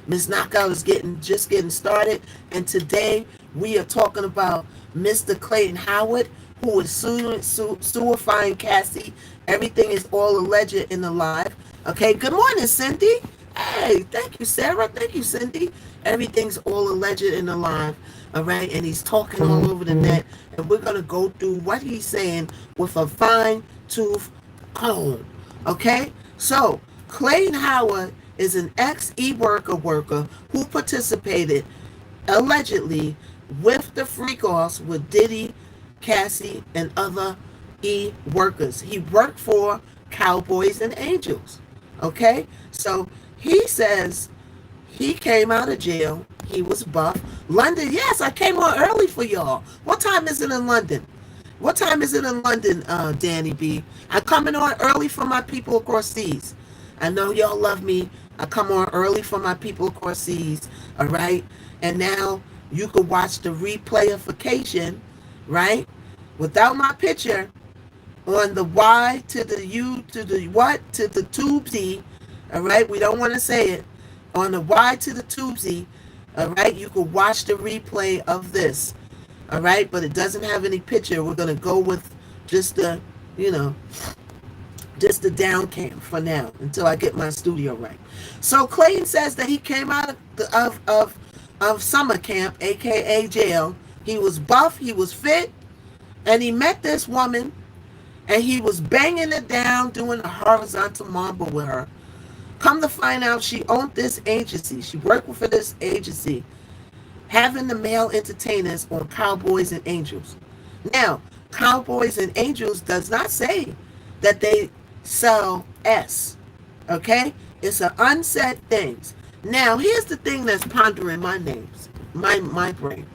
Miss Knockout is just getting started, and today we are talking about Mr. Clayton Howard, who is suifying Cassie. Everything is all alleged in the live. Okay, good morning, Cindy. Hey, thank you, Sarah. Thank you, Cindy. Everything's all alleged in the live. All right, and he's talking all over the net, and we're gonna go through what he's saying with a fine tooth comb. Okay, so Clayton Howard is an ex-e-worker who participated allegedly with the freak-offs with Diddy, Cassie, and other e-workers. He worked for Cowboys and Angels. Okay, so he says he came out of jail. He was buff. London, yes, I came on early for y'all. What time is it in London? What time is it in London, Danny B? I'm coming on early for my people across seas. I know y'all love me. I come on early for my people across seas, all right? And now you can watch the replayification, right? Without my picture on the Y to the U to the what to the tubesy, all right? We don't want to say it. On the Y to the tubesy, all right? You can watch the replay of this, all right? But it doesn't have any picture. We're going to go with just the, just the down cam for now until I get my studio right. So Clayton says that he came out of summer camp, aka jail. He was buff, he was fit, and he met this woman, and he was banging it down, doing a horizontal marble with her. Come to find out, she owned this agency. She worked for this agency, having the male entertainers on Cowboys and Angels. Now, Cowboys and Angels does not say that they sell S. Okay? It's an unsaid things. Now, here's the thing that's pondering my brain.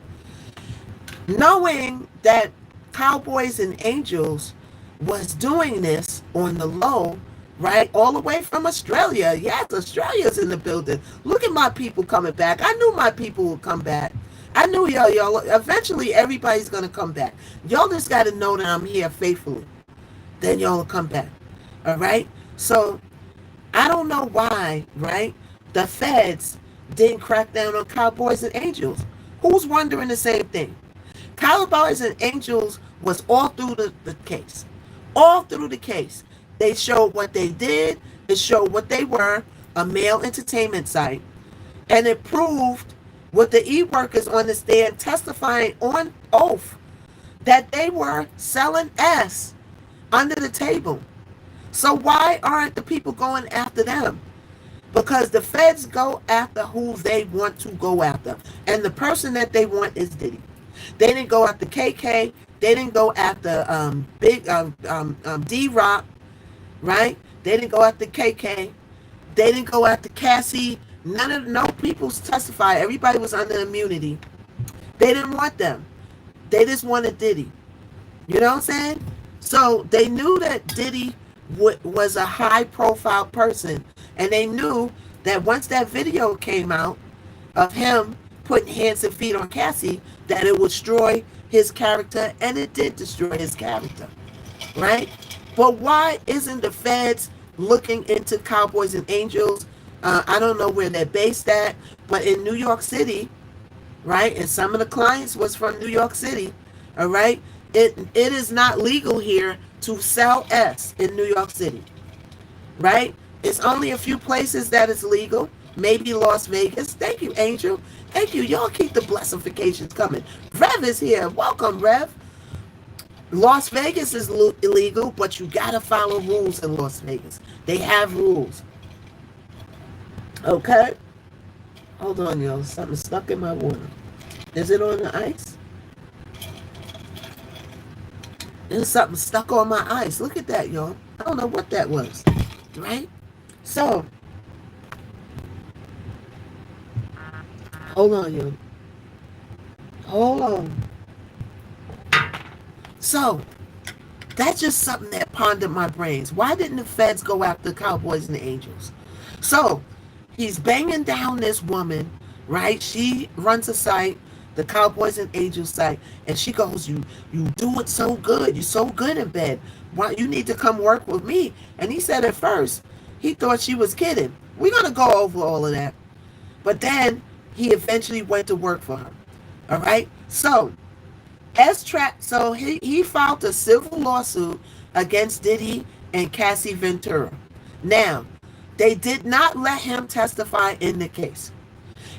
Knowing that Cowboys and Angels was doing this on the low, right? All the way from Australia. Yes, Australia's in the building. Look at my people coming back. I knew my people would come back. I knew y'all. Eventually, everybody's going to come back. Y'all just got to know that I'm here faithfully. Then y'all will come back. All right? So, I don't know why, right? The feds didn't crack down on Cowboys and Angels. Who's wondering the same thing? Cowboys and Angels was all through the case. All through the case. They showed what they did. It showed what they were, a male entertainment site. And it proved with the e-workers on the stand testifying on oath that they were selling S under the table. So why aren't the people going after them? Because the feds go after who they want to go after. And the person that they want is Diddy. They didn't go after KK. They didn't go after D-Rock, right? They didn't go after KK. They didn't go after Cassie. No people testified. Everybody was under immunity. They didn't want them. They just wanted Diddy. You know what I'm saying? So they knew that Diddy was a high-profile person, and they knew that once that video came out of him putting hands and feet on Cassie, that it would destroy his character, and it did destroy his character, right? But why isn't the feds looking into Cowboys and Angels? I don't know where they're based at, but in New York City, right? And some of the clients was from New York City, all right? It is not legal here to sell S in New York City, right? It's only a few places that is legal, maybe Las Vegas. Thank you, Angel. Thank you. Y'all keep the blessifications coming. Rev is here. Welcome, Rev. Las Vegas is illegal, but you got to follow rules in Las Vegas. They have rules. Okay? Hold on, y'all. Something stuck in my water. Is it on the ice? There's something stuck on my ice. Look at that, y'all. I don't know what that was. Right? So, hold on, y'all. Hold on. So, that's just something that pondered my brains. Why didn't the feds go after Cowboys and the Angels? So, he's banging down this woman, right? She runs a site, the Cowboys and Angels site, and she goes, you do it so good. You're so good in bed. Why you need to come work with me? And he said at first, he thought she was kidding. We're going to go over all of that. But then he eventually went to work for her. All right. So so he filed a civil lawsuit against Diddy and Cassie Ventura. Now, they did not let him testify in the case.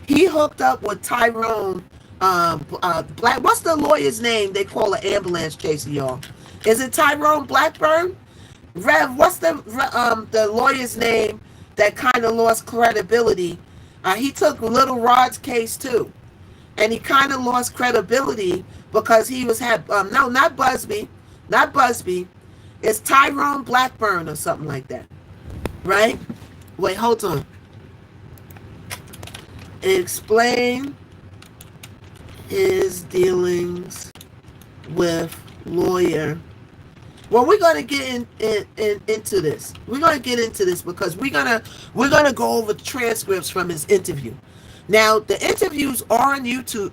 He hooked up with Tyrone Black. What's the lawyer's name? They call an ambulance chaser, y'all. Is it Tyrone Blackburn? Rev, what's the lawyer's name that kind of lost credibility? He took Little Rod's case too, and he kind of lost credibility because he was no, not Busby, not Busby. It's Tyrone Blackburn or something like that, right? Wait, hold on. Explain his dealings with lawyer. Well, we're gonna get into this. We're gonna get into this because we're gonna go over the transcripts from his interview. Now, the interviews are on YouTube.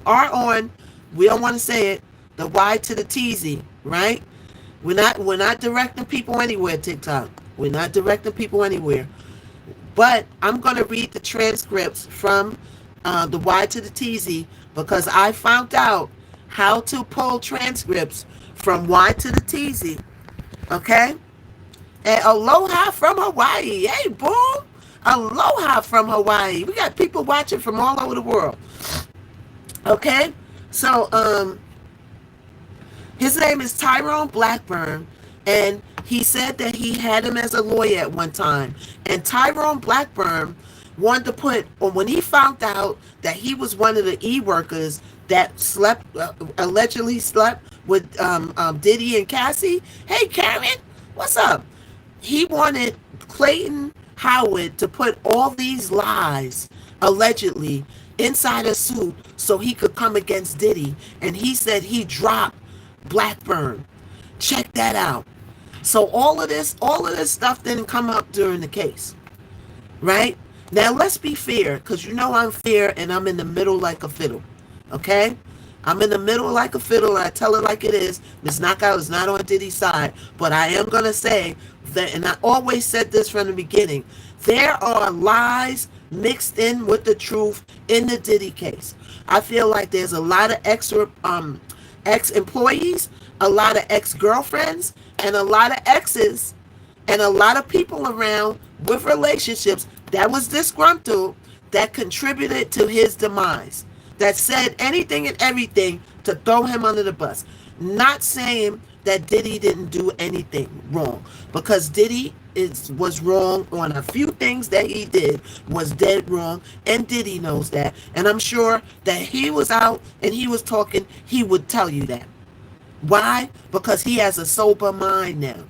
Are on. We don't want to say it. The Y to the TZ, right? We're not directing people anywhere. TikTok. We're not directing people anywhere. But I'm gonna read the transcripts from the Y to the TZ because I found out how to pull transcripts from Y to the TZ. Okay? And aloha from Hawaii. Hey, boom. Aloha from Hawaii. We got people watching from all over the world. Okay? So, his name is Tyrone Blackburn, and he said that he had him as a lawyer at one time. And Tyrone Blackburn wanted to put, or when he found out that he was one of the e-workers that allegedly slept with Diddy and Cassie. Hey, Karen, what's up? He wanted Clayton Howard to put all these lies, allegedly, inside a suit so he could come against Diddy. And he said he dropped Blackburn. Check that out. So all of this stuff didn't come up during the case, right? Now let's be fair, because you know I'm fair and I'm in the middle like a fiddle, okay? I'm in the middle like a fiddle and I tell it like it is. Miss Knockout is not on Diddy's side, but I am going to say that, and I always said this from the beginning, there are lies mixed in with the truth in the Diddy case. I feel like there's a lot of ex-employees, a lot of ex-girlfriends, and a lot of exes, and a lot of people around with relationships that was disgruntled that contributed to his demise, that said anything and everything to throw him under the bus. Not saying that Diddy didn't do anything wrong, because Diddy was wrong on a few things that he did, was dead wrong, and Diddy knows that. And I'm sure that he was out and he was talking, he would tell you that. Why? Because he has a sober mind now.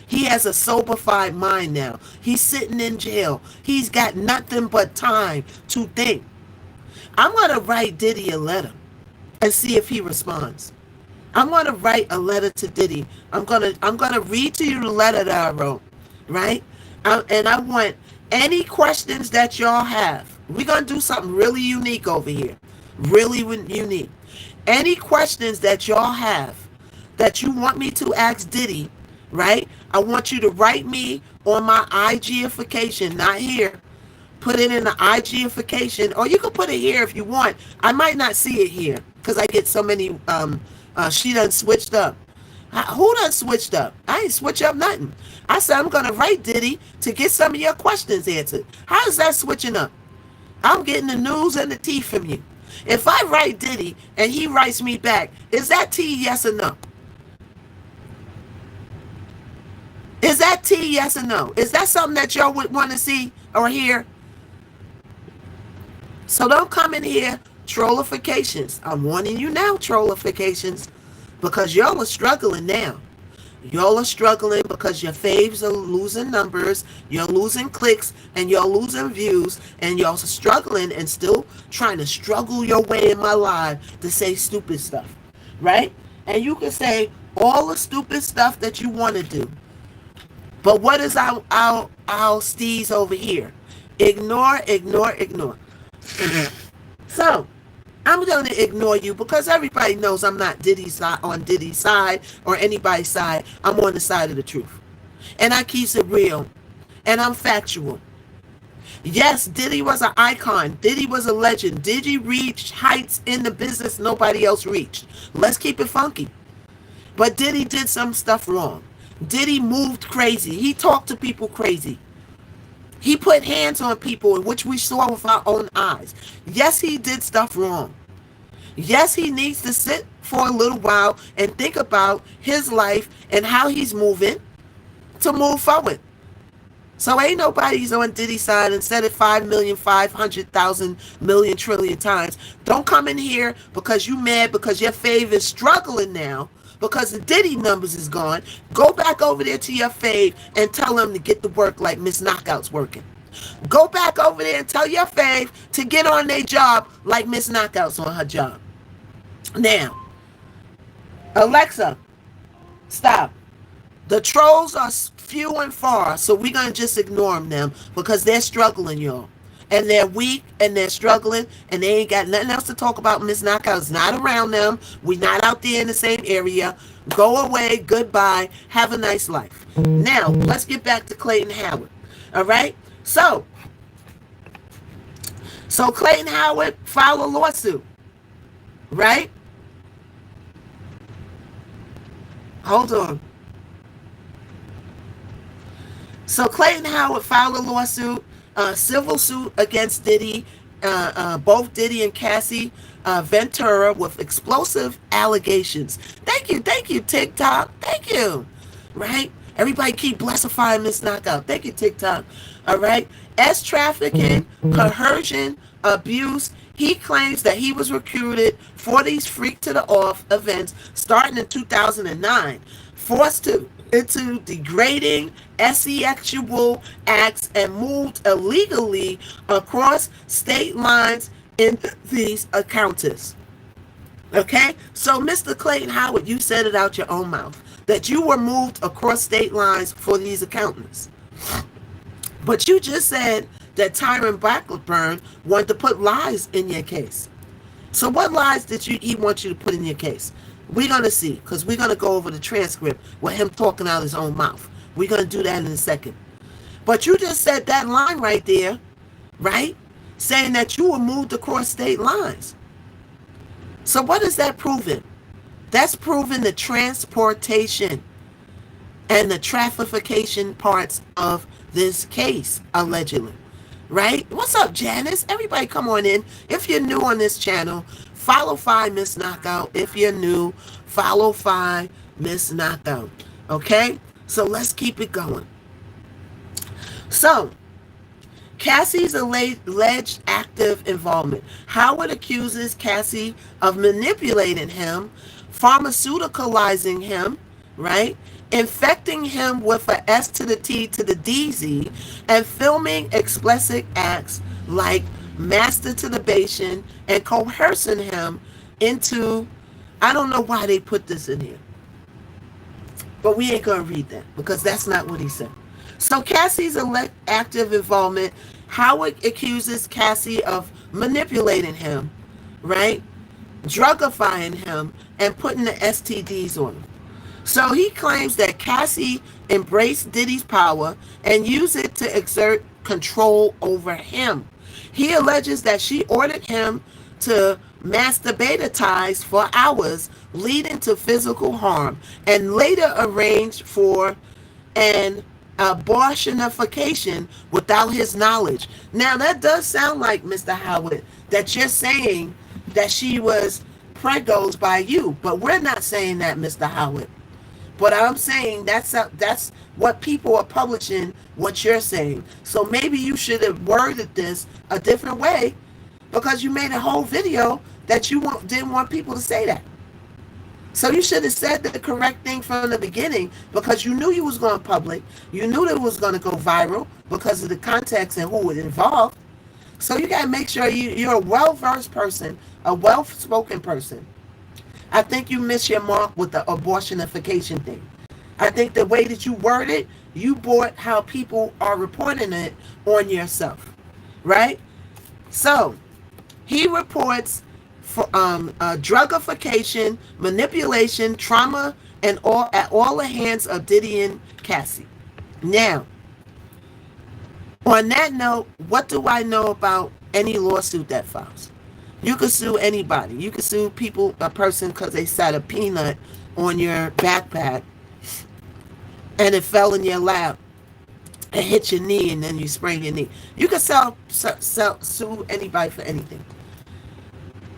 He has a soberfied mind now. He's sitting in jail. He's got nothing but time to think. I'm going to write Diddy a letter and see if he responds. I'm going to write a letter to Diddy. I'm going to read to you the letter that I wrote, right? And I want any questions that y'all have. We're going to do something really unique over here. Really unique. Any questions that y'all have that you want me to ask Diddy, right? I want you to write me on my IGification, not here. Put it in the IGification, or you can put it here if you want. I might not see it here because I get so many. She done switched up. Who done switched up? I ain't switch up nothing. I said I'm gonna write Diddy to get some of your questions answered. How is that switching up? I'm getting the news and the tea from you. If I write Diddy and he writes me back, is that tea, yes or no? Is that tea, yes or no? Is that something that y'all would want to see or hear? So don't come in here, trollifications. I'm warning you now, trollifications, because y'all are struggling now. Y'all are struggling because your faves are losing numbers, you're losing clicks, and you're losing views, and y'all are struggling and still trying to struggle your way in my live to say stupid stuff, right? And you can say all the stupid stuff that you want to do. But what is our steez over here? Ignore, ignore, ignore. So, I'm going to ignore you because everybody knows I'm not on Diddy's side or anybody's side. I'm on the side of the truth. And I keep it real. And I'm factual. Yes, Diddy was an icon. Diddy was a legend. Diddy reached heights in the business nobody else reached. Let's keep it funky. But Diddy did some stuff wrong. Diddy moved crazy. He talked to people crazy. He put hands on people, which we saw with our own eyes. Yes, he did stuff wrong. Yes, he needs to sit for a little while and think about his life and how he's moving to move forward. So ain't nobody's on Diddy's side and said it 5,500,000,000,000 trillion times. Don't come in here because you mad because your fave is struggling now because the Diddy numbers is gone. Go back over there to your fave and tell them to get to work like Miss Knockout's working. Go back over there and tell your fave to get on their job like Miss Knockout's on her job. Now, Alexa, stop. The trolls are few and far, so we're going to just ignore them because they're struggling, y'all. And they're weak and they're struggling and they ain't got nothing else to talk about. Miss Knockout's not around them. We're not out there in the same area. Go away. Goodbye. Have a nice life. Now, let's get back to Clayton Howard. All right? So Clayton Howard filed a lawsuit, right? Hold on. So Clayton Howard filed a lawsuit, civil suit against Diddy, both Diddy and Cassie Ventura with explosive allegations. Thank you, TikTok. Thank you. Right? Everybody keep blessifying Miss Knockout. Thank you, TikTok. All right? S trafficking, coercion, abuse. He claims that he was recruited for these freak to the off events starting in 2009, forced into degrading sexual acts and moved illegally across state lines in these encounters. Okay? So, Mr. Clayton Howard, you said it out your own mouth that you were moved across state lines for these encounters. But you just said that Tyron Blackburn wanted to put lies in your case. So what lies did he want you to put in your case? We're going to see, because we're going to go over the transcript with him talking out his own mouth. We're going to do that in a second. But you just said that line right there, right? Saying that you were moved across state lines. So what is that proving? That's proving the transportation and the trafficking parts of this case, allegedly. Right? What's up, Janice? Everybody come on in. If you're new on this channel, follow Miss Knockout. If you're new, follow Miss Knockout. Okay? So let's keep it going. So, Cassie's alleged active involvement. Howard accuses Cassie of manipulating him, pharmaceuticalizing him, right? Infecting him with a S to the T to the DZ, and filming explicit acts like masturbation and coercing him into, I don't know why they put this in here, but we ain't going to read that because that's not what he said. So Cassie's active involvement, Howard accuses Cassie of manipulating him, right? Drugifying him and putting the STDs on him. So he claims that Cassie embraced Diddy's power and used it to exert control over him. He alleges that she ordered him to masturbatize for hours, leading to physical harm, and later arranged for an abortionification without his knowledge. Now that does sound like, Mr. Howard, that you're saying that she was pregos by you, but we're not saying that, Mr. Howard. But I'm saying that's what people are publishing, what you're saying. So maybe you should have worded this a different way because you made a whole video that you didn't want people to say that. So you should have said the correct thing from the beginning because you knew you was going public. You knew that it was going to go viral because of the context and who it involved. So you got to make sure you're a well-versed person, a well-spoken person. I think you missed your mark with the abortionification thing. I think the way that you word it, you brought how people are reporting it on yourself, right? So he reports for drugification, manipulation, trauma, and all at all the hands of Diddy and Cassie. Now, On that note, what do I know about any lawsuit that files? You could sue anybody. You could sue a person because they set a peanut on your backpack and it fell in your lap and hit your knee and then you sprain your knee. You could sue anybody for anything.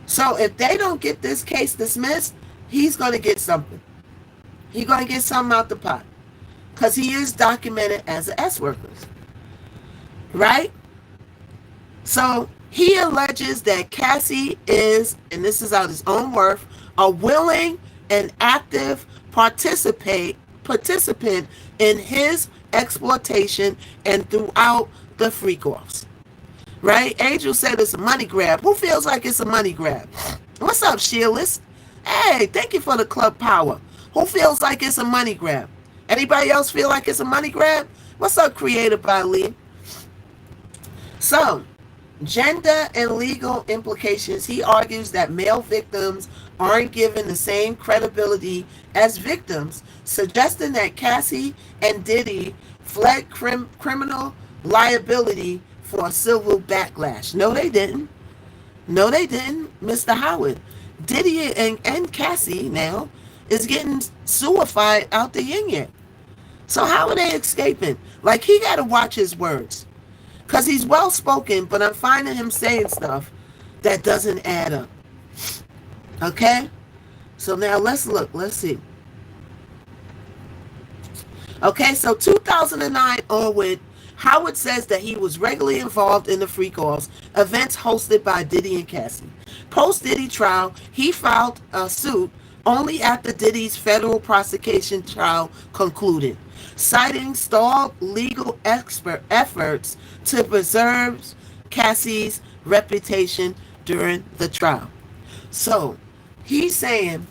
So if they don't get this case dismissed, he's going to get something. He's going to get something out the pot because he is documented as an S-worker, right? So he alleges that Cassie is, and this is out his own worth, a willing and active participant in his exploitation and throughout the freak-offs. Right? Angel said it's a money grab. Who feels like it's a money grab? What's up, Shearless? Hey, thank you for the club power. Who feels like it's a money grab? Anybody else feel like it's a money grab? What's up, Creative by Lee? So, gender and legal implications. He argues that male victims aren't given the same credibility as victims, suggesting that Cassie and Diddy fled criminal liability for a civil backlash. No, they didn't. No, they didn't, Mr. Howard. Diddy and Cassie now is getting suified out the yin-yang. So how are they escaping? Like, he got to watch his words. Because he's well-spoken, but I'm finding him saying stuff that doesn't add up. Okay? So now let's look. Let's see. Okay, so 2009 onward, Howard says that he was regularly involved in the freak-offs, events hosted by Diddy and Cassie. Post-Diddy trial, he filed a suit only after Diddy's federal prosecution trial concluded, citing stalled legal efforts to preserve Cassie's reputation during the trial. So, he's saying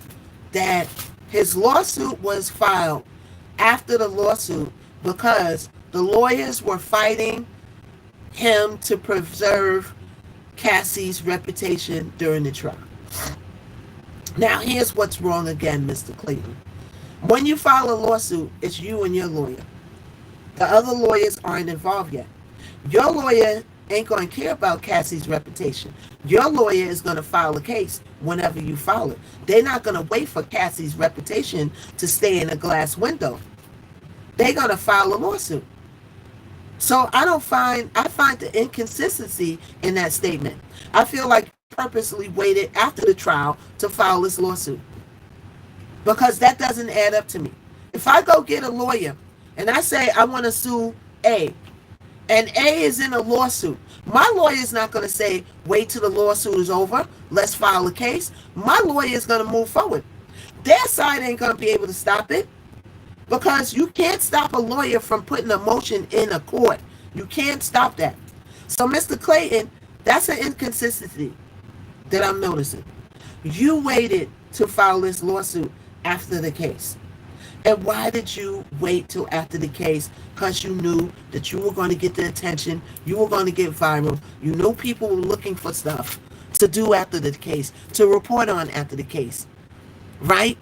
that his lawsuit was filed after the lawsuit because the lawyers were fighting him to preserve Cassie's reputation during the trial. Now, here's what's wrong again, Mr. Clayton. When you file a lawsuit, it's you and your lawyer. The other lawyers aren't involved yet. Your lawyer ain't going to care about Cassie's reputation. Your lawyer is going to file a case whenever you file it. They're not going to wait for Cassie's reputation to stay in a glass window. They're going to file a lawsuit. So I find the inconsistency in that statement. I feel like purposely waited after the trial to file this lawsuit because that doesn't add up to me. If I go get a lawyer and I say I want to sue A, and A is in a lawsuit, my lawyer is not going to say wait till the lawsuit is over, let's file a case. My lawyer is going to move forward. Their side ain't going to be able to stop it because you can't stop a lawyer from putting a motion in a court. You can't stop that. So, Mr. Clayton, that's an inconsistency that I'm noticing. You waited to file this lawsuit after the case. And why did you wait till after the case? Because you knew that you were going to get the attention, you were going to get viral, you knew people were looking for stuff to do after the case, to report on after the case, right?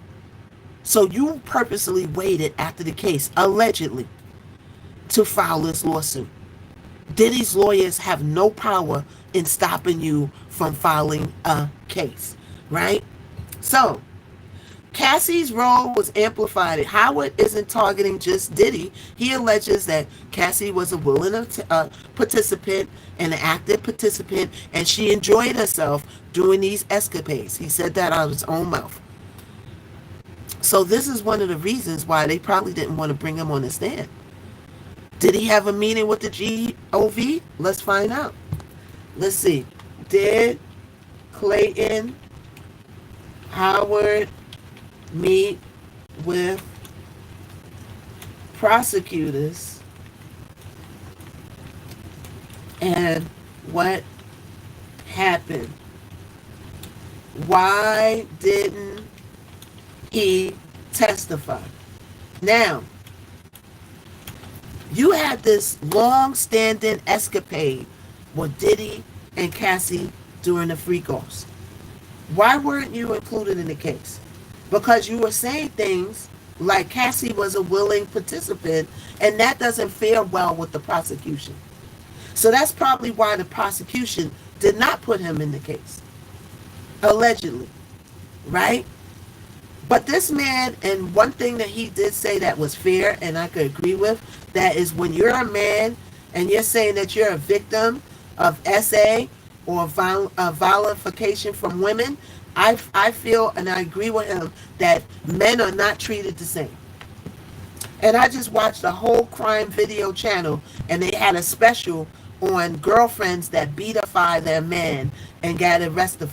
So you purposely waited after the case, allegedly, to file this lawsuit. Diddy's lawyers have no power in stopping you from filing a case, right? So, Cassie's role was amplified. Howard isn't targeting just Diddy. He alleges that Cassie was a willing participant and an active participant, and she enjoyed herself doing these escapades. He said that out of his own mouth. So this is one of the reasons why they probably didn't want to bring him on the stand. Did he have a meeting with the GOV? Let's find out. Let's see. Did Clayton Howard meet with prosecutors, and what happened? Why didn't he testify? Now, you had this long-standing escapade with Diddy and Cassie during the freak-offs. Why weren't you included in the case? Because you were saying things like Cassie was a willing participant, and that doesn't fare well with the prosecution. So that's probably why the prosecution did not put him in the case, allegedly, right? But this man, and one thing that he did say that was fair, and I could agree with, that is when you're a man and you're saying that you're a victim of SA or violentification from women, I feel and I agree with him that men are not treated the same. And I just watched a whole crime video channel, and they had a special on girlfriends that beatify their men and got arrested.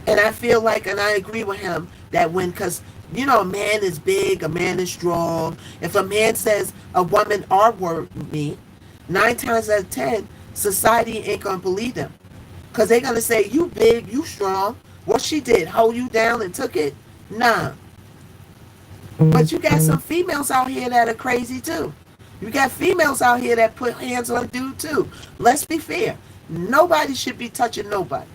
And I feel like, and I agree with him, that when, because, you know, a man is big, a man is strong. If a man says a woman R-word me, 9 times out of 10, society ain't going to believe them. Because they're going to say, you big, you strong. What she did, hold you down and took it? Nah. But you got some females out here that are crazy too. You got females out here that put hands on dude too. Let's be fair. Nobody should be touching nobody.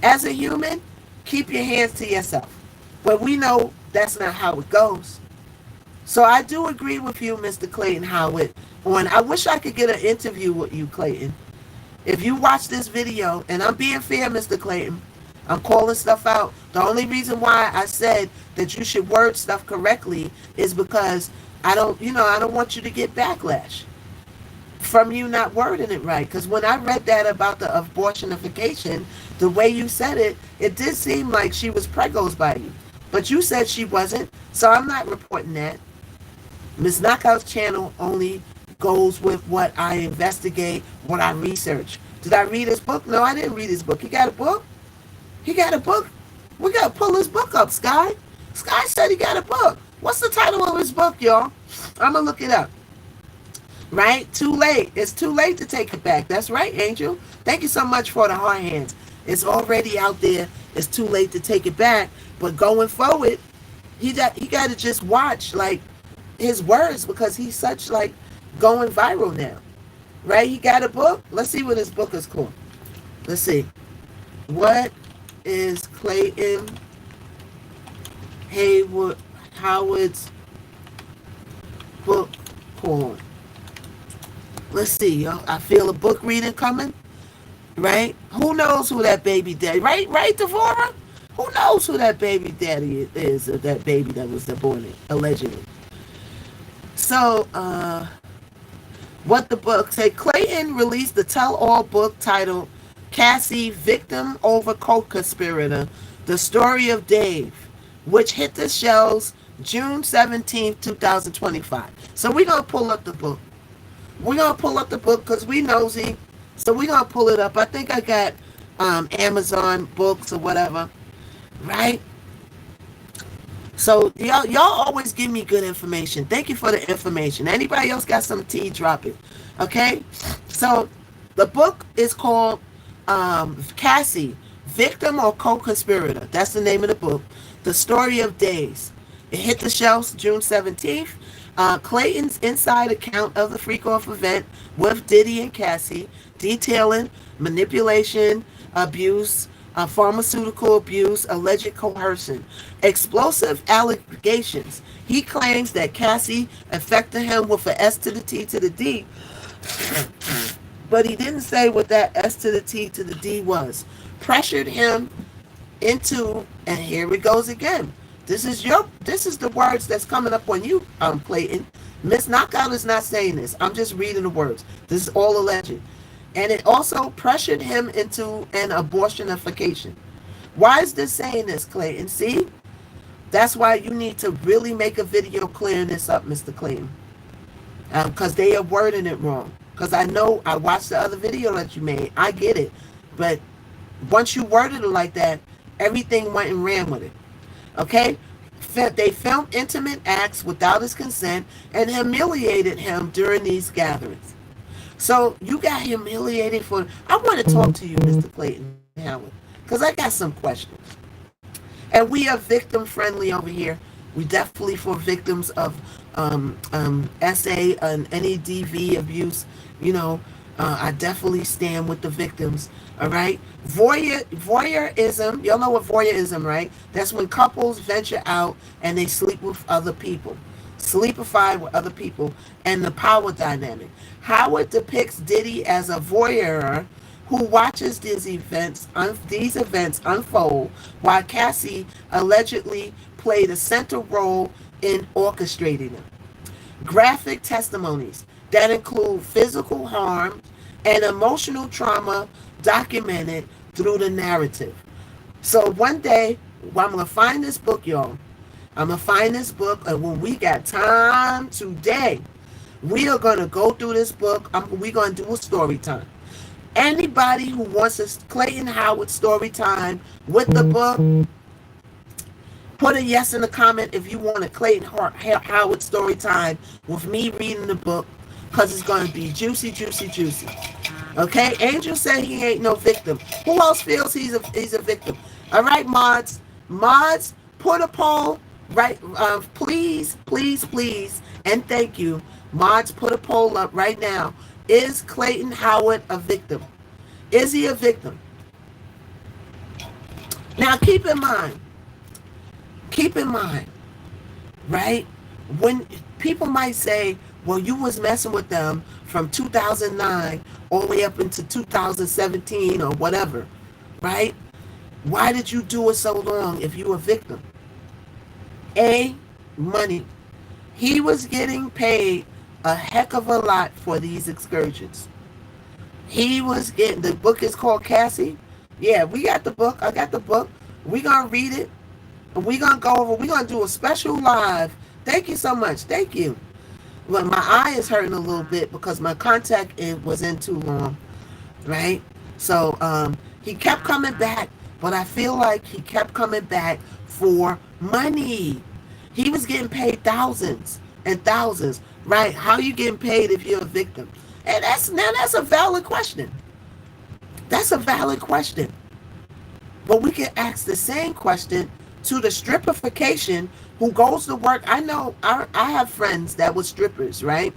As a human, keep your hands to yourself. But we know that's not how it goes. So I do agree with you, Mr. Clayton Howard. I wish I could get an interview with you, Clayton. If you watch this video, and I'm being fair, Mr. Clayton, I'm calling stuff out. The only reason why I said that you should word stuff correctly is because I don't want you to get backlash from you not wording it right. Because when I read that about the abortionification, the way you said it, it did seem like she was pregos by you. But you said she wasn't, so I'm not reporting that. Miss Knockout's channel only goes with what I investigate, what I research. Did I read his book? No, I didn't read his book. He got a book? He got a book? We got to pull his book up, Sky. Sky said he got a book. What's the title of his book, y'all? I'm going to look it up. Right? Too late. It's too late to take it back. That's right, Angel. Thank you so much for the hard hands. It's already out there. It's too late to take it back. But going forward, he got to just watch, like, his words, because he's such, like, going viral now. Right? He got a book. Let's see what his book is called. Let's see. What is Clayton Howard's book called? Let's see, y'all. I feel a book reading coming. Right? Who knows who that baby daddy? Right, Devora? Who knows who that baby daddy is, or that baby that was born allegedly? So, what the book say? Clayton released the tell-all book titled Cassie, Victim Over Co-Conspirator, The Story of Dave, which hit the shelves June 17th, 2025. So we're going to pull up the book. We're going to pull up the book because we nosy. So we're going to pull it up. I think I got Amazon books or whatever. Right? So y'all always give me good information. Thank you for the information. Anybody else got some tea, drop it. Okay? So the book is called Cassie, Victim or Co-Conspirator. That's the name of the book. The Story of Days. It hit the shelves June 17th. Clayton's inside account of the freak-off event with Diddy and Cassie, detailing manipulation, abuse, pharmaceutical abuse, alleged coercion, explosive allegations. He claims that Cassie affected him with an S to the T to the D, but he didn't say what that S to the T to the D was. Pressured him into, and here it goes again. This is the words that's coming up on you, Clayton. Miss Knockout is not saying this. I'm just reading the words. This is all alleged. And it also pressured him into an abortionification. Why is this saying this, Clayton? See? That's why you need to really make a video clearing this up, Mr. Clayton. Because they are wording it wrong. Because I know, I watched the other video that you made. I get it. But once you worded it like that, everything went and ran with it. Okay? They filmed intimate acts without his consent and humiliated him during these gatherings. So you got humiliated for... I want to talk to you, Mr. Clayton Howard, because I got some questions. And we are victim friendly over here. We definitely for victims of SA and any DV abuse. You know, I definitely stand with the victims. All right. Voyeurism. Y'all know what voyeurism, right? That's when couples venture out and they sleep with other people. sleepifying with other people, and the power dynamic. Howard depicts Diddy as a voyeur who watches these events unfold, while Cassie allegedly played a central role in orchestrating them. Graphic testimonies that include physical harm and emotional trauma documented through the narrative. So one day, I'm going to find this book, y'all. I'm going to find this book, and when we got time today, we are going to go through this book. We're going to do a story time. Anybody who wants a Clayton Howard story time with the book, put a yes in the comment if you want a Clayton Howard story time with me reading the book, because it's going to be juicy, juicy, juicy. Okay? Angel said he ain't no victim. Who else feels he's a victim? All right, mods. Mods, put a poll, right? Please, please, please, and thank you. Mods, put a poll up right now. Is Clayton Howard a victim? Is he a victim? Now, keep in mind, right? When people might say, well, you was messing with them from 2009 all the way up into 2017 or whatever, right? Why did you do it so long if you were a victim? Money. He was getting paid a heck of a lot for these excursions. He was getting, the book is called Cassie. Yeah, we got the book. I got the book. We're going to read it. And we're going to go over, we're going to do a special live. Thank you so much. Thank you. Well, my eye is hurting a little bit because my contact was in too long, right? So he kept coming back, but I feel like he kept coming back for money. He was getting paid thousands and thousands, right? How are you getting paid if you're a victim? And that's a valid question. That's a valid question. But we can ask the same question to the stripification who goes to work. I know I have friends that were strippers, right?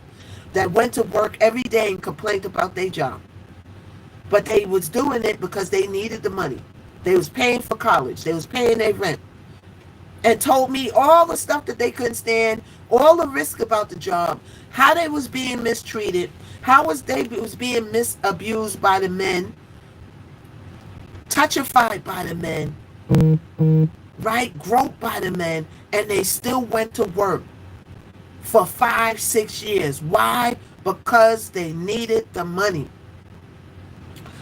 That went to work every day and complained about their job. But they was doing it because they needed the money. They was paying for college. They was paying their rent. And told me all the stuff that they couldn't stand, all the risk about the job, how they was being mistreated, how they was being abused by the men, touchified by the men, right, groped by the men, and they still went to work for 5-6 years. Why? Because they needed the money.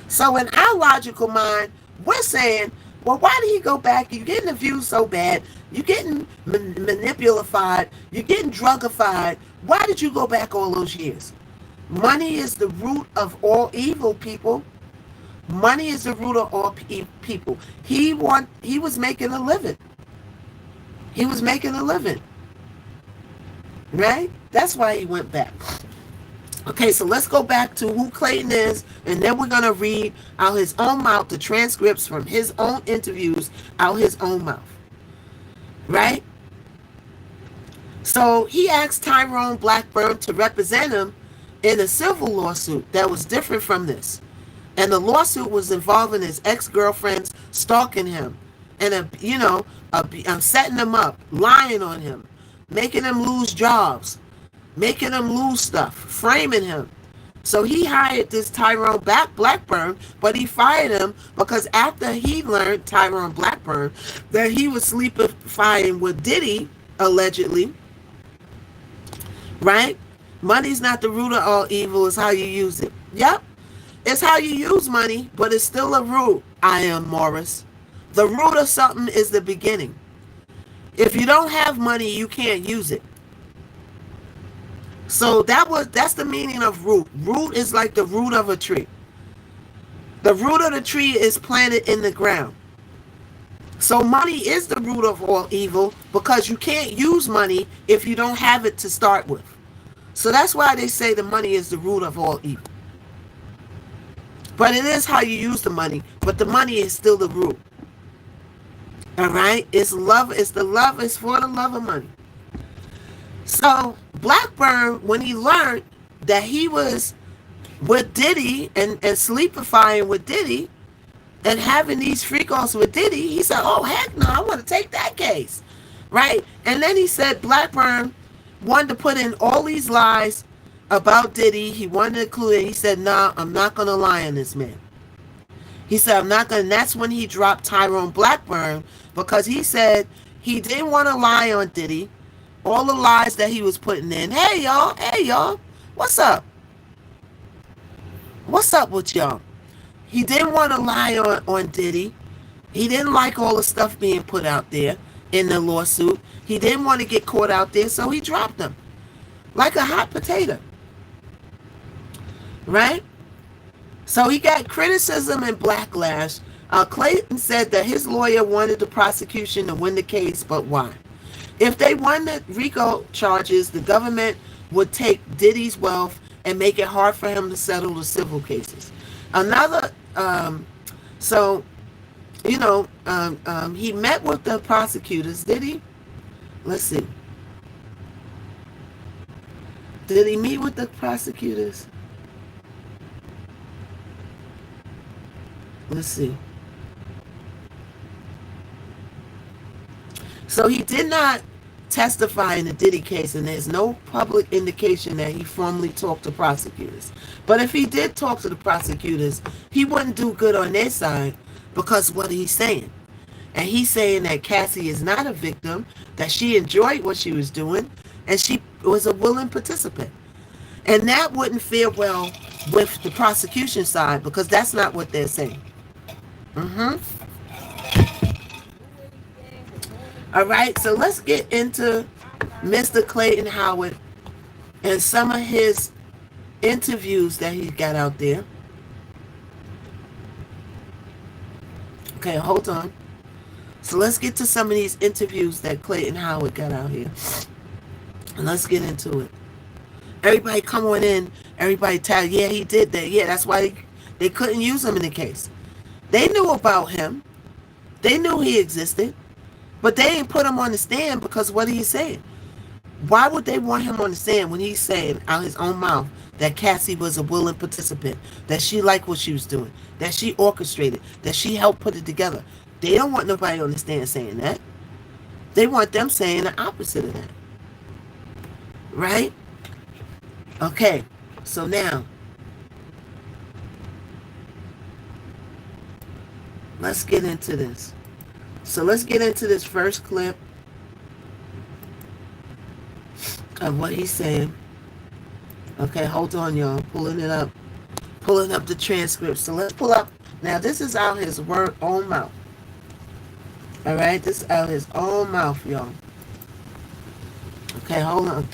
So in our logical mind, we're saying, well, why did he go back? You're getting the views so bad. You're getting manipulated. You're getting drugified. Why did you go back all those years? Money is the root of all evil, people. Money is the root of all people. He was making a living. He was making a living. Right? That's why he went back. Okay, so let's go back to who Clayton is, and then we're going to read out his own mouth, the transcripts from his own interviews out his own mouth. Right? So he asked Tyrone Blackburn to represent him in a civil lawsuit that was different from this. And the lawsuit was involving his ex-girlfriends stalking him and, setting him up, lying on him, making him lose jobs, making him lose stuff, framing him. So he hired this Tyrone Blackburn, but he fired him because after he learned, Tyrone Blackburn, that he was sleepifying with Diddy, allegedly, right? Money's not the root of all evil, it's how you use it. Yep. It's how you use money, but it's still a root. I am Morris. The root of something is the beginning. If you don't have money, you can't use it. So that's the meaning of root. Root is like the root of a tree. The root of the tree is planted in the ground. So money is the root of all evil because you can't use money if you don't have it to start with. So that's why they say the money is the root of all evil. But it is how you use the money. But the money is still the root. All right? It's love. It's for the love of money. So Blackburn, when he learned that he was with Diddy and sleepifying with Diddy and having these freak-offs with Diddy, he said, oh, heck no, I want to take that case. Right? And then he said Blackburn wanted to put in all these lies about Diddy. He wanted to include it. He said, "Nah, I'm not going to lie on this man." He said, "I'm not going to." And that's when he dropped Tyrone Blackburn, because he said he didn't want to lie on Diddy. All the lies that he was putting in. Hey, y'all. Hey, y'all. What's up? What's up with y'all? He didn't want to lie on Diddy. He didn't like all the stuff being put out there in the lawsuit. He didn't want to get caught out there, so he dropped him like a hot potato. Right? So he got criticism and backlash. Clayton said that his lawyer wanted the prosecution to win the case, but why? If they won the RICO charges, the government would take Diddy's wealth and make it hard for him to settle the civil cases. Another, so, he met with the prosecutors, did he? Let's see. Did he meet with the prosecutors? Let's see. So he did not testify in the Diddy case, and there's no public indication that he formally talked to prosecutors. But if he did talk to the prosecutors, he wouldn't do good on their side, because what he's saying. And he's saying that Cassie is not a victim, that she enjoyed what she was doing, and she was a willing participant. And that wouldn't fare well with the prosecution side, because that's not what they're saying. All right, so let's get into Mr. Clayton Howard and some of his interviews that he got out there. Okay, hold on. So let's get to some of these interviews that Clayton Howard got out here. And let's get into it. Everybody come on in. Everybody tell, yeah, he did that. Yeah, that's why they couldn't use him in the case. They knew about him. They knew he existed. But they didn't put him on the stand because what he's saying. Why would they want him on the stand when he's saying out his own mouth that Cassie was a willing participant, that she liked what she was doing, that she orchestrated, that she helped put it together? They don't want nobody on the stand saying that. They want them saying the opposite of that. Right? Okay, so now let's get into this. So let's get into this first clip of what he's saying. Okay, hold on, y'all. Pulling it up. Pulling up the transcript. So let's pull up. Now, this is out his own mouth. All right? This is out his own mouth, y'all. Okay, hold on.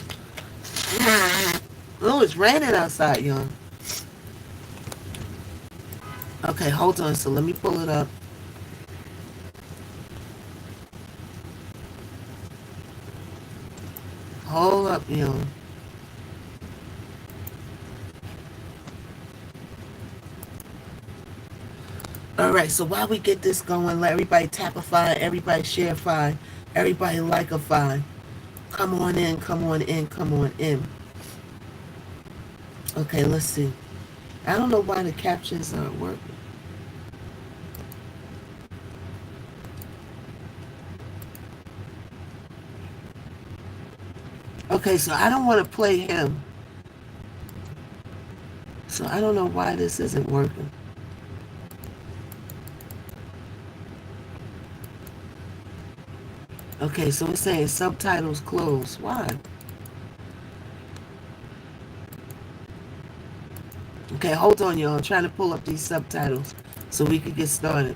Oh, it's raining outside, y'all. Okay, hold on. So let me pull it up. Hold up, y'all. Alright, so while we get this going, let everybody tapify, everybody shareify, everybody likeify. Come on in, come on in, come on in. Okay, let's see. I don't know why the captions aren't working. Okay, so I don't want to play him. So I don't know why this isn't working. Okay, so it's saying subtitles closed. Why? Okay, hold on, y'all. I'm trying to pull up these subtitles so we could get started.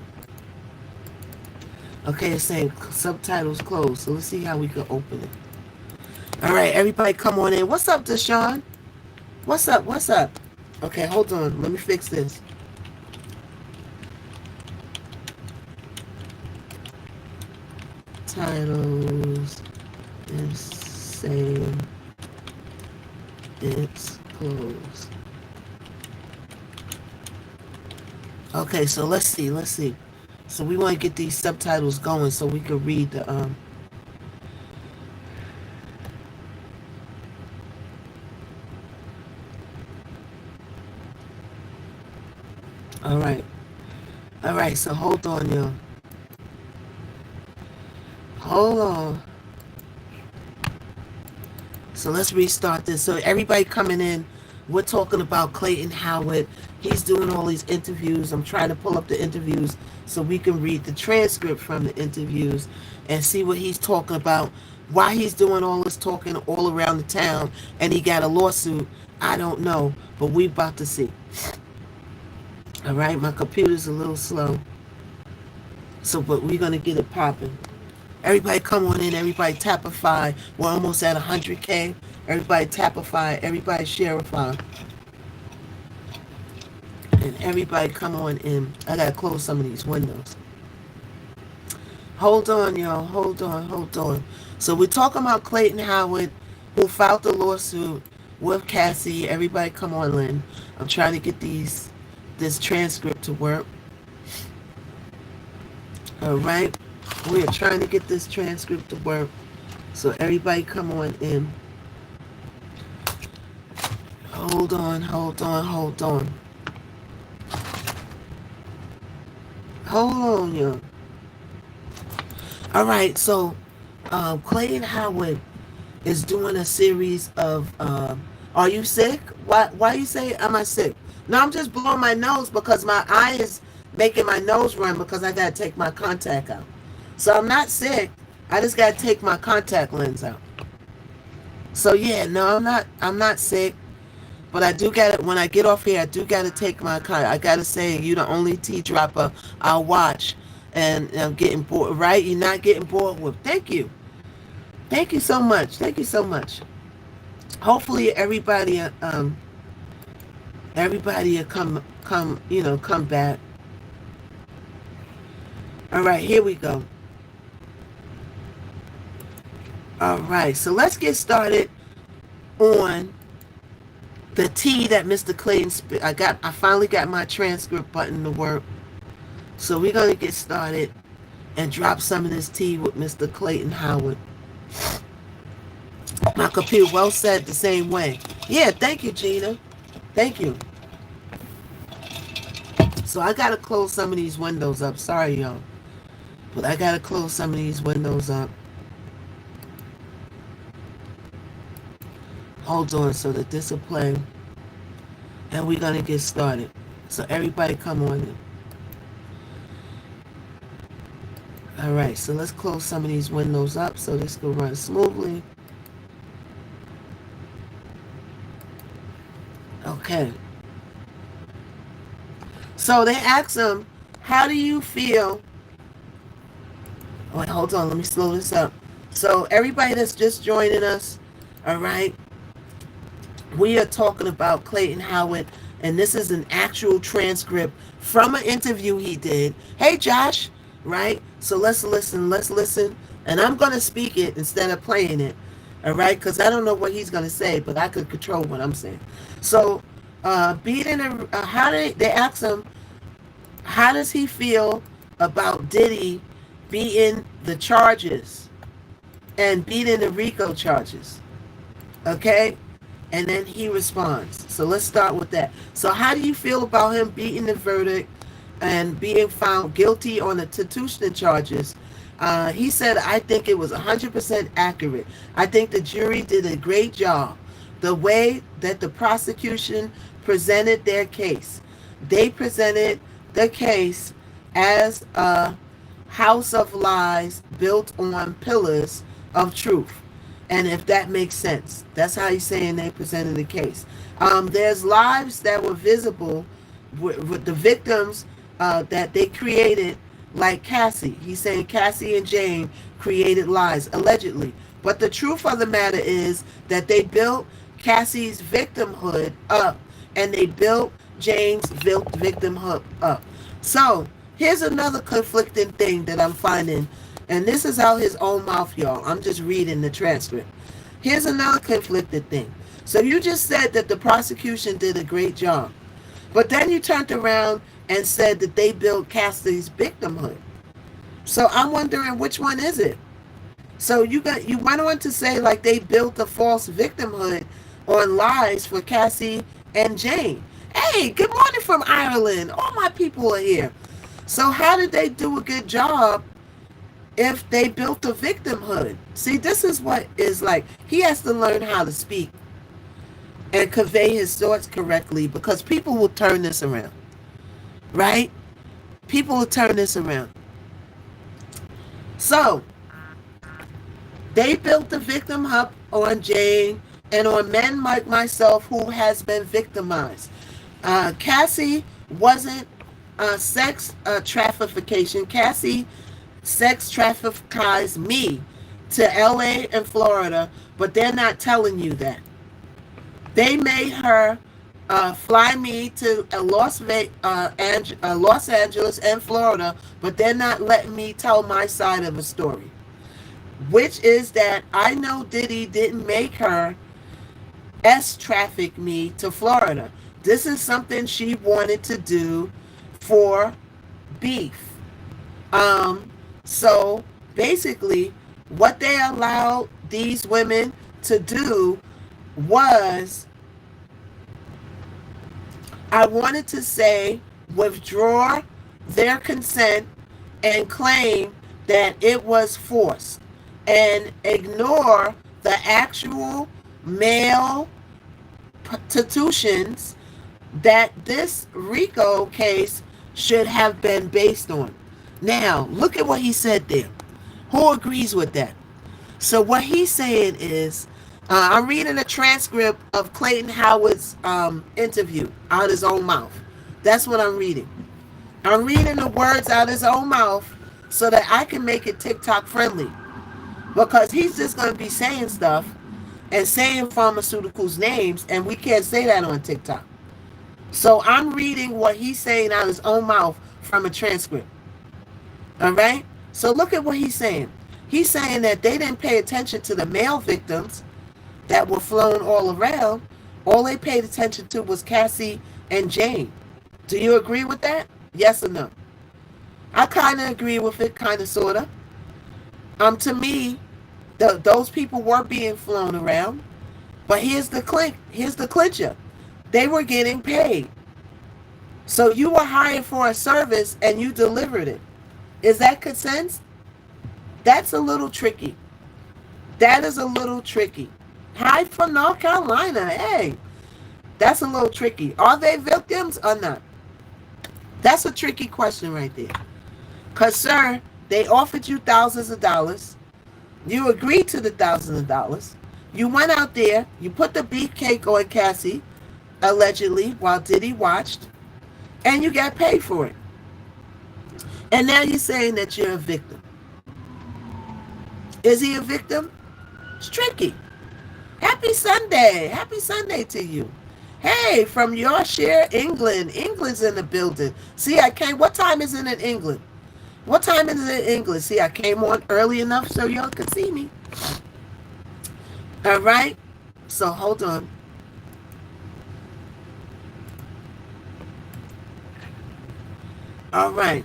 Okay, it's saying subtitles closed. So let's see how we can open it. All right, everybody come on in. What's up, Deshaun? What's up? What's up? Okay, hold on. Let me fix this. Titles is saying it's closed. Okay, so let's see. So we want to get these subtitles going so we can read the All right, so hold on, y'all. Hold on. So let's restart this. So everybody coming in, we're talking about Clayton Howard. He's doing all these interviews. I'm trying to pull up the interviews so we can read the transcript from the interviews and see what he's talking about. Why he's doing all this talking all around the town and he got a lawsuit, I don't know, but we about to see. All right, my computer's a little slow. So, but we're going to get it popping. Everybody come on in. Everybody tapify. We're almost at 100K. Everybody tapify. Everybody shareify. And everybody come on in. I got to close some of these windows. Hold on, y'all. Hold on. Hold on. So we're talking about Clayton Howard, who filed the lawsuit with Cassie. Everybody come on in. I'm trying to get this transcript to work. All right. We are trying to get this transcript to work. So everybody come on in. Hold on, hold on, hold on. Hold on, y'all. All right, so Clayton Howard is doing a series of are you sick? Why you say am I sick? No, I'm just blowing my nose because my eye is making my nose run because I gotta take my contact out. So I'm not sick. I just gotta take my contact lens out. So yeah, no, I'm not sick. But I do gotta, when I get off here, I do gotta take my car. I gotta say, you the only tea dropper I'll watch. And I'm getting bored, right? You're not getting bored with. Thank you. Thank you so much. Thank you so much. Hopefully everybody will come back. All right, here we go. All right, so let's get started on the tea that Mr. Clayton spit. I finally got my transcript button to work. So we're gonna get started and drop some of this tea with Mr. Clayton Howard. My computer well said the same way. Yeah, thank you, Gina. Thank you. So I gotta close some of these windows up. Sorry, y'all. But I gotta close some of these windows up. Hold on so that this will play. And we're gonna get started. So everybody come on in. All right, so let's close some of these windows up so this can run smoothly. Okay. So they asked him, how do you feel? Wait, hold on, let me slow this up. So everybody that's just joining us, all right, we are talking about Clayton Howard, and this is an actual transcript from an interview he did. Hey, Josh, right? So let's listen, and I'm going to speak it instead of playing it, all right? Because I don't know what he's going to say, but I could control what I'm saying. So they asked him, how does he feel about Diddy beating the charges and beating the RICO charges? Okay? And then he responds. So let's start with that. So how do you feel about him beating the verdict and being found guilty on the Tutushin charges? He said, I think it was 100% accurate. I think the jury did a great job. The way that the prosecution presented their case. They presented the case as a house of lies built on pillars of truth. And if that makes sense, that's how he's saying they presented the case. There's lives that were visible with the victims that they created, like Cassie. He's saying Cassie and Jane created lies, allegedly. But the truth of the matter is that they built Cassie's victimhood up, and they built Jane's victimhood up. So here's another conflicting thing that I'm finding. And this is out his own mouth, y'all. I'm just reading the transcript. Here's another conflicted thing. So you just said that the prosecution did a great job. But then you turned around and said that they built Cassie's victimhood. So I'm wondering, which one is it? So you went on to say like they built a false victimhood on lies for Cassie and Jane. Hey, good morning from Ireland. All my people are here. So how did they do a good job if they built a victimhood. See, this is what is like. He has to learn how to speak and convey his thoughts correctly, because people will turn this around, right? People will turn this around. So they built the victim hub on Jane and on men like myself who has been victimized. Cassie wasn't sex traffication. Cassie sex trafficked me to LA and Florida, but they're not telling you that. They made her fly me to Los Angeles and Florida, but they're not letting me tell my side of the story, which is that I know Diddy didn't make her traffic me to Florida. This is something she wanted to do for beef. So basically, what they allowed these women to do was, I wanted to say, withdraw their consent and claim that it was forced, and ignore the actual male prostitutions that this RICO case should have been based on. Now, look at what he said there. Who agrees with that? So what he's saying is, I'm reading a transcript of Clayton Howard's interview out of his own mouth. That's what I'm reading. I'm reading the words out of his own mouth so that I can make it TikTok friendly. Because he's just going to be saying stuff and saying pharmaceuticals names, and we can't say that on TikTok. So I'm reading what he's saying out of his own mouth from a transcript. All right? So look at what he's saying. He's saying that they didn't pay attention to the male victims that were flown all around. All they paid attention to was Cassie and Jane. Do you agree with that? Yes or no? I kind of agree with it, kind of, sort of. To me, those people were being flown around. But here's the clincher. They were getting paid. So you were hired for a service and you delivered it. Is that consent? That's a little tricky. That is a little tricky. Hi from North Carolina. Hey, that's a little tricky. Are they victims or not? That's a tricky question right there. Because, sir, they offered you thousands of dollars. You agreed to the thousands of dollars. You went out there. You put the beefcake on Cassie, allegedly, while Diddy watched. And you got paid for it. And now you're saying that you're a victim. Is he a victim? It's tricky. Happy Sunday. Happy Sunday to you. Hey, from Yorkshire, England. England's in the building. See, I came. What time is it in England? What time is it in England? See, I came on early enough so y'all could see me. All right. So hold on. All right.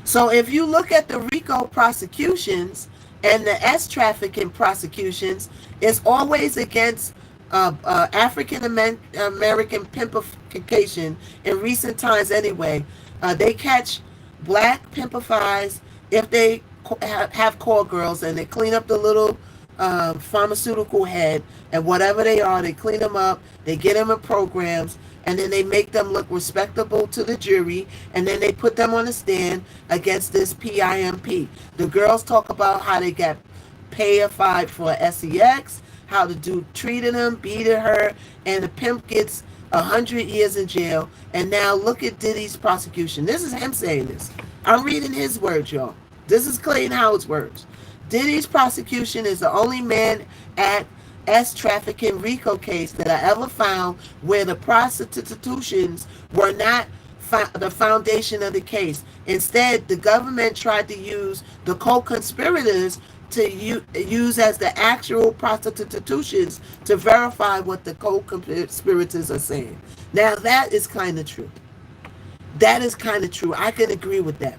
So if you look at the RICO prosecutions and the trafficking prosecutions, it's always against African American pimpification in recent times anyway. They catch black pimpifies if they have call girls, and they clean up the little pharmaceutical head, and whatever they are, they clean them up, they get them in programs, and then they make them look respectable to the jury, and then they put them on the stand against this PIMP. The girls talk about how they got payified for sex, how the dude treated them, beated her, and the pimp gets 100 years in jail. And now look at Diddy's prosecution. This is him saying this. I'm reading his words, y'all. This is Clayton Howard's words. Diddy's prosecution is the only man at trafficking RICO case that I ever found where the prostitutions were not the foundation of the case. Instead, the government tried to use the co-conspirators to use as the actual prostitutions to verify what the co-conspirators are saying. Now, that is kind of true. That is kind of true. I can agree with that.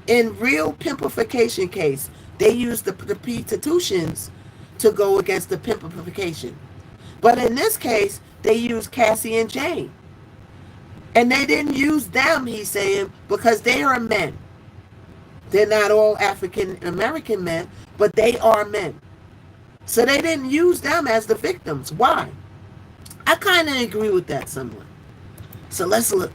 In real pimpification case, they use the prostitutions to go against the pimpification. But in this case, they use Cassie and Jane. And they didn't use them, he's saying, because they are men. They're not all African American men, but they are men. So they didn't use them as the victims. Why? I kind of agree with that somewhat. So let's look.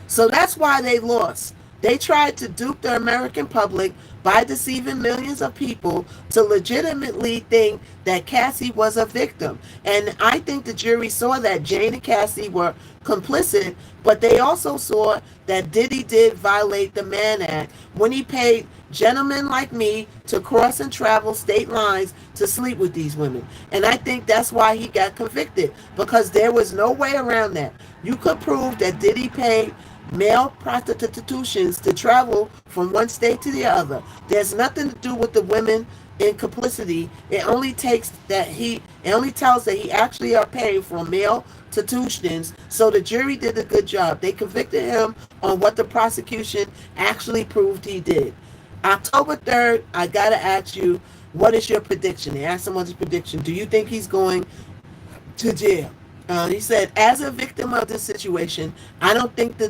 So that's why they lost. They tried to dupe the American public by deceiving millions of people to legitimately think that Cassie was a victim. And I think the jury saw that Jane and Cassie were complicit, but they also saw that Diddy did violate the Mann Act when he paid gentlemen like me to cross and travel state lines to sleep with these women. And I think that's why he got convicted, because there was no way around that. You could prove that Diddy paid male prostitutions to travel from one state to the other. There's nothing to do with the women in complicity. It only tells that he actually are paying for male prostitutions. So the jury did a good job. They convicted him on what the prosecution actually proved he did. October 3rd, I gotta ask you, what is your prediction? They asked him what's his prediction. Do you think he's going to jail? He said, as a victim of this situation, I don't think that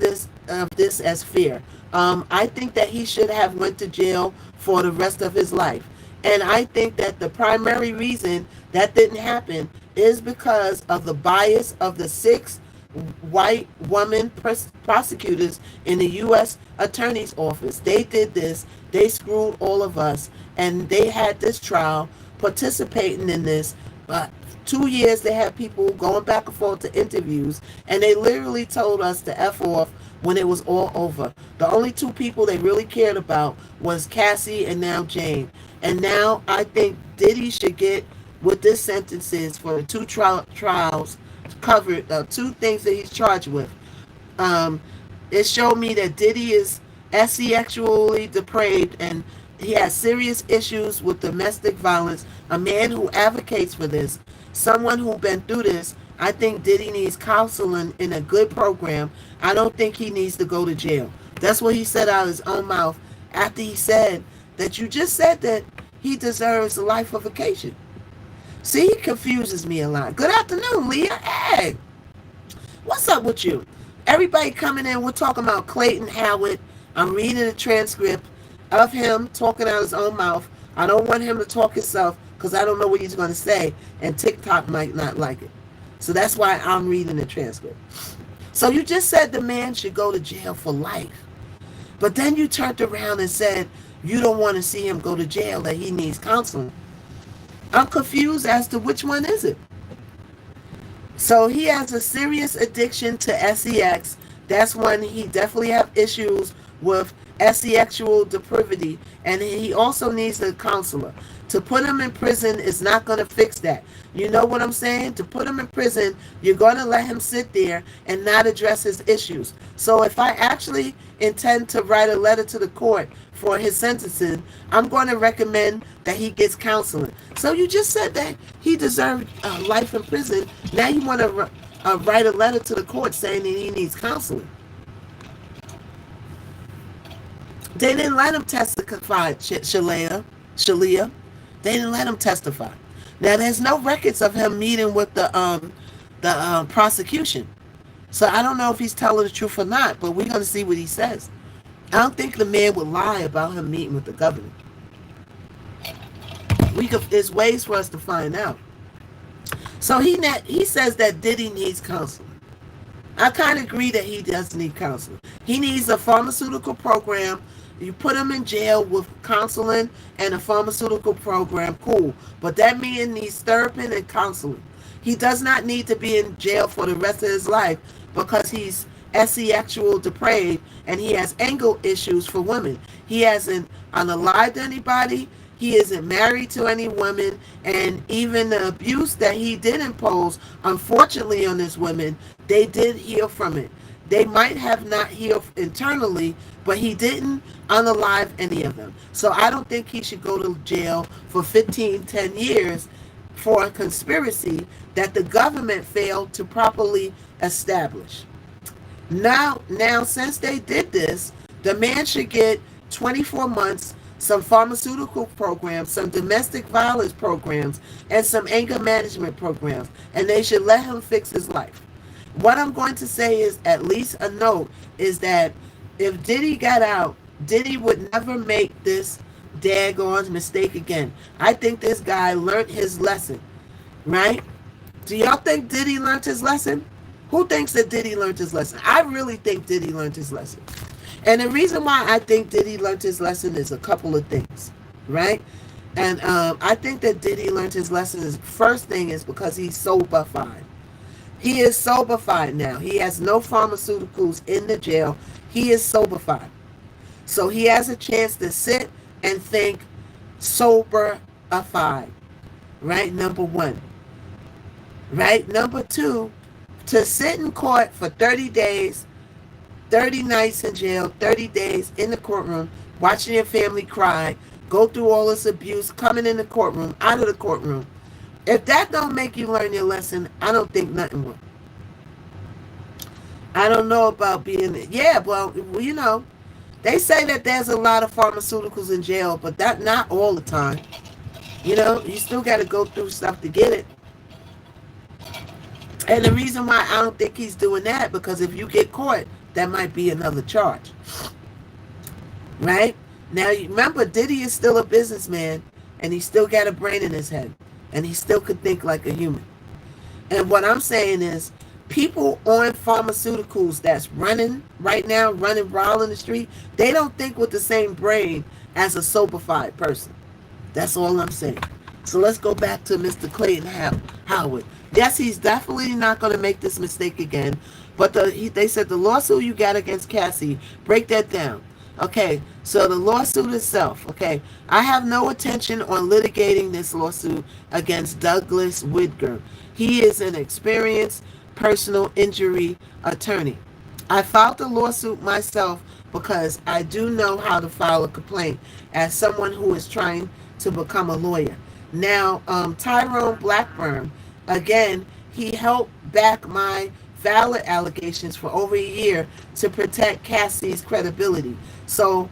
this as fair. I think that he should have went to jail for the rest of his life. And I think that the primary reason that didn't happen is because of the bias of the 6 white woman prosecutors in the U.S. Attorney's Office. They did this. They screwed all of us. And they had this trial participating in this. 2 years they had people going back and forth to interviews, and they literally told us to F off when it was all over. The only 2 people they really cared about was Cassie and now Jane. And now I think Diddy should get what this sentence is for the 2 trials covered, 2 things that he's charged with. It showed me that Diddy is sexually depraved and he has serious issues with domestic violence. A man who advocates for this, someone who's been through this. I think Diddy needs counseling in a good program. I don't think he needs to go to jail. That's what he said out of his own mouth after he said that you just said that he deserves a life of vacation. See, he confuses me a lot. Good afternoon, Leah. Hey, what's up with you? Everybody coming in, we're talking about Clayton Howard. I'm reading the transcript of him talking out of his own mouth. I don't want him to talk himself because I don't know what he's going to say, and TikTok might not like it. So that's why I'm reading the transcript. So you just said the man should go to jail for life. But then you turned around and said you don't want to see him go to jail, that he needs counseling. I'm confused as to which one is it. So he has a serious addiction to sex. That's when he definitely have issues with sexual depravity, and he also needs a counselor. To put him in prison is not going to fix that. You know what I'm saying? To put him in prison, you're going to let him sit there and not address his issues. So if I actually intend to write a letter to the court for his sentencing, I'm going to recommend that he gets counseling. So you just said that he deserved life in prison. Now you want to write a letter to the court saying that he needs counseling. They didn't let him testify, Shalia. They didn't let him testify. Now, there's no records of him meeting with the prosecution. So I don't know if he's telling the truth or not, but we're going to see what he says. I don't think the man would lie about him meeting with the governor. There's ways for us to find out. So he says that Diddy needs counseling. I kind of agree that he does need counseling. He needs a pharmaceutical program. You put him in jail with counseling and a pharmaceutical program, cool. But that man needs therapy and counseling. He does not need to be in jail for the rest of his life because he's sexual depraved and he has anger issues for women. He hasn't unalived anybody. He isn't married to any women, and even the abuse that he did impose, unfortunately, on his women, they did heal from it. They might have not healed internally, but he didn't unalive any of them. So I don't think he should go to jail for 10 years for a conspiracy that the government failed to properly establish. Now, since they did this, the man should get 24 months, some pharmaceutical programs, some domestic violence programs, and some anger management programs, and they should let him fix his life. What I'm going to say is, at least a note, is that if Diddy got out Diddy would never make this daggone mistake again. I think this guy learned his lesson, right? Do y'all think Diddy learned his lesson? Who thinks that Diddy learned his lesson? I really think Diddy learned his lesson. And the reason why I think Diddy learned his lesson is a couple of things, right? And I think that Diddy learned his lesson. Is first thing is because he's sober-fied. He is sober-fied now. He has no pharmaceuticals in the jail. He is sober-fied. So he has a chance to sit and think sober-fied, right? Number one. Right? Number two, to sit in court for 30 days, 30 nights in jail, 30 days in the courtroom, watching your family cry, go through all this abuse, coming in the courtroom, out of the courtroom. If that don't make you learn your lesson, I don't think nothing will. I don't know about being, yeah, well, you know, they say that there's a lot of pharmaceuticals in jail, but that not all the time. You know, you still got to go through stuff to get it. And the reason why I don't think he's doing that, because if you get caught, that might be another charge. Right? Now, remember, Diddy is still a businessman, and he still got a brain in his head, and he still could think like a human. And what I'm saying is, people on pharmaceuticals that's running right now, running wild in the street, they don't think with the same brain as a sober-fied person. That's all I'm saying. So let's go back to Mr. Clayton Howard. Yes, he's definitely not going to make this mistake again. But they said the lawsuit you got against Cassie, break that down. Okay, so the lawsuit itself, okay, I have no intention on litigating this lawsuit against Douglas Whitger. He is an experienced personal injury attorney. I filed the lawsuit myself because I do know how to file a complaint as someone who is trying to become a lawyer. Now, Tyrone Blackburn, again, he helped back my valid allegations for over a year to protect Cassie's credibility. So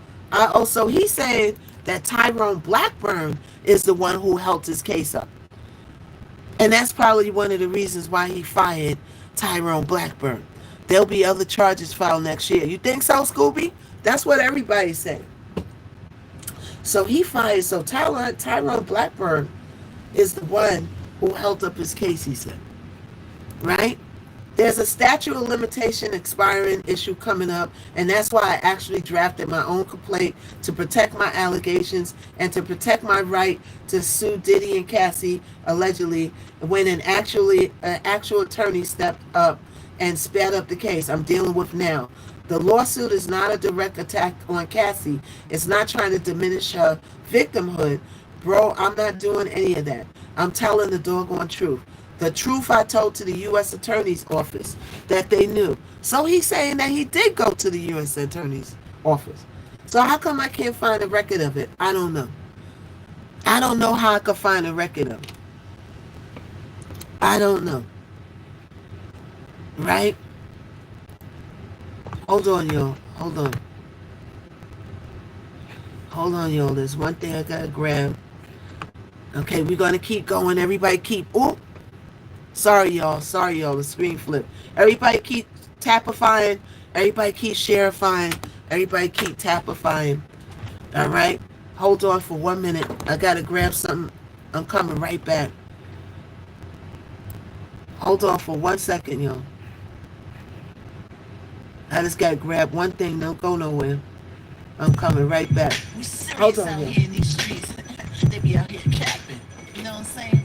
he's saying that Tyrone Blackburn is the one who helped his case up. And that's probably one of the reasons why he fired Tyrone Blackburn. There'll be other charges filed next year. You think so, Scooby? That's what everybody's saying. So he fired. So Tyrone Blackburn is the one who held up his case, he said. Right? There's a statute of limitation expiring issue coming up, and that's why I actually drafted my own complaint to protect my allegations and to protect my right to sue Diddy and Cassie allegedly when an actual attorney stepped up and sped up the case I'm dealing with now. The lawsuit is not a direct attack on Cassie. It's not trying to diminish her victimhood. Bro, I'm not doing any of that. I'm telling the doggone truth. The truth I told to the U.S. Attorney's Office that they knew. So he's saying that he did go to the U.S. Attorney's Office. So how come I can't find a record of it? I don't know. I don't know how I could find a record of it. I don't know. Right? Hold on, y'all. Hold on. Hold on, y'all. There's one thing I gotta grab. Okay, we're gonna keep going. Everybody keep... Oh! Sorry, y'all. Sorry, y'all. The screen flipped. Everybody keep tapifying. Everybody keep sharifying. Everybody keep tapifying. All right? Hold on for 1 minute. I got to grab something. I'm coming right back. Hold on for 1 second, y'all. I just got to grab one thing. Don't go nowhere. I'm coming right back. Hold on, y'all. They be out here capping. You know what I'm saying?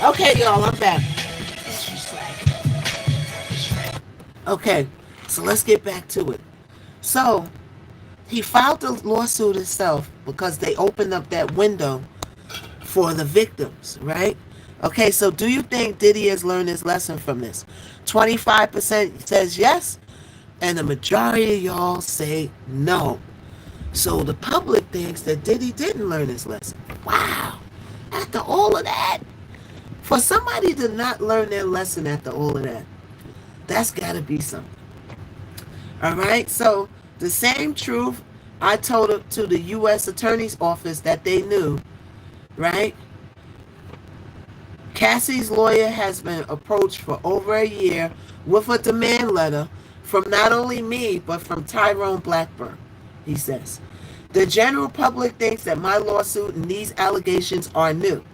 Okay, y'all, I'm back. Okay, so let's get back to it. So, he filed the lawsuit itself because they opened up that window for the victims, right? Okay, so do you think Diddy has learned his lesson from this? 25% says yes, and the majority of y'all say no. So the public thinks that Diddy didn't learn his lesson. Wow. After all of that, For somebody to not learn their lesson after all of that, that's got to be something. All right. So the same truth I told it to the U.S. Attorney's Office that they knew, right? Cassie's lawyer has been approached for over a year with a demand letter from not only me, but from Tyrone Blackburn, he says. The general public thinks that my lawsuit and these allegations are new.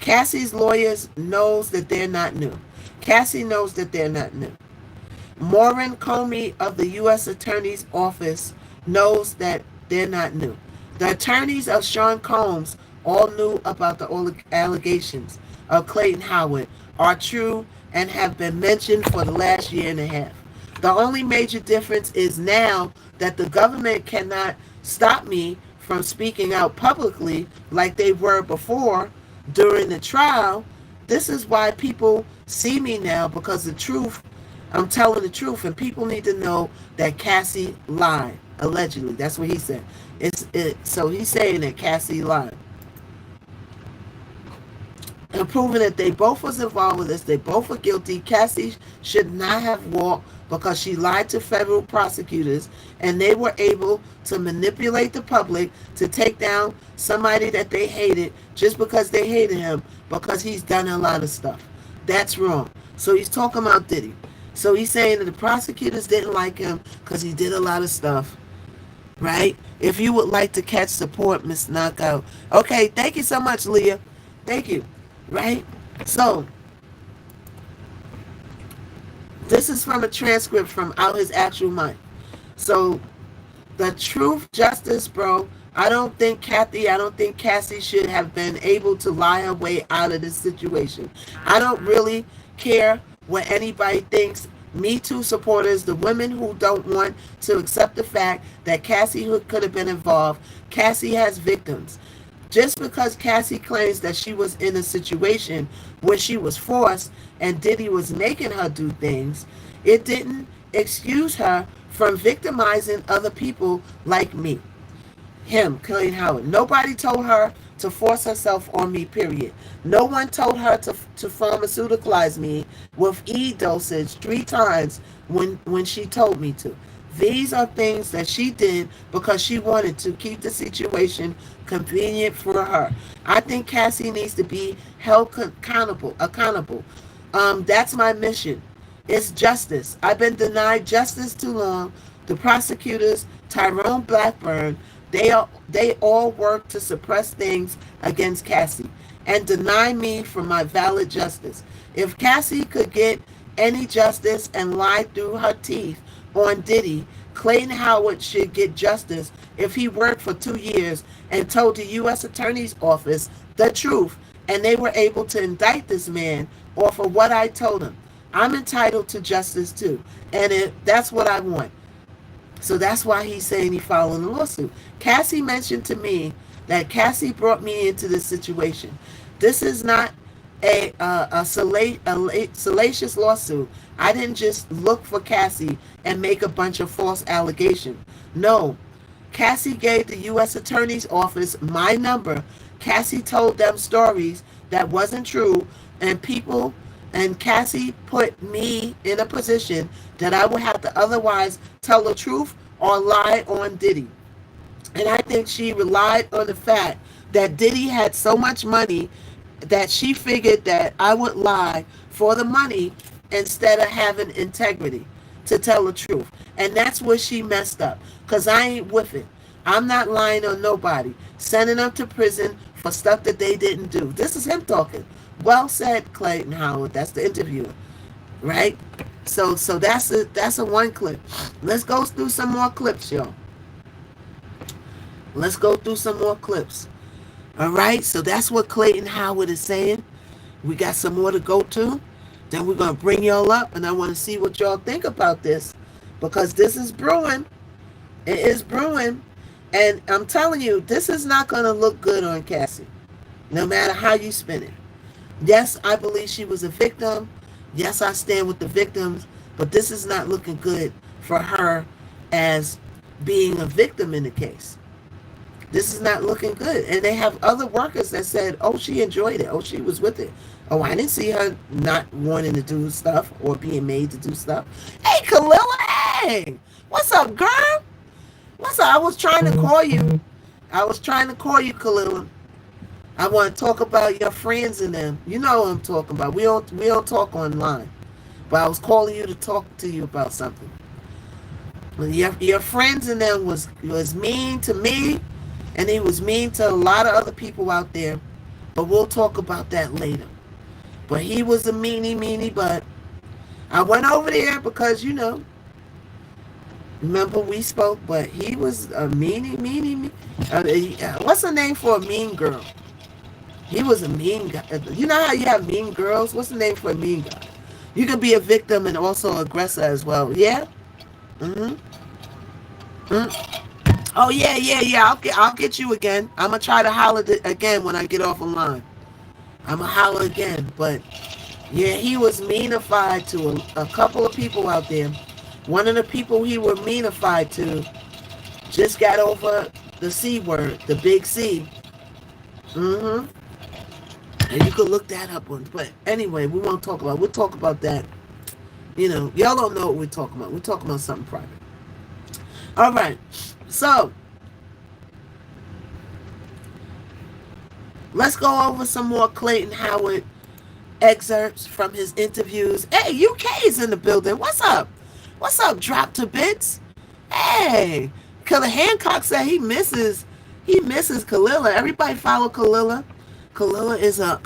Cassie's lawyers knows that they're not new. Cassie knows that they're not new. Maureen Comey of the U.S. Attorney's Office knows that they're not new. The attorneys of Sean Combs all knew about the allegations of Clayton Howard are true and have been mentioned for the last year and a half. The only major difference is now that the government cannot stop me from speaking out publicly like they were before during the trial. This is why people see me now, because the truth, I'm telling the truth, and people need to know that Cassie lied, allegedly. That's what he said. So he's saying that Cassie lied. And proving that they both was involved with this, they both were guilty. Cassie should not have walked because she lied to federal prosecutors, and they were able to manipulate the public to take down somebody that they hated just because they hated him, because he's done a lot of stuff. That's wrong. So he's talking about Diddy. So he's saying that the prosecutors didn't like him because he did a lot of stuff, right? If you would like to catch support, Miss Knockout. Okay, thank you so much, Leah. Thank you. Right? So, this is from a transcript from Out His Actual Mind. So, the truth, justice, bro. I don't think Cassie should have been able to lie her way out of this situation. I don't really care what anybody thinks. Me Too supporters, the women who don't want to accept the fact that Cassie could have been involved. Cassie has victims. Just because Cassie claims that she was in a situation where she was forced and Diddy was making her do things, it didn't excuse her from victimizing other people like me. Him, Clayton Howard. Nobody told her to force herself on me, period. No one told her to pharmaceuticalize me with E dosage 3 times when she told me to. These are things that she did because she wanted to keep the situation convenient for her. I think Cassie needs to be held accountable. That's my mission. It's justice. I've been denied justice too long. The prosecutors, Tyrone Blackburn, they all work to suppress things against Cassie and deny me from my valid justice. If Cassie could get any justice and lie through her teeth on Diddy, Clayton Howard should get justice if he worked for 2 years and told the U.S. Attorney's Office the truth, and they were able to indict this man off of what I told him. I'm entitled to justice too, and that's what I want. So that's why he's saying he's filing a lawsuit. Cassie mentioned to me that Cassie brought me into this situation. This is not a salacious lawsuit. I didn't just look for Cassie and make a bunch of false allegations. No. Cassie gave the U.S. Attorney's Office my number. Cassie told them stories that wasn't true, and Cassie put me in a position that I would have to otherwise tell the truth or lie on Diddy. And I think she relied on the fact that Diddy had so much money that she figured that I would lie for the money instead of having integrity to tell the truth. And that's where she messed up, because I ain't with it. I'm not lying on nobody, sending them to prison for stuff that they didn't do. This is him talking. Well said, Clayton Howard. That's the interviewer, right? So that's a one clip. Let's go through some more clips, y'all. Let's go through some more clips. All right, so that's what Clayton Howard is saying. We got some more to go to. Then we're going to bring y'all up, and I want to see what y'all think about this, because this is brewing. It is brewing. And I'm telling you, this is not going to look good on Cassie, no matter how you spin it. Yes, I believe she was a victim. Yes, I stand with the victims, but this is not looking good for her as being a victim in the case. This is not looking good. And they have other workers that said, oh, she enjoyed it. Oh, she was with it. Oh, I didn't see her not wanting to do stuff or being made to do stuff. Hey, Kalila, hey, what's up, girl? What's up? I was trying to call you. I was trying to call you, Kalila. I want to talk about your friends and them. You know what I'm talking about. We don't talk online. But I was calling you to talk to you about something. Your friends and them was mean to me, and he was mean to a lot of other people out there. But we'll talk about that later. But he was a meanie, but I went over there because, remember we spoke, but he was a meanie. What's the name for a mean girl? He was a mean guy. You know how you have mean girls? What's the name for a mean guy? You can be a victim and also aggressor as well. Yeah? Mm-hmm. Oh, yeah. I'll get you again. I'm going to try to holler again when I get off the line. I'm going to holler again. But, yeah, he was meanified to a couple of people out there. One of the people he was meanified to just got over the C word, the big C. Mm-hmm. And you could look that up on. But anyway, we won't talk about it. We'll talk about that. Y'all don't know what we're talking about. We're talking about something private. All right. So, let's go over some more Clayton Howard excerpts from his interviews. Hey, UK's in the building. What's up? What's up, Drop to Bits? Hey, Killer Hancock said he misses Kalila. Everybody follow Kalila. Kalila is a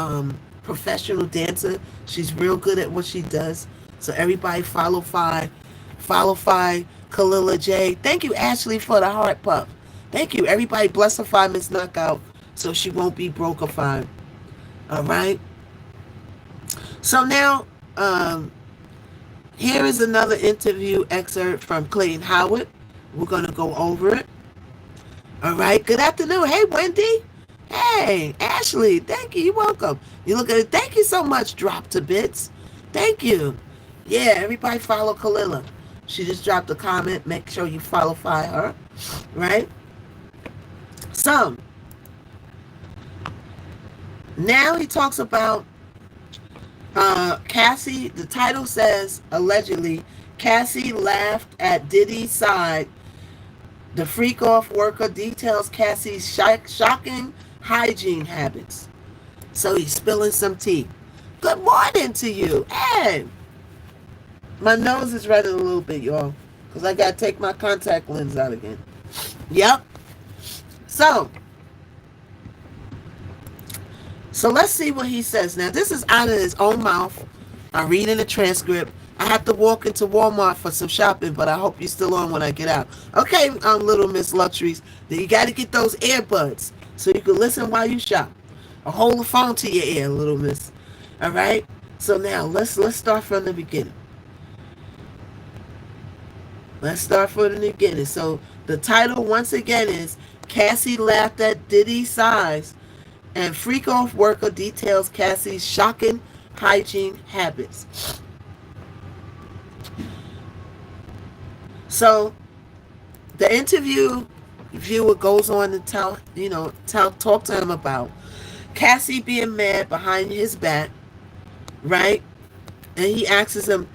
professional dancer. She's real good at what she does. So everybody follow Kalila J. Thank you, Ashley, for the heart puff. Thank you. Everybody bless her for Miss Knockout so she won't be broke-ified. All right? So now, here is another interview excerpt from Clayton Howard. We're going to go over it. All right. Good afternoon. Hey, Wendy. Hey, Ashley. Thank you. You're welcome. You look at it. Thank you so much, Drop to Bits. Thank you. Yeah, everybody follow Kalila. She just dropped a comment. Make sure you follow her. Right? So, now he talks about Cassie. The title says, allegedly, Cassie laughed at Diddy's side. The freak-off worker details Cassie's shocking hygiene habits. So he's spilling some tea. Good morning to you. Hey, my nose is running a little bit, y'all, because I got to take my contact lens out again. Yep. So let's see what he says. Now, this is out of his own mouth. I'm reading the transcript. I have to walk into Walmart for some shopping, but I hope you're still on when I get out. Okay, Little Miss Luxuries. Then you got to get those earbuds so you can listen while you shop. Or hold the phone to your ear, Little Miss. All right? So now, let's start from the beginning. Let's start from the beginning. So the title, once again, is Cassie laughed at Diddy's size, and freak-off worker details Cassie's shocking hygiene habits. So the interviewer goes on to talk to him about Cassie being mad behind his back, right? And he asks him,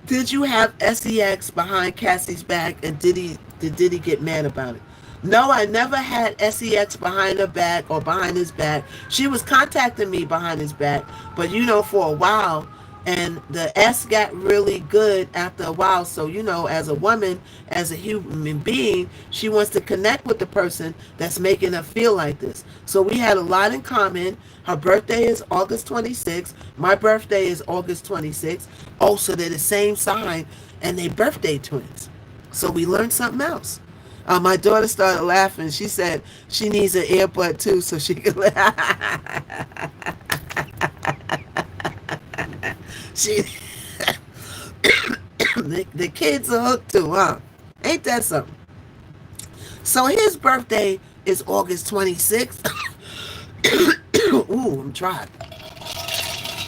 did you have sex behind Cassie's back, and did Diddy get mad about it? No, I never had sex behind her back or behind his back. She was contacting me behind his back, but for a while, and the S got really good after a while. So, as a woman, as a human being, she wants to connect with the person that's making her feel like this. So we had a lot in common. Her birthday is August 26th. My birthday is August 26th. Oh, so they're the same sign, and they birthday twins. So we learned something else. My daughter started laughing. She said she needs an earbud too, so she can laugh. The kids are hooked too, huh? Ain't that something? So his birthday is August 26th. Ooh, I'm trying.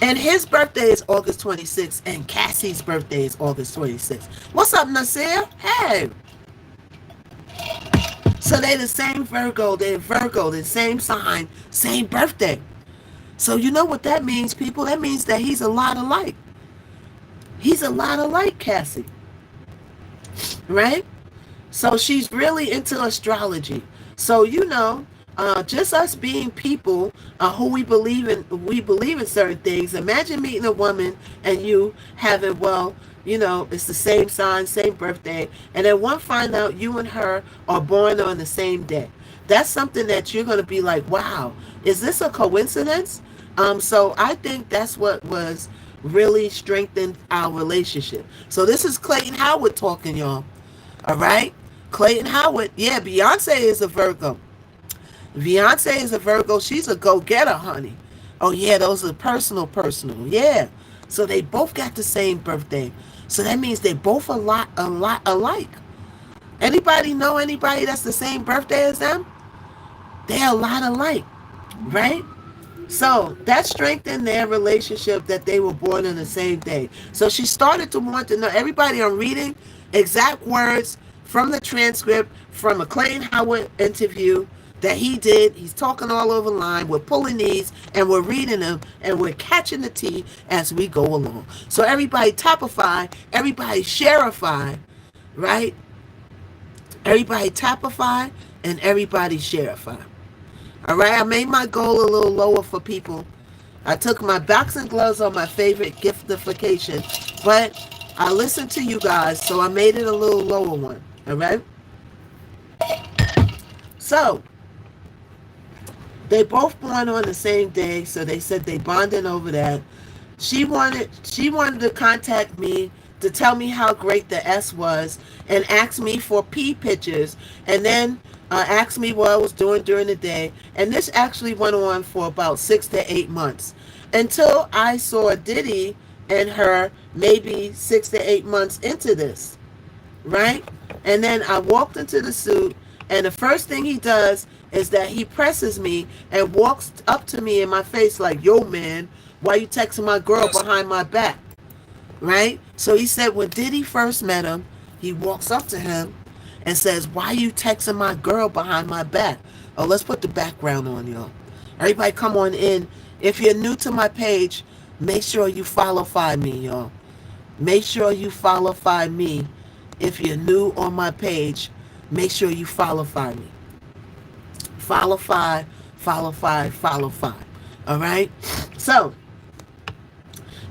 And his birthday is August 26th, and Cassie's birthday is August 26th. What's up, Nasir? Hey. So they the same Virgo, they're Virgo, the same sign, same birthday. So you know what that means, people? That means that he's a lot alike. He's a lot alike, Cassie. Right? So she's really into astrology. So just us being people who we believe in certain things. Imagine meeting a woman and you having, well, it's the same sign, same birthday, and then one find out you and her are born on the same day. That's something that you're going to be like, wow, is this a coincidence? So I think that's what was really strengthened our relationship. So this is Clayton Howard talking, y'all. All right? Clayton Howard. Yeah, Beyonce is a Virgo. Beyonce is a Virgo. She's a go-getter, honey. Oh, yeah, those are personal. Yeah. So they both got the same birthday. So that means they're both a lot alike. Anybody know anybody that's the same birthday as them? They're a lot alike, right? So that strengthened their relationship that they were born on the same day. So she started to want to know, everybody, I'm reading exact words from the transcript from a Clayton Howard interview that he did. He's talking all over the line. We're pulling these and we're reading them and we're catching the tea as we go along. So everybody tapify, everybody shareify, right? Everybody tapify and everybody shareify. All right, I made my goal a little lower for people. I took my boxing gloves on my favorite giftification, but I listened to you guys, so I made it a little lower one. All right. So they both born on the same day, so they said they bonded over that. She wanted to contact me to tell me how great the S was and ask me for P pictures, and then asked me what I was doing during the day. And this actually went on for about 6 to 8 months until I saw Diddy and her maybe 6 to 8 months into this, right? And then I walked into the suit, and the first thing he does is that he presses me and walks up to me in my face like, yo, man, why you texting my girl behind my back, right? So he said when Diddy first met him, he walks up to him and says, why you texting my girl behind my back? Oh, let's put the background on, y'all. Everybody come on in. If you're new to my page, make sure you follow me, y'all. Make sure you follow me. If you're new on my page, make sure you follow me. Follow. All right? So,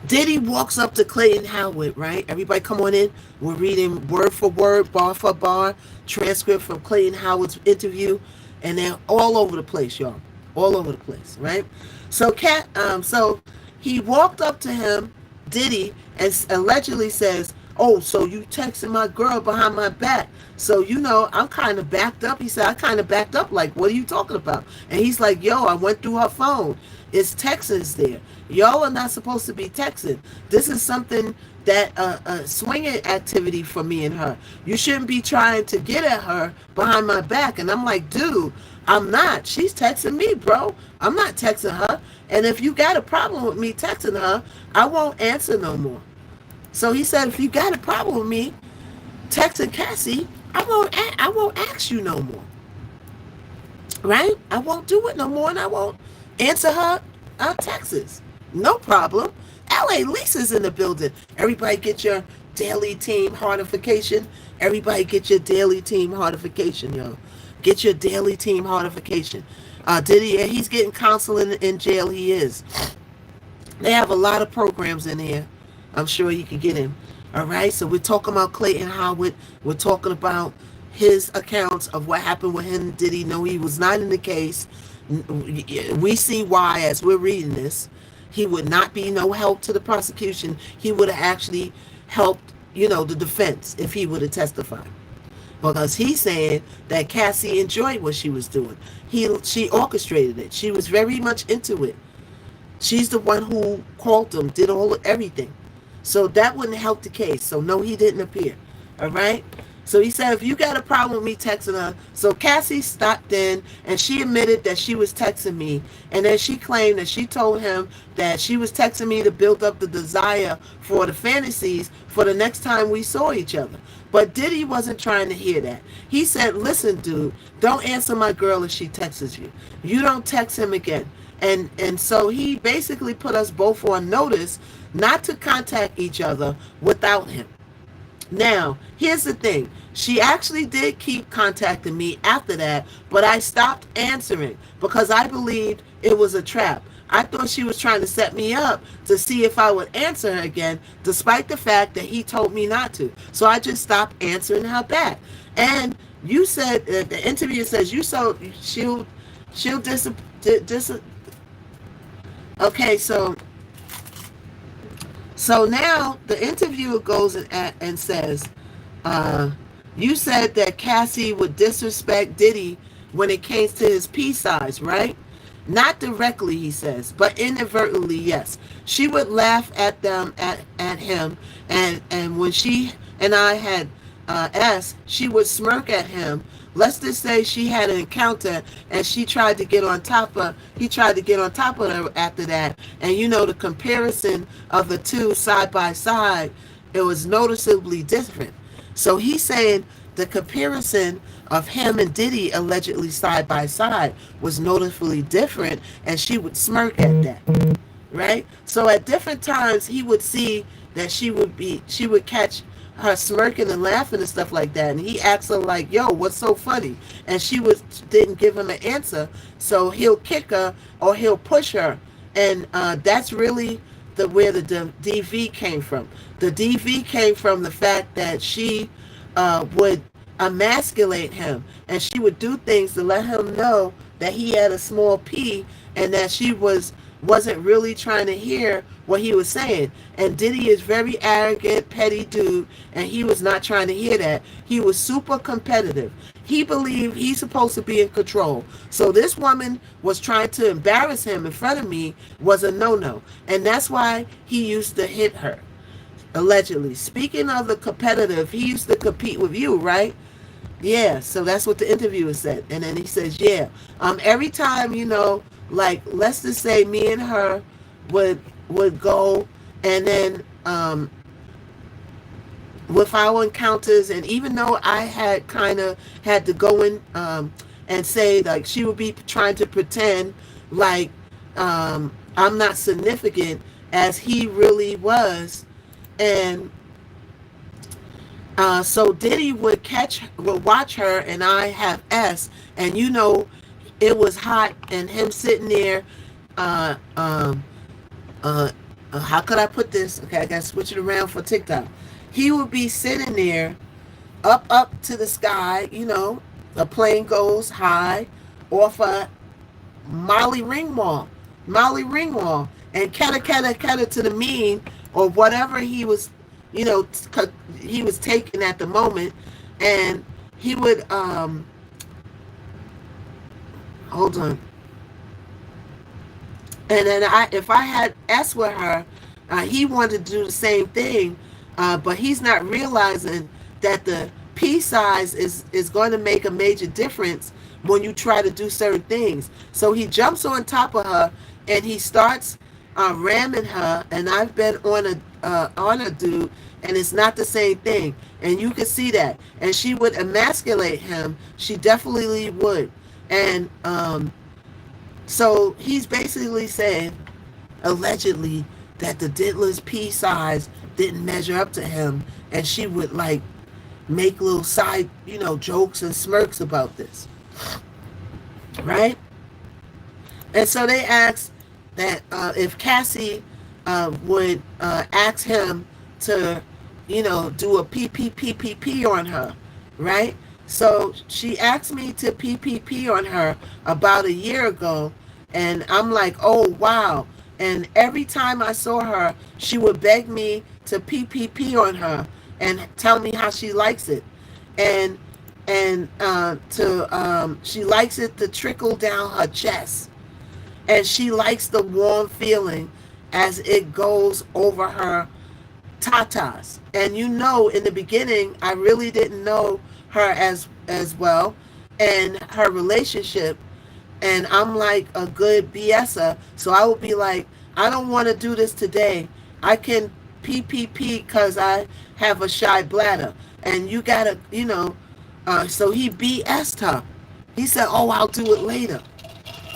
Diddy walks up to Clayton Howard, right? Everybody come on in. We're reading word for word, bar for bar, transcript from Clayton Howard's interview, and they're all over the place, y'all. All over the place, right? So so he walked up to him, Diddy, and allegedly says, oh, so you texting my girl behind my back. So, I'm kind of backed up. He said, I kind of backed up. Like, what are you talking about? And he's like, yo, I went through her phone. It's texts there. Y'all are not supposed to be texting. This is something that a swinging activity for me and her. You shouldn't be trying to get at her behind my back. And I'm like, dude, I'm not. She's texting me, bro. I'm not texting her. And if you got a problem with me texting her, I won't answer no more. So he said, if you got a problem with me texting Cassie, I won't ask you no more. Right? I won't do it no more, and I won't answer her texts. No problem. LA Lisa's in the building. Everybody get your daily team heartification. Everybody get your daily team heartification, y'all. Get your daily team heartification. Diddy, he's getting counseling in jail. He is. They have a lot of programs in here. I'm sure you can get him. All right, so we're talking about Clayton Howard. We're talking about his accounts of what happened with him. Did he know he was not in the case? We see why as we're reading this. He would not be no help to the prosecution. He would have actually helped, the defense if he would have testified. Because he's saying that Cassie enjoyed what she was doing. She orchestrated it. She was very much into it. She's the one who called him, did everything. So that wouldn't help the case. So no, he didn't appear. All right. So he said, if you got a problem with me texting her. So Cassie stopped in and she admitted that she was texting me. And then she claimed that she told him that she was texting me to build up the desire for the fantasies for the next time we saw each other. But Diddy wasn't trying to hear that. He said, listen, dude, don't answer my girl if she texts you. You don't text him again. And so he basically put us both on notice not to contact each other without him. Now, here's the thing. She actually did keep contacting me after that, but I stopped answering because I believed it was a trap. I thought she was trying to set me up to see if I would answer her again, despite the fact that he told me not to. So I just stopped answering her back. And you said, the interviewer says, she'll okay, so now the interviewer goes and says, you said that Cassie would disrespect Diddy when it came to his peace size, right? Not directly, he says, but inadvertently, yes. She would laugh at them, at him, and when she and I had she would smirk at him. Let's just say she had an encounter and he tried to get on top of her after that. And you know, the comparison of the two side by side, it was noticeably different. So he's saying the comparison of him and Diddy allegedly side by side was noticeably different, and she would smirk at that, right? So at different times he would see that she would catch her smirking and laughing and stuff like that, and he asked her like, yo, what's so funny? And she didn't give him an answer, so he'll kick her or he'll push her. And that's really where the DV came from. The DV came from the fact that she would emasculate him, and she would do things to let him know that he had a small p, and that she wasn't really trying to hear what he was saying. And Diddy is very arrogant, petty dude, and he was not trying to hear that. He was super competitive. He believed he's supposed to be in control. So this woman was trying to embarrass him in front of me was a no-no. And that's why he used to hit her, allegedly. Speaking of the competitive, he used to compete with you, right? Yeah, so that's what the interviewer said. And then he says, yeah, every time, you know, like, let's just say me and her would go, and then with our encounters, and even though I had kind of had to go in and say, like, she would be trying to pretend like I'm not significant as he really was. And so Diddy would watch her, and I have S, and you know, it was hot, and him sitting there, how could I put this? Okay, I gotta switch it around for TikTok. He would be sitting there, up to the sky, you know, the plane goes high, off a Molly Ringwald, and kata to the mean, or whatever he was, you know, he was taking at the moment, and he would, hold on. And then if I had S with her, he wanted to do the same thing, but he's not realizing that the P size is going to make a major difference when you try to do certain things. So he jumps on top of her and he starts ramming her, and I've been on a dude, and it's not the same thing, and you can see that. And she would emasculate him. She definitely would. And so he's basically saying, allegedly, that the diddler's P size didn't measure up to him, and she would like make little side, you know, jokes and smirks about this, right? And so they asked that if Cassie would ask him to, you know, do a PPPPP on her, right? So she asked me to PPP on her about a year ago, and I'm like, oh, wow. And every time I saw her, she would beg me to PPP on her and tell me how she likes it. And she likes it to trickle down her chest. And she likes the warm feeling as it goes over her tatas. And you know, in the beginning, I really didn't know her as well, and her relationship, and I'm like a good BSer, so I would be like, I don't want to do this today. I can PPP because I have a shy bladder. And you gotta, so he BS'd her. He said, oh, I'll do it later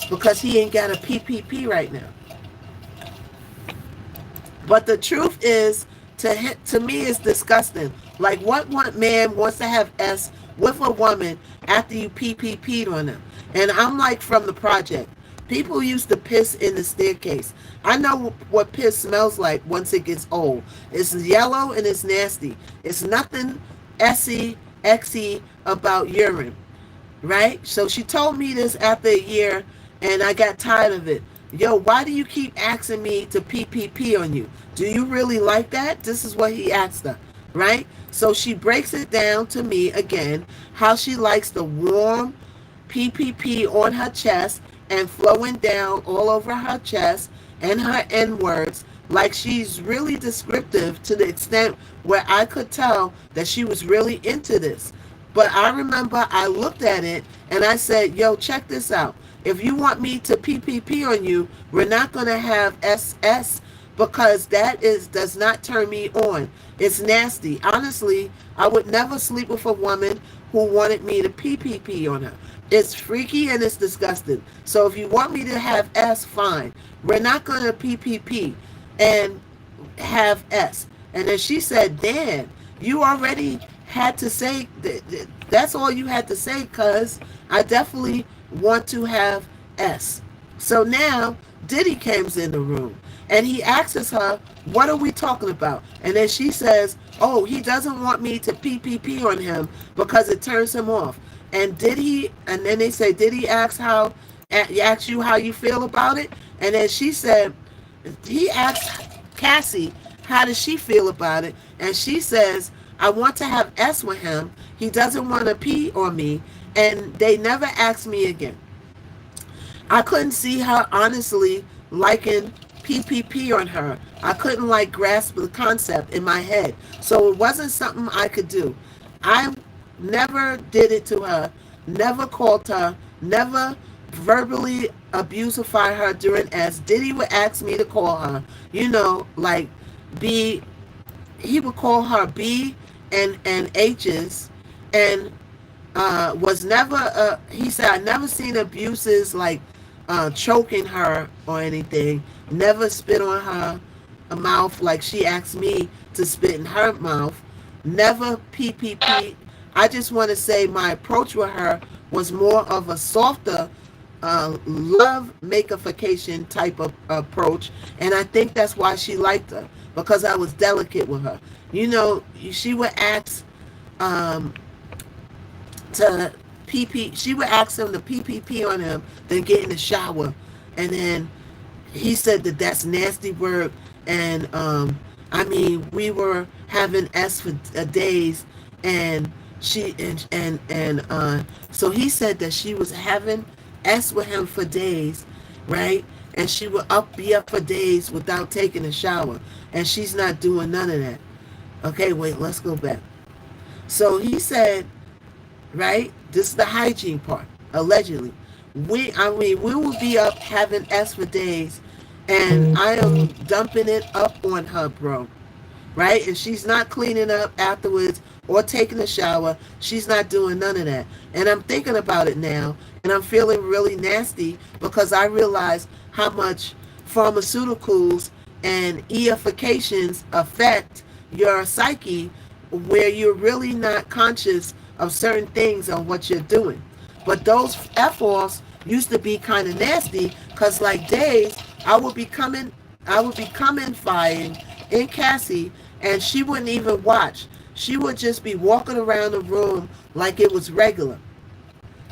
because he ain't got a PPP right now. But the truth is, to me, it's disgusting. Like, what one man wants to have S with a woman after you PPP'd on them? And I'm like from the project. People used to piss in the staircase. I know what piss smells like once it gets old. It's yellow and it's nasty. It's nothing essy, exy about urine, right? So she told me this after a year, and I got tired of it. Yo, why do you keep asking me to PPP on you? Do you really like that? This is what he asked her, right? So she breaks it down to me again, how she likes the warm PPP on her chest and flowing down all over her chest and her N words, like she's really descriptive to the extent where I could tell that she was really into this. But I remember I looked at it and I said, yo, check this out. If you want me to PPP on you, we're not going to have SS because that does not turn me on. It's nasty. Honestly, I would never sleep with a woman who wanted me to PPP on her. It's freaky and it's disgusting. So if you want me to have S, fine. We're not going to PPP and have S. And then she said, damn, you already had to say, that's all you had to say, cuz I definitely want to have S. So now Diddy comes in the room and he asks her, what are we talking about? And then she says, oh, he doesn't want me to PPP on him because it turns him off. And and then they say, did he ask you how you feel about it? And then she said, he asked Cassie, how does she feel about it? And she says, I want to have S with him. He doesn't want to pee on me. And they never asked me again. I couldn't see her honestly liking PPP on her. I couldn't grasp the concept in my head. So it wasn't something I could do. I never did it to her, never called her, never verbally abusify her during S. Diddy would ask me to call her, B, he would call her B and H's, and was never, he said, I never seen abuses like choking her or anything, never spit on her mouth like she asked me to spit in her mouth, never PPP. I just want to say my approach with her was more of a softer love makeification type of approach, and I think that's why she liked her, because I was delicate with her. She would ask to PP. She would ask him to PPP on him, then get in the shower, and then he said that that's nasty work. And we were having S for days, and so he said that she was having S with him for days, right? And she would be up for days without taking a shower, and she's not doing none of that. Okay, wait, let's go back. So he said, right? This is the hygiene part. Allegedly, we will be up having S for days, and I am dumping it up on her, bro. Right? And she's not cleaning up afterwards or taking a shower. She's not doing none of that. And I'm thinking about it now, and I'm feeling really nasty because I realize how much pharmaceuticals and eifications affect your psyche, where you're really not conscious of certain things on what you're doing. But those F-offs used to be kind of nasty, because days I would be coming flying in Cassie, and she wouldn't even watch. She would just be walking around the room like it was regular.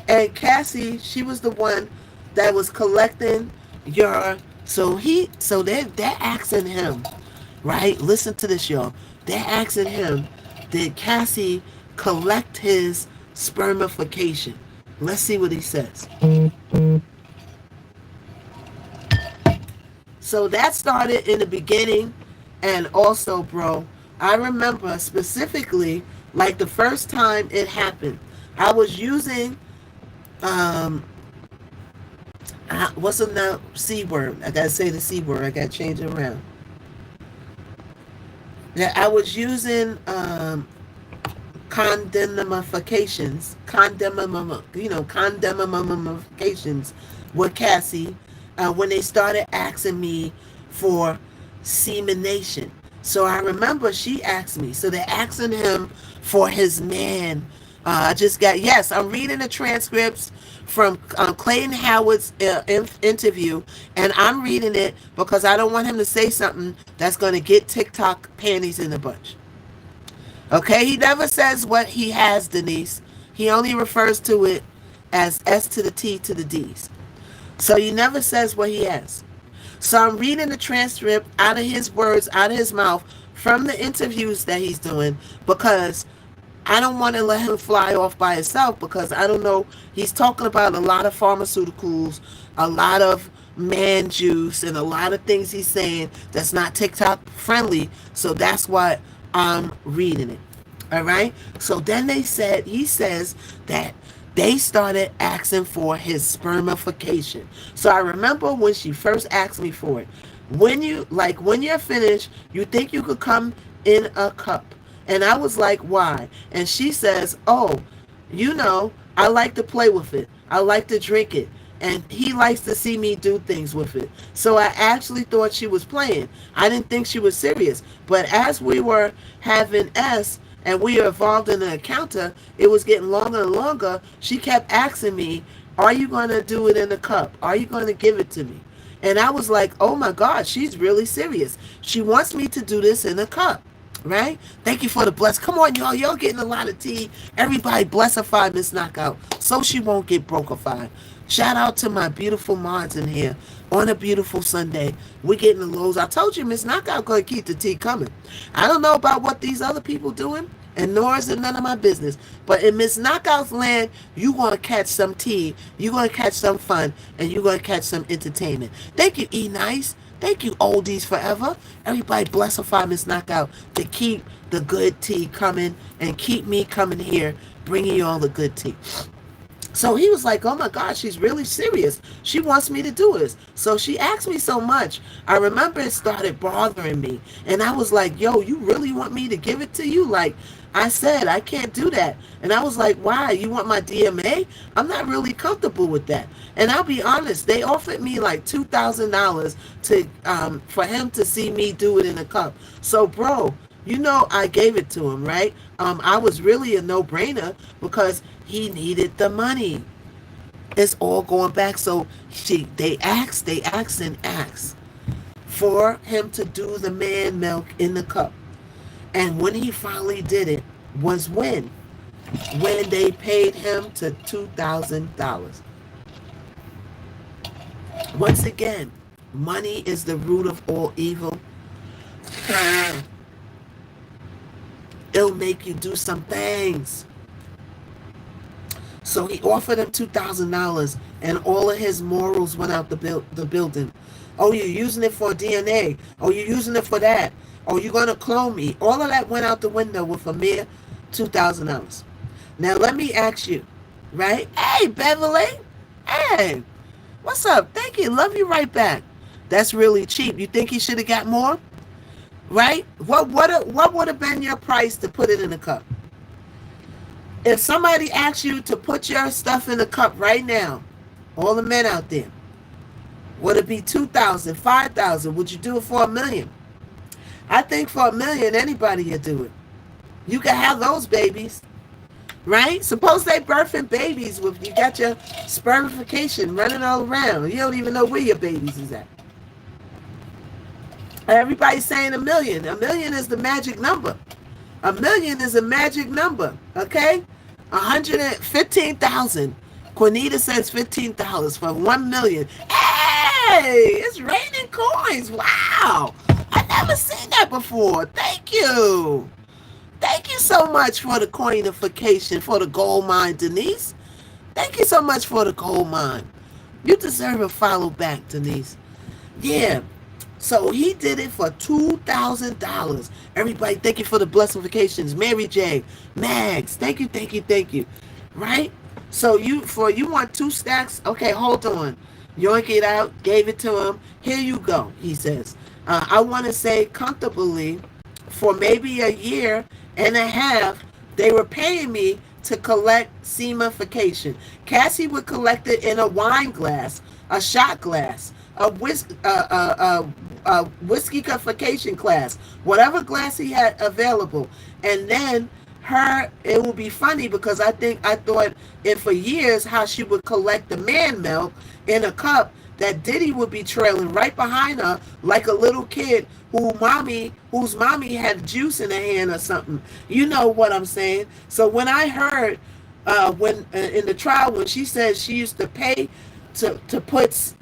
And Cassie, she was the one that was collecting your, so they're asking him, right? Listen to this, y'all. They're asking him, did Cassie collect his spermification? Let's see what he says. So that started in the beginning. And also, bro, I remember specifically, the first time it happened, I was using, what's the C word? I gotta say the C word. I gotta change it around. that I was using condemnifications with Cassie when they started asking me for semination. So I remember she asked me. So they're asking him for his man. I just got, yes, I'm reading the transcripts from Clayton Howard's interview, and I'm reading it because I don't want him to say something that's going to get TikTok panties in a bunch. Okay, he never says what he has, Denise. He only refers to it as S to the T to the D's. So he never says what he has. So I'm reading the transcript out of his words, out of his mouth, from the interviews that he's doing, because I don't want to let him fly off by himself, because I don't know. He's talking about a lot of pharmaceuticals, a lot of man juice, and a lot of things he's saying that's not TikTok friendly. So that's why I'm reading it. All right. So then he says that they started asking for his spermification. So I remember when she first asked me for it. When you're finished, you think you could come in a cup. And I was like, why? And she says, oh, I like to play with it. I like to drink it. And he likes to see me do things with it. So I actually thought she was playing. I didn't think she was serious. But as we were having and we evolved in an encounter, it was getting longer and longer. She kept asking me, are you going to do it in a cup? Are you going to give it to me? And I was like, oh my God, she's really serious. She wants me to do this in a cup. Right? Thank you for the bless. Come on, y'all. Y'all getting a lot of tea. Everybody blessify Miss Knockout so she won't get brokified. Shout out to my beautiful mods in here on a beautiful Sunday. We're getting the lows. I told you Miss Knockout going to keep the tea coming. I don't know about what these other people doing, and nor is it none of my business. But in Miss Knockout's land, you going to catch some tea. You're going to catch some fun, and you're going to catch some entertainment. Thank you, E-Nice. Thank you, Oldies Forever. Everybody blessify Miss Knockout to keep the good tea coming and keep me coming here bringing you all the good tea. So he was like, oh my God, she's really serious. She wants me to do this. So she asked me so much. I remember it started bothering me. And I was like, yo, you really want me to give it to you? Like I said, I can't do that. And I was like, why? You want my DMA? I'm not really comfortable with that. And I'll be honest, they offered me like $2,000 to for him to see me do it in a cup. So bro, I gave it to him, right? I was really a no-brainer because he needed the money. It's all going back. So they asked for him to do the man milk in the cup. And when he finally did it was when they paid him to $2,000. Once again, money is the root of all evil. It'll make you do some things. So he offered him $2,000 and all of his morals went out the building. Oh, you're using it for DNA. Oh, you're using it for that. Oh, you're going to clone me. All of that went out the window with a mere $2,000. Now, let me ask you, right? Hey, Beverly. Hey, what's up? Thank you. Love you right back. That's really cheap. You think he should have got more? Right? What would have been your price to put it in a cup? If somebody asked you to put your stuff in a cup right now, all the men out there, would it be $2,000, $5,000? Would you do it for $1 million? I think for $1 million, anybody would do it. You can have those babies, right? Suppose they birthing babies with you got your spermification running all around. You don't even know where your babies is at. Everybody's saying $1 million. $1 million is the magic number. $1 million is a magic number, okay? 115,000. Cornita says $15 for $1 million. Hey, it's raining coins. Wow. I never seen that before. Thank you. Thank you so much for the coinification, for the gold mine, Denise. Thank you so much for the gold mine. You deserve a follow back, Denise. Yeah. So he did it for $2,000. Everybody, thank you for the blessifications. Mary J, Mags, thank you. Right? So you want 2 stacks? Okay, hold on. Yoink it out, gave it to him. Here you go, he says. I want to say comfortably for maybe a year and a half, they were paying me to collect semenification. Cassie would collect it in a wine glass, a shot glass, a whiskeyfication glass, whatever glass he had available. And then it would be funny because I thought it for years how she would collect the man milk in a cup that Diddy would be trailing right behind her like a little kid whose mommy had juice in her hand or something. You know what I'm saying? So when I heard when in the trial when she said she used to pay to put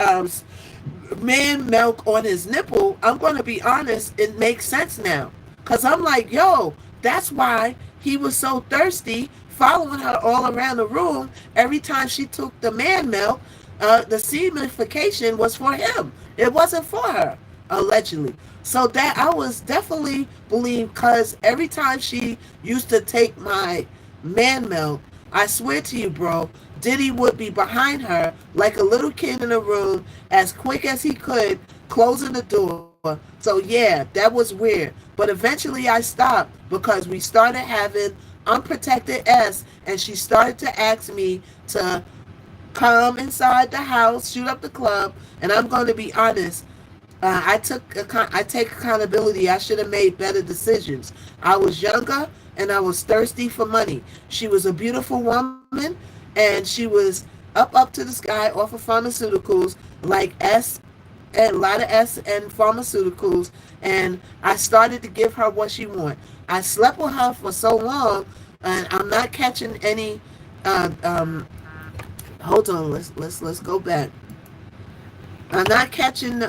man milk on his nipple, I'm going to be honest, it makes sense now. Because I'm like, yo, that's why he was so thirsty following her all around the room every time she took the man milk. The semenification was for him. It wasn't for her, allegedly. So that I was definitely believed because every time she used to take my man milk, I swear to you, bro, Diddy would be behind her like a little kid in a room as quick as he could, closing the door. So yeah, that was weird. But eventually I stopped because we started having unprotected S, and she started to ask me to come inside the house, shoot up the club, and I'm going to be honest. I take accountability. I should have made better decisions. I was younger and I was thirsty for money. She was a beautiful woman, and she was up to the sky off of pharmaceuticals like S and a lot of S and pharmaceuticals, and I started to give her what she wanted. I slept with her for so long, and I'm not catching any. Hold on, let's go back. I'm not catching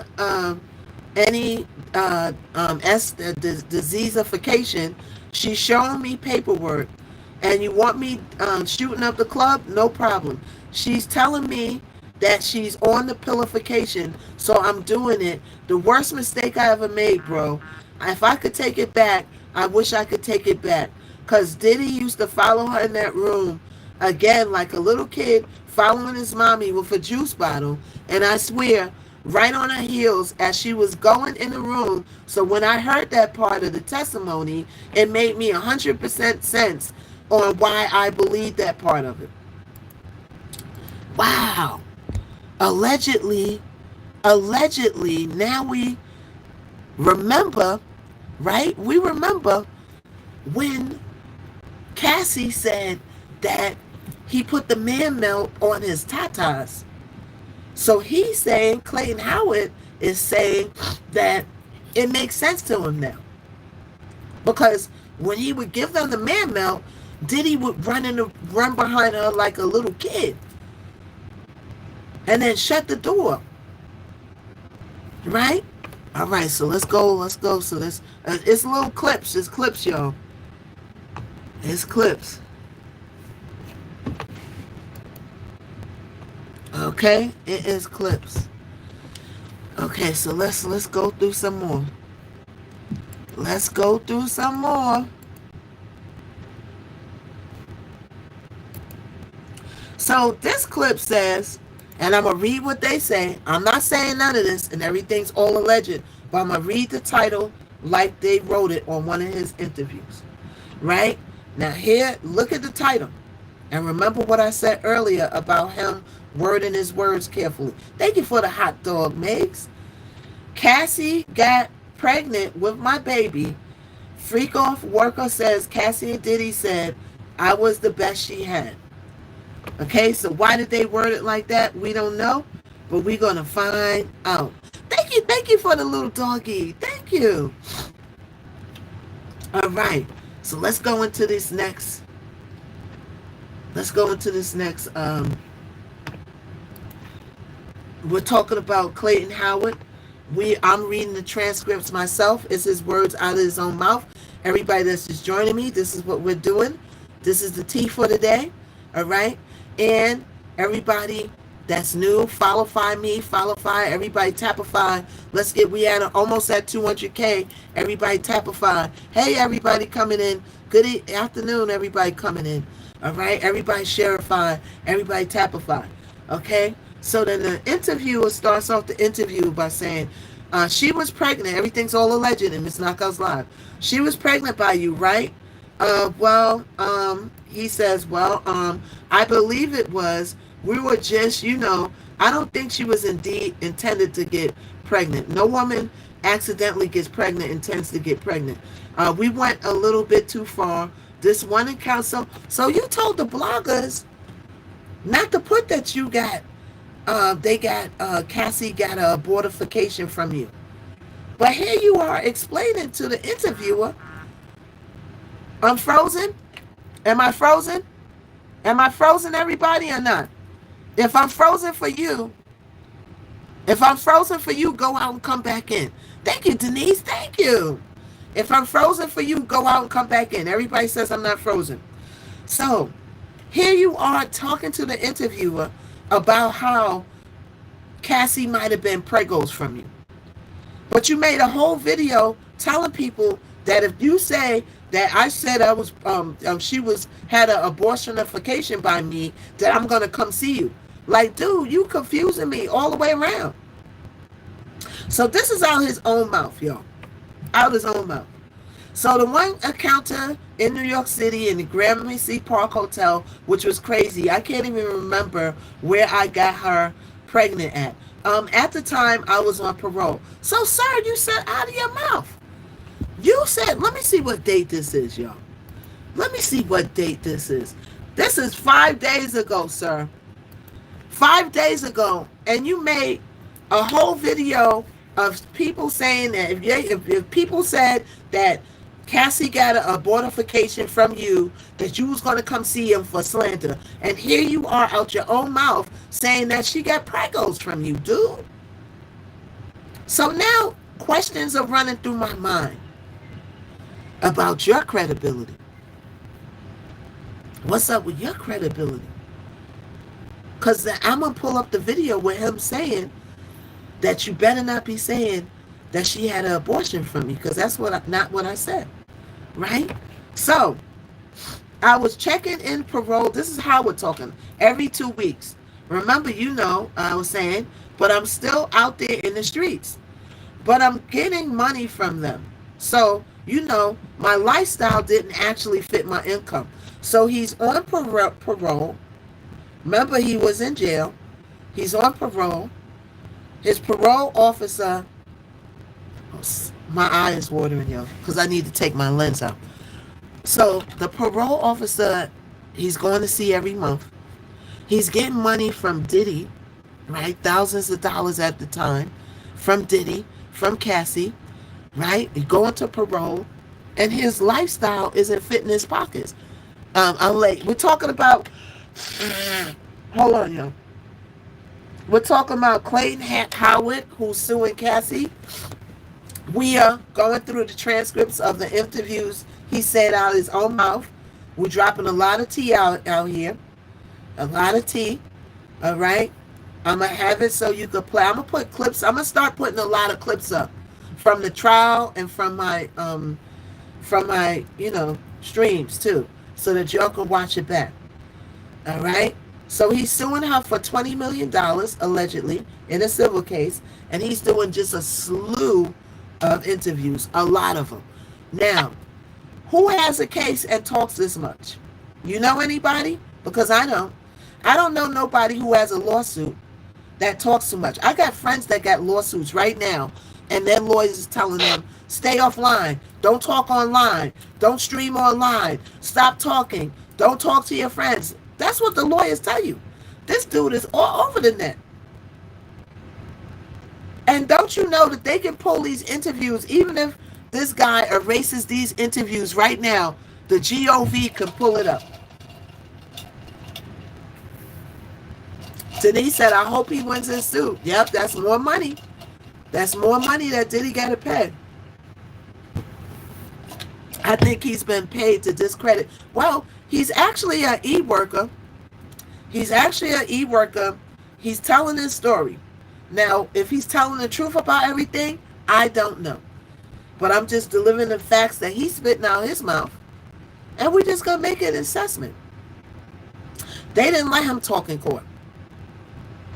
any diseaseification. She's showing me paperwork, and you want me shooting up the club? No problem. She's telling me that she's on the pillification, so I'm doing it. The worst mistake I ever made, bro. If I could take it back, I wish I could take it back. Because Diddy used to follow her in that room, again, like a little kid following his mommy with a juice bottle. And I swear, right on her heels as she was going in the room. So when I heard that part of the testimony, it made me 100% sense on why I believe that part of it. Wow. Allegedly, now we remember, right? We remember when Cassie said that he put the man milk on his tatas. So he's saying, Clayton Howard is saying that it makes sense to him now. Because when he would give them the man milk, Diddy would run behind her like a little kid. And then shut the door. Right? All right, so let's go. So this, it's little clips. It's clips, y'all. It's clips. Okay, it is clips. Okay, so let's go through some more. Let's go through some more. So this clip says, and I'm going to read what they say. I'm not saying none of this, and everything's all alleged, but I'm going to read the title like they wrote it on one of his interviews. Right? Now here, look at the title. And remember what I said earlier about him wording his words carefully. Thank you for the hot dog, Megs. Cassie got pregnant with my baby. Freak off worker says Cassie and Diddy said I was the best she had. Okay, so why did they word it like that? We don't know, but we're going to find out. Thank you for the little doggy. Thank you. All right, so let's go into this next. We're talking about Clayton Howard. I'm reading the transcripts myself. It's his words out of his own mouth. Everybody that's just joining me, this is what we're doing. This is the tea for today. All right. And everybody that's new, follow me, everybody tapify. We almost at 200K. Everybody tapify. Hey, everybody coming in. Good afternoon, everybody coming in. All right. Everybody shareify. Everybody tapify. Okay. So then the interviewer starts off the interview by saying, She was pregnant. Everything's all alleged in Miss Knockout's Live. She was pregnant by you, right? He says, I believe it was. We were just, I don't think she was indeed intended to get pregnant. No woman accidentally gets pregnant, intends to get pregnant. We went a little bit too far. This one account, so you told the bloggers not to put that you got, Cassie got a abortification from you. But here you are explaining to the interviewer, I'm frozen? Am I frozen? Am I frozen, everybody, or not? If I'm frozen for you, go out and come back in. Thank you, Denise. Thank you. If I'm frozen for you, go out and come back in. Everybody says I'm not frozen. So here you are talking to the interviewer about how Cassie might have been pregos from you. But you made a whole video telling people that if you say that I said I was she had an abortionification by me, that I'm gonna come see you. Like, dude, you confusing me all the way around. So this is out his own mouth, y'all. Out his own mouth. So the one encounter in New York City in the Gramercy Park Hotel, which was crazy. I can't even remember where I got her pregnant at. At the time, I was on parole. So, sir, you said out of your mouth. You said, let me see what date this is, y'all. Let me see what date this is. This is 5 days ago, sir. 5 days ago. And you made a whole video of people saying that if people said that Cassie got an abortification from you, that you was going to come see him for slander. And here you are out your own mouth saying that she got pregos from you, dude. So now questions are running through my mind about your credibility. What's up with your credibility? Because I'm going to pull up the video with him saying that you better not be saying that she had an abortion from me, because that's not what I said, right? So I was checking in parole. This is how we're talking. Every 2 weeks. Remember, I was saying, but I'm still out there in the streets. But I'm getting money from them. So, my lifestyle didn't actually fit my income. So he's on parole. Remember, he was in jail. He's on parole. His parole officer, my eye is watering, y'all, because I need to take my lens out. So the parole officer, he's going to see every month. He's getting money from Diddy, right? Thousands of dollars at the time, from Diddy, from Cassie, right? He's going to parole, and his lifestyle isn't fitting his pockets. I'm late. We're talking about, hold on, y'all. We're talking about Clayton Howard, who's suing Cassie. We are going through the transcripts of the interviews he said out of his own mouth. We're dropping a lot of tea out here. A lot of tea. All right? I'm going to have it so you can play. I'm going to put clips. I'm going to start putting a lot of clips up from the trial and from my streams too, so that y'all can watch it back. All right? So he's suing her for $20 million, allegedly, in a civil case. And he's doing just a slew of interviews, a lot of them. Now, who has a case and talks this much? You know anybody? Because I don't. I don't know nobody who has a lawsuit that talks too much. I got friends that got lawsuits right now, and their lawyers is telling them, stay offline. Don't talk online. Don't stream online. Stop talking. Don't talk to your friends. That's what the lawyers tell you. This dude is all over the net. And don't you know that they can pull these interviews, even if this guy erases these interviews right now, the GOV can pull it up. Denise said, I hope he wins his suit. Yep, that's more money. That's more money that Diddy got to pay. I think he's been paid to discredit. Well, he's actually an e-worker. He's telling his story. Now, if he's telling the truth about everything, I don't know. But I'm just delivering the facts that he's spitting out his mouth. And we're just going to make an assessment. They didn't let him talk in court.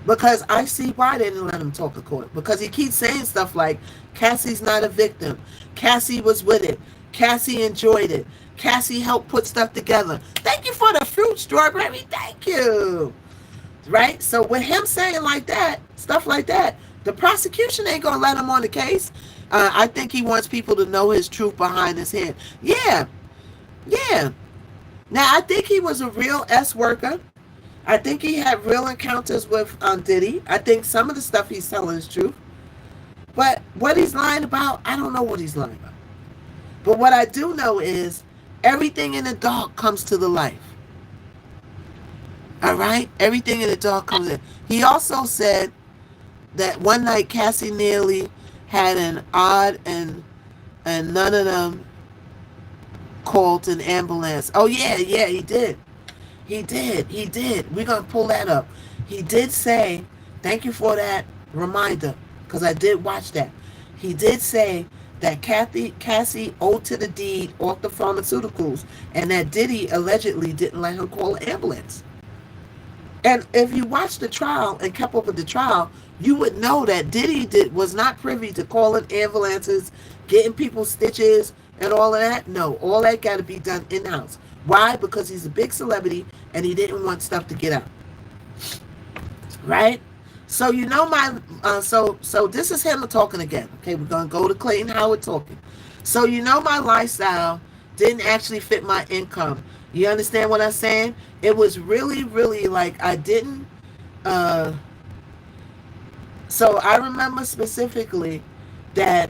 Because I see why they didn't let him talk to court. Because he keeps saying stuff like, Cassie's not a victim. Cassie was with it. Cassie enjoyed it. Cassie helped put stuff together. Thank you for the fruit, strawberry. Thank you. Right? So with him saying like that, stuff like that, the prosecution ain't going to let him on the case. I think he wants people to know his truth behind his head. Yeah. Yeah. Now, I think he was a real S worker. I think he had real encounters with Diddy. I think some of the stuff he's telling is true. But what he's lying about, I don't know what he's lying about. But what I do know is everything in the dark comes to the light. All right? Everything in the dark comes in. He also said that one night Cassie nearly had an odd and none of them called an ambulance. Oh, yeah, he did. He did. We're going to pull that up. He did say, thank you for that reminder, because I did watch that. He did say that Cassie owed to the deed off the pharmaceuticals, and that Diddy allegedly didn't let her call an ambulance. And if you watched the trial and kept up with the trial, you would know that Diddy was not privy to calling ambulances, getting people stitches, and all of that. No, all that got to be done in-house. Why? Because he's a big celebrity and he didn't want stuff to get out. Right? So you know so this is him talking again. Okay, we're going to go to Clayton Howard talking. So you know my lifestyle didn't actually fit my income. You understand what I'm saying? It was really, really like I didn't. So I remember specifically that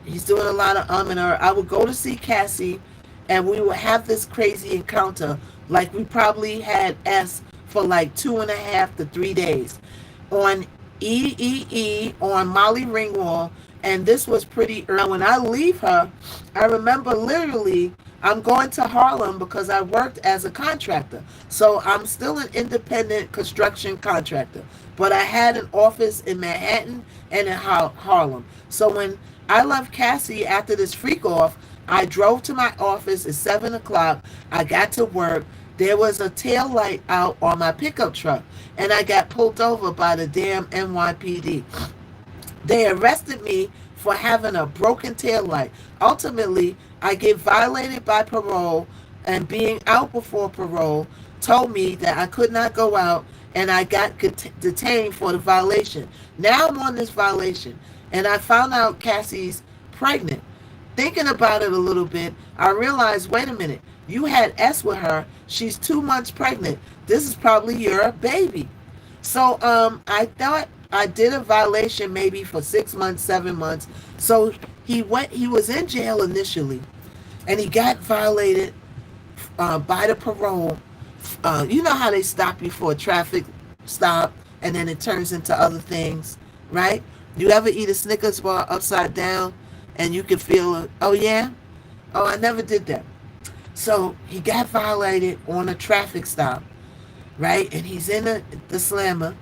he's doing a lot of and I would go to see Cassie, and we would have this crazy encounter. Like we probably had S for like 2.5 to 3 days on on Molly Ringwald. And this was pretty early. When I leave her, I remember literally I'm going to Harlem because I worked as a contractor. So I'm still an independent construction contractor. But I had an office in Manhattan and in Harlem. So when I left Cassie after this freak off, I drove to my office at 7 o'clock. I got to work. There was a tail light out on my pickup truck, and I got pulled over by the damn NYPD. They arrested me for having a broken tail light. Ultimately, I get violated by parole, and being out before parole told me that I could not go out, and I got detained for the violation. Now I'm on this violation, and I found out Cassie's pregnant. Thinking about it a little bit, I realized, wait a minute, you had S with her. She's 2 months pregnant. This is probably your baby. So I thought I did a violation maybe for 6 months, 7 months. So he was in jail initially, and he got violated by the parole. You know how they stop you for a traffic stop, and then it turns into other things, right? You ever eat a Snickers bar upside down, and you can feel it? Oh, yeah? Oh, I never did that. So he got violated on a traffic stop, right? And he's in the slammer,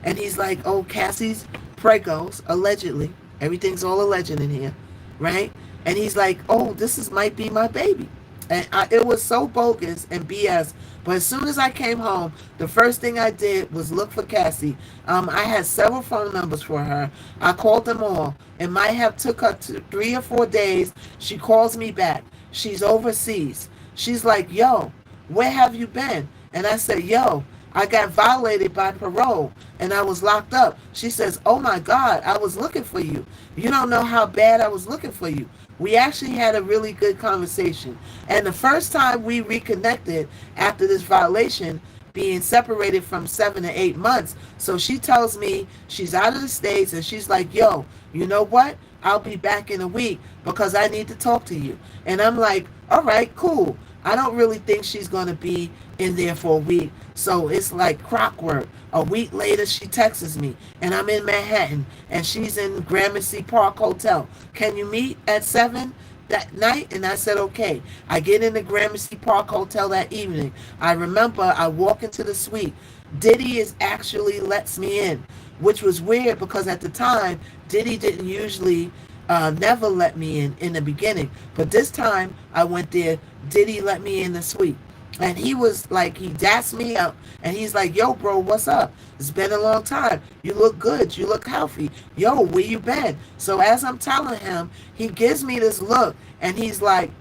and he's like, oh, Cassie's pregos, allegedly. Everything's all alleged in here, right? And he's like, oh, might be my baby. And it was so bogus and BS. But as soon as I came home, the first thing I did was look for Cassie. I had several phone numbers for her. I called them all. It might have took her 3 or 4 days. She calls me back. She's overseas. She's like, yo, where have you been? And I said, yo, I got violated by parole and I was locked up. She says, oh my God, I was looking for you. You don't know how bad I was looking for you. We actually had a really good conversation. And the first time we reconnected after this violation, being separated from 7 to 8 months. So she tells me she's out of the States, and she's like, yo, you know what? I'll be back in a week because I need to talk to you. And I'm like, all right, cool. I don't really think she's going to be in there for a week. So it's like clockwork. A week later, she texts me, and I'm in Manhattan, and she's in Gramercy Park Hotel. Can you meet at 7 that night? And I said, okay. I get in the Gramercy Park Hotel that evening. I remember I walk into the suite. Diddy actually lets me in, which was weird because at the time, Diddy didn't usually never let me in the beginning. But this time I went there, Diddy let me in the suite. And he was like, he dassed me up. And he's like, yo, bro, what's up? It's been a long time. You look good. You look healthy. Yo, where you been? So as I'm telling him, he gives me this look. And he's like,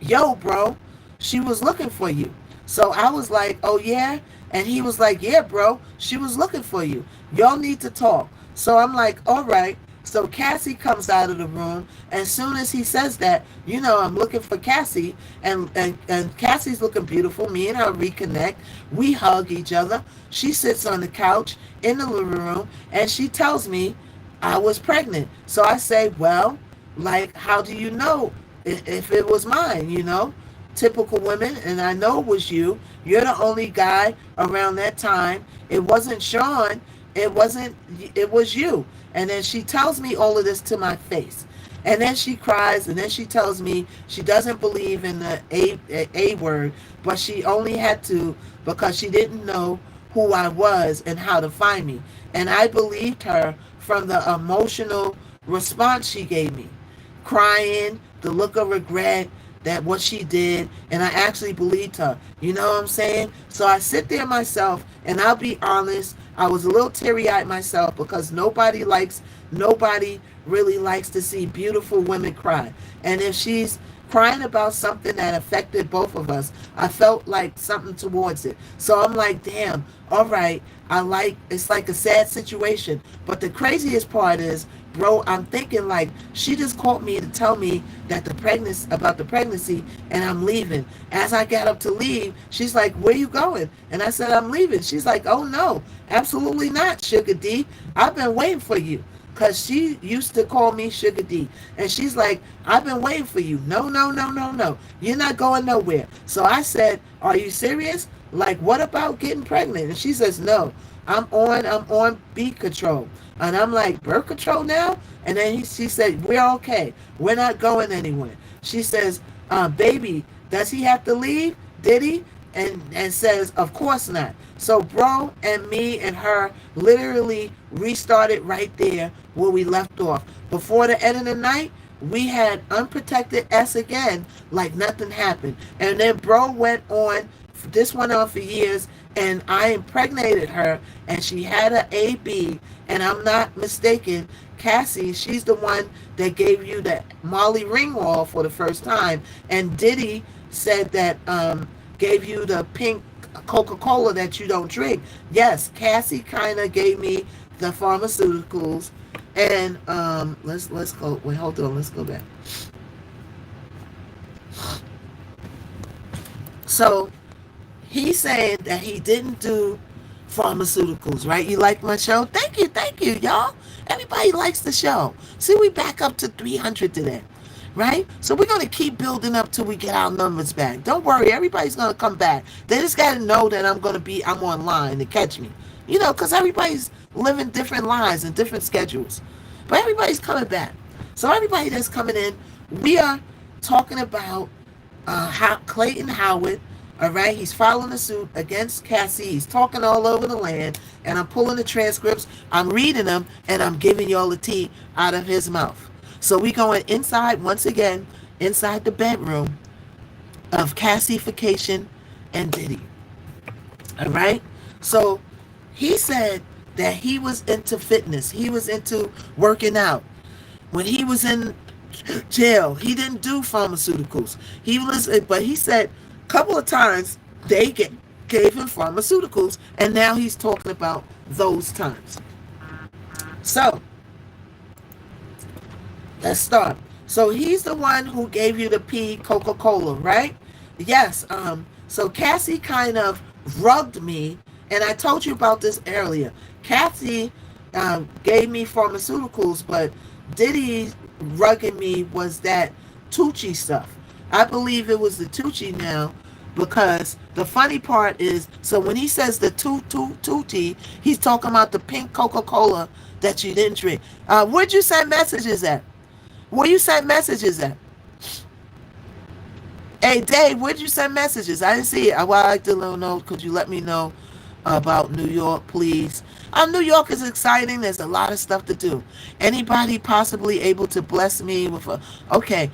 yo, bro, she was looking for you. So I was like, oh, yeah? And he was like, yeah, bro, she was looking for you. Y'all need to talk. So I'm like, all right. So Cassie comes out of the room. And as soon as he says that, you know, I'm looking for Cassie. And Cassie's looking beautiful. Me and her reconnect. We hug each other. She sits on the couch in the living room. And she tells me I was pregnant. So I say, well, like, how do you know if it was mine, you know? Typical women, and I know it was you. You're the only guy around that time. It wasn't Sean. It wasn't, it was you. And then she tells me all of this to my face. And then she cries, and then she tells me she doesn't believe in the A word, but she only had to because she didn't know who I was and how to find me. And I believed her from the emotional response she gave me, crying, the look of regret, that what she did, and I actually believed her. You know what I'm saying? So I sit there myself, and I'll be honest, I was a little teary-eyed myself because nobody really likes to see beautiful women cry. And if she's crying about something that affected both of us, I felt like something towards it. So I'm like, damn, all right, it's like a sad situation. But the craziest part is, bro, I'm thinking like she just called me to tell me that about the pregnancy, and I'm leaving. As I got up to leave, she's like, where you going? And I said, I'm leaving. She's like, oh no, absolutely not, Sugar D. I've been waiting for you. Because she used to call me Sugar D. And she's like, I've been waiting for you. No, no, no, no, no. You're not going nowhere. So I said, are you serious? Like, what about getting pregnant? And she says, no, I'm on birth control. And I'm like, birth control now? And then she said, we're okay. We're not going anywhere. She says, baby, does he have to leave? Did he? And says, of course not. So bro and me and her literally restarted right there where we left off. Before the end of the night, we had unprotected S again, like nothing happened. And then bro this went on for years, and I impregnated her, and she had an AB, and I'm not mistaken, Cassie, she's the one that gave you the Molly Ringwald for the first time, and Diddy said that gave you the pink Coca-Cola that you don't drink. Yes, Cassie kind of gave me the pharmaceuticals, and let's go. Wait, hold on. Let's go back. So he's saying that he didn't do pharmaceuticals, right? You like my show? Thank you, y'all. Everybody likes the show. See, we back up to 300 today, right? So we're going to keep building up till we get our numbers back. Don't worry, everybody's going to come back. They just got to know that I'm online to catch me. You know, because everybody's living different lives and different schedules. But everybody's coming back. So everybody that's coming in, we are talking about Clayton Howard. All right, he's filing a suit against Cassie. He's talking all over the land, and I'm pulling the transcripts. I'm reading them, and I'm giving y'all the tea out of his mouth. So we going inside once again, inside the bedroom of Cassification and Diddy. All right. So he said that he was into fitness. He was into working out. When he was in jail, he didn't do pharmaceuticals. But he said a couple of times they gave him pharmaceuticals, and now he's talking about those times. So let's start. So he's the one who gave you the P Coca-Cola, right? Yes. So Cassie kind of rugged me, and I told you about this earlier. Cassie gave me pharmaceuticals, but Diddy rugging me was that Tucci stuff. I believe it was the Tucci now, because the funny part is, so when he says the Tucci, he's talking about the pink Coca-Cola that you didn't drink. Where'd you send messages at? Where you sent messages at? Hey, Dave, where'd you send messages? I didn't see it. Well, I'd like to know. Could you let me know about New York, please? New York is exciting. There's a lot of stuff to do. Anybody possibly able to bless me with okay.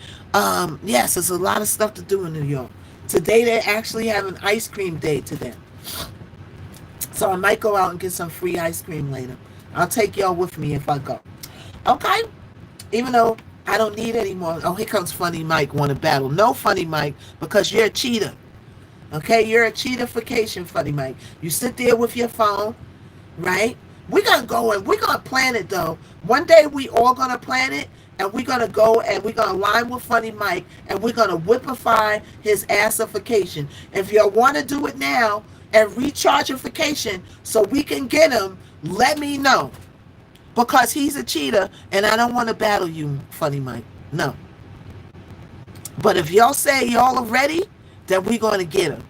Yes, there's a lot of stuff to do in New York. Today they're actually having ice cream day today. So I might go out and get some free ice cream later. I'll take y'all with me if I go. Okay? Even though I don't need any more. Oh, here comes Funny Mike want to battle. No, Funny Mike, because you're a cheater. Okay? You're a cheaterification, Funny Mike. You sit there with your phone, right? We're going to go and we're going to plan it, though. One day we all going to plan it, and we're going to go and we're going to line with Funny Mike, and we're going to whipify his assification. If you want to do it now and rechargeification so we can get him, let me know. Because he's a cheater, and I don't want to battle you, Funny Mike. No. But if y'all say y'all are ready, then we're going to get him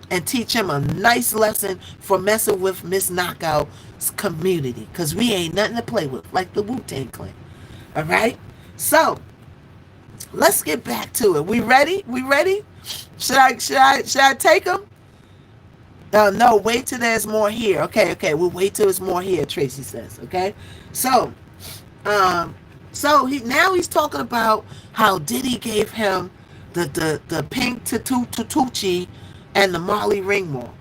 and teach him a nice lesson for messing with Miss Knockout's community. Because we ain't nothing to play with, like the Wu-Tang Clan. All right? So, let's get back to it. We ready? We ready? Should I take him? No, wait till there's more here. Okay, we'll wait till there's more here, Tracy says. Okay? So he's talking about how Diddy gave him the pink tutuchi and the Molly Ringwald.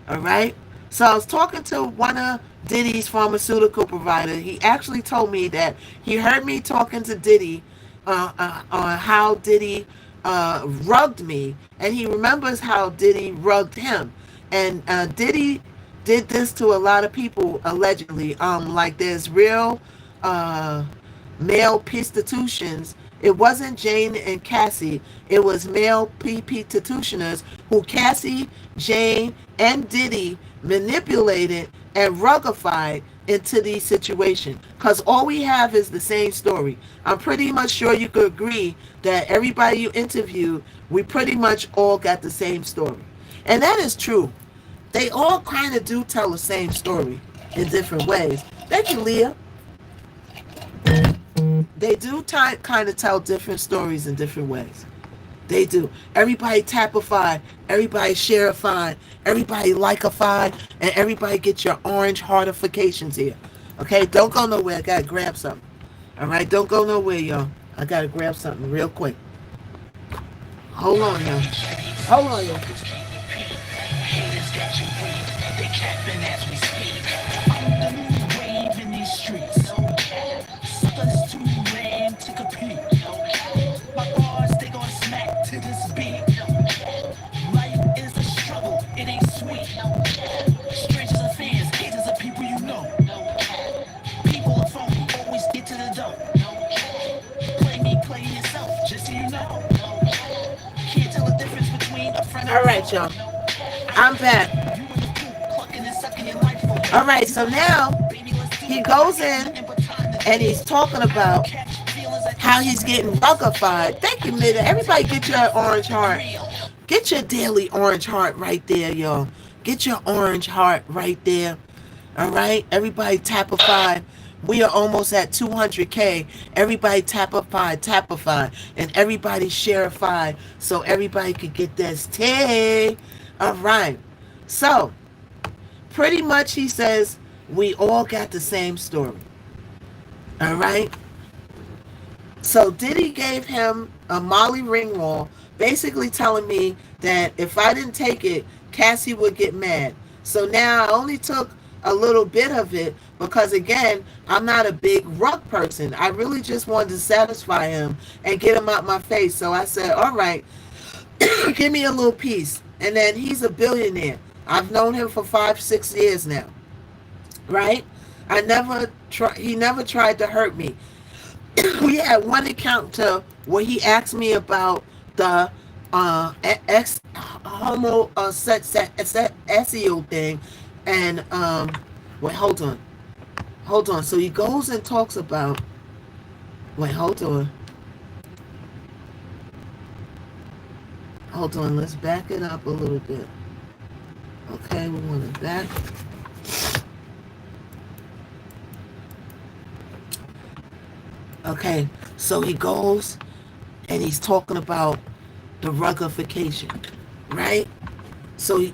All right. So I was talking to one of Diddy's pharmaceutical providers. He actually told me that he heard me talking to Diddy on how Diddy rugged me, and he remembers how Diddy rugged him. And Diddy did this to a lot of people allegedly. Like there's real male prostitutions. It wasn't Jane and Cassie. It was male prostitutioners who Cassie, Jane, and Diddy manipulated and rugified into these situations. Because all we have is the same story. I'm pretty much sure you could agree that everybody you interviewed, we pretty much all got the same story. And that is true. They all kind of do tell the same story in different ways. Thank you, Leah. They do kind of tell different stories in different ways. They do. Everybody tapified, everybody shareified, everybody likeified, and everybody get your orange heartifications here. Okay, don't go nowhere. I gotta grab something. All right, don't go nowhere, y'all. I gotta grab something real quick. Hold on, y'all. Hold on, y'all. They capping as we speak. I'm the new wave in these streets. Suckers too lame to compete. My bars, they gon' smack to this beat. Life is a struggle, it ain't sweet. Strangers are fans, haters are people you know. People are phony, always get to the dough. Play me, play yourself, just so you know. Can't tell the difference between a friend and a foe. All right, y'all. I'm back. All right, so now he goes in and he's talking about how he's getting rugified. Thank you, Mida. Everybody get your orange heart. Get your daily orange heart right there, y'all. Get your orange heart right there. All right, everybody tapified. We are almost at 200K. Everybody tapified, and everybody shareified so everybody could get this tea. All right, so pretty much he says we all got the same story. All right. So Diddy gave him a Molly Ringwald, basically telling me that if I didn't take it, Cassie would get mad. So now I only took a little bit of it because, again, I'm not a big rug person. I really just wanted to satisfy him and get him out my face. So I said, all right, give me a little piece. And then he's a billionaire. I've known him for 5-6 years now. Right? He never tried to hurt me. We had one encounter where he asked me about the homo SEO thing, and wait, hold on. So he goes and talks about. Wait, hold on. Let's back it up a little bit. Okay, we want to back. Okay, so he goes and he's talking about the rugification, right? So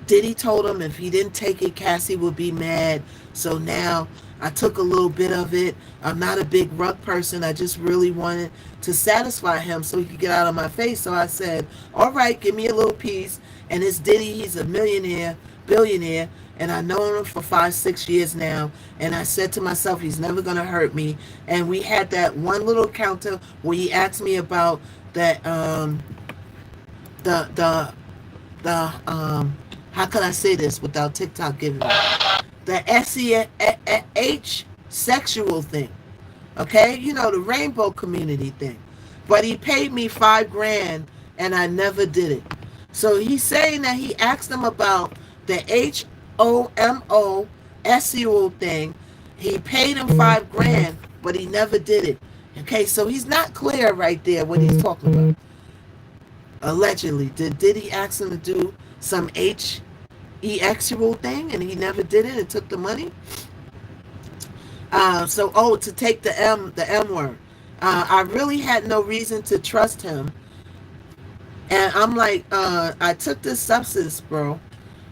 Diddy told him if he didn't take it, Cassie would be mad. So now I took a little bit of it. I'm not a big rug person. I just really wanted to satisfy him so he could get out of my face. So I said, all right, give me a little piece. And it's Diddy. He's a millionaire, billionaire. And I know him for 5, 6 years now. And I said to myself, he's never going to hurt me. And we had that one little encounter where he asked me about that, the how can I say this without TikTok giving me the SEH sexual thing, okay? You know, the rainbow community thing. But he paid me $5,000 and I never did it. So he's saying that he asked him about the HOMO SEO thing. He paid him $5,000, but he never did it. Okay, so he's not clear right there what he's talking about. Allegedly, did he ask him to do some HEXual thing and he never did it and took the money? To take the M word. I really had no reason to trust him. And I'm like, I took this substance, bro,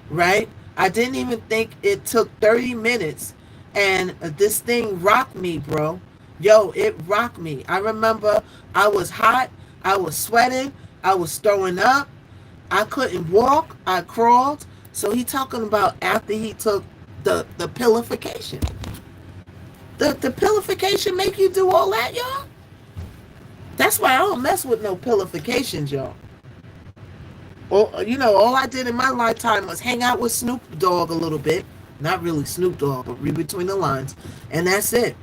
right? I didn't even think it took 30 minutes. And this thing rocked me, bro. Yo, it rocked me. I remember I was hot. I was sweating. I was throwing up. I couldn't walk. I crawled. So he talking about after he took the pillification. The pillification make you do all that, y'all? That's why I don't mess with no pillifications, y'all. Or, you know, all I did in my lifetime was hang out with Snoop Dogg a little bit. Not really Snoop Dogg, but read between the lines. And that's it.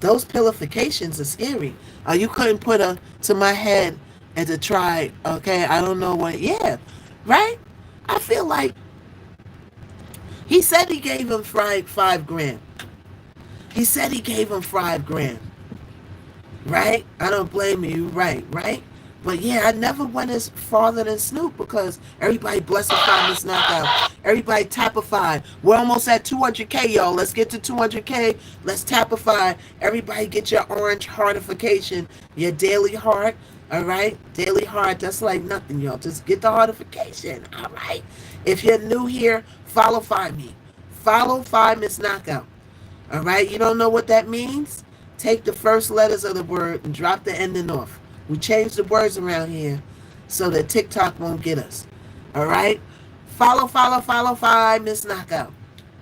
Those pillifications are scary. You couldn't put her to my head and to try, okay, I don't know what, yeah, right? I feel like he said he gave him $5,000. He said he gave him $5,000, right? I don't blame you, right? But yeah, I never went as farther than Snoop because everybody blessify missknockout. Everybody tapify. We're almost at 200K, y'all. Let's get to 200K. Let's tapify. Everybody get your orange heartification, your daily heart. All right, daily heart. That's like nothing, y'all. Just get the heartification. All right. If you're new here, follow me. Follow missknockout. All right. You don't know what that means? Take the first letters of the word and drop the ending off. We changed the words around here so that TikTok won't get us. All right? Follow missknockout.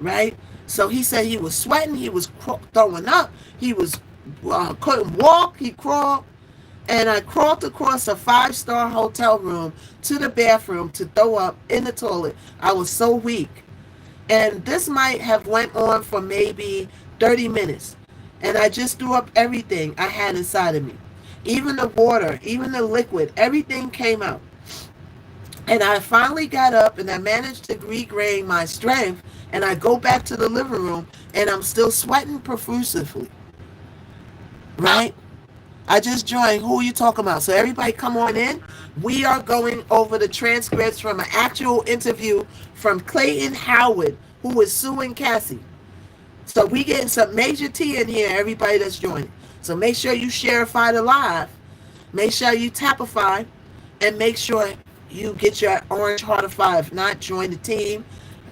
Right? So he said he was sweating. He was throwing up. He was couldn't walk. He crawled. And I crawled across a 5-star hotel room to the bathroom to throw up in the toilet. I was so weak. And this might have went on for maybe 30 minutes. And I just threw up everything I had inside of me. Even the water, even the liquid, everything came out. And I finally got up and I managed to regain my strength. And I go back to the living room and I'm still sweating profusely. Right? I just joined. Who are you talking about? So everybody come on in. We are going over the transcripts from an actual interview from Clayton Howard, who is suing Cassie. So we getting some major tea in here, everybody that's joining. So make sure you shareify the live. Make sure you tapify. And make sure you get your orange heart of 5. If not, join the team.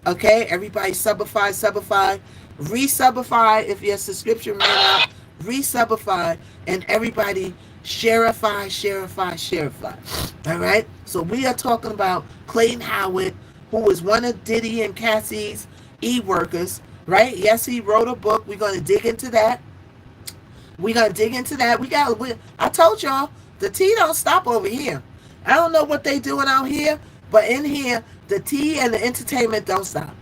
Okay? Everybody subify. Resubify if your subscription ran out. Resubify. And everybody shareify. All right? So we are talking about Clayton Howard, who is one of Diddy and Cassie's e-workers. Right? Yes, he wrote a book. We're going to dig into that. I told y'all, the tea don't stop over here. I don't know what they doing out here, but in here, the tea and the entertainment don't stop.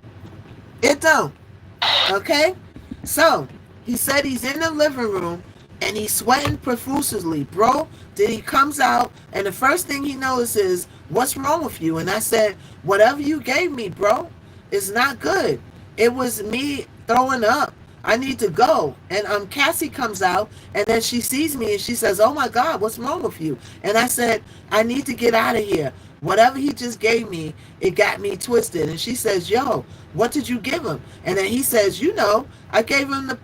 It don't. Okay? So, he said he's in the living room, and he's sweating profusely. Bro, then he comes out, and the first thing he notices is, what's wrong with you? And I said, whatever you gave me, bro, is not good. It was me throwing up. I need to go. And Cassie comes out, and then she sees me, and she says, oh, my God, what's wrong with you? And I said, I need to get out of here. Whatever he just gave me, it got me twisted. And she says, yo, what did you give him? And then he says, you know, I gave him the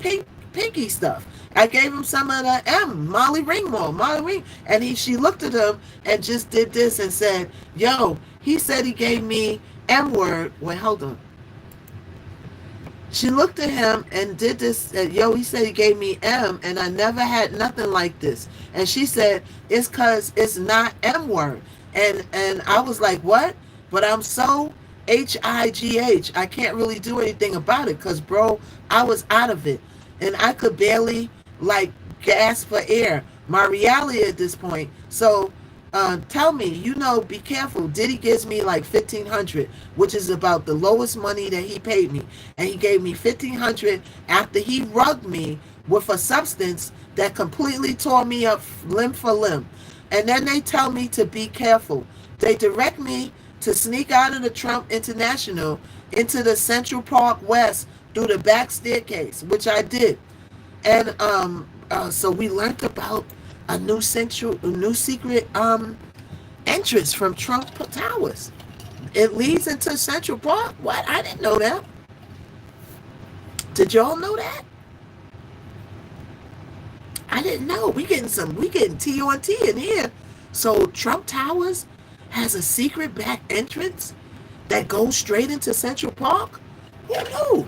pinky stuff. I gave him some of the Molly Ring. And she looked at him and just did this and said, yo, he said he gave me M word. Wait, hold on. She looked at him and did this. Yo, he said he gave me M, and I never had nothing like this. And she said, it's because it's not M word. And I was like, what? But I'm so HIGH. I can't really do anything about it because, bro, I was out of it. And I could barely, like, gasp for air. My reality at this point. So tell me, be careful. Diddy gives me like 1,500, which is about the lowest money that he paid me, and he gave me 1,500 after he rugged me with a substance that completely tore me up limb for limb. And then they tell me to be careful. They direct me to sneak out of the Trump International into the Central Park West through the back staircase, which I did. And so we learned about a new secret entrance from Trump Towers. It leads into Central Park. What? I didn't know that. Did y'all know that? I didn't know. We getting T on T in here. So Trump Towers has a secret back entrance that goes straight into Central Park? Who knew?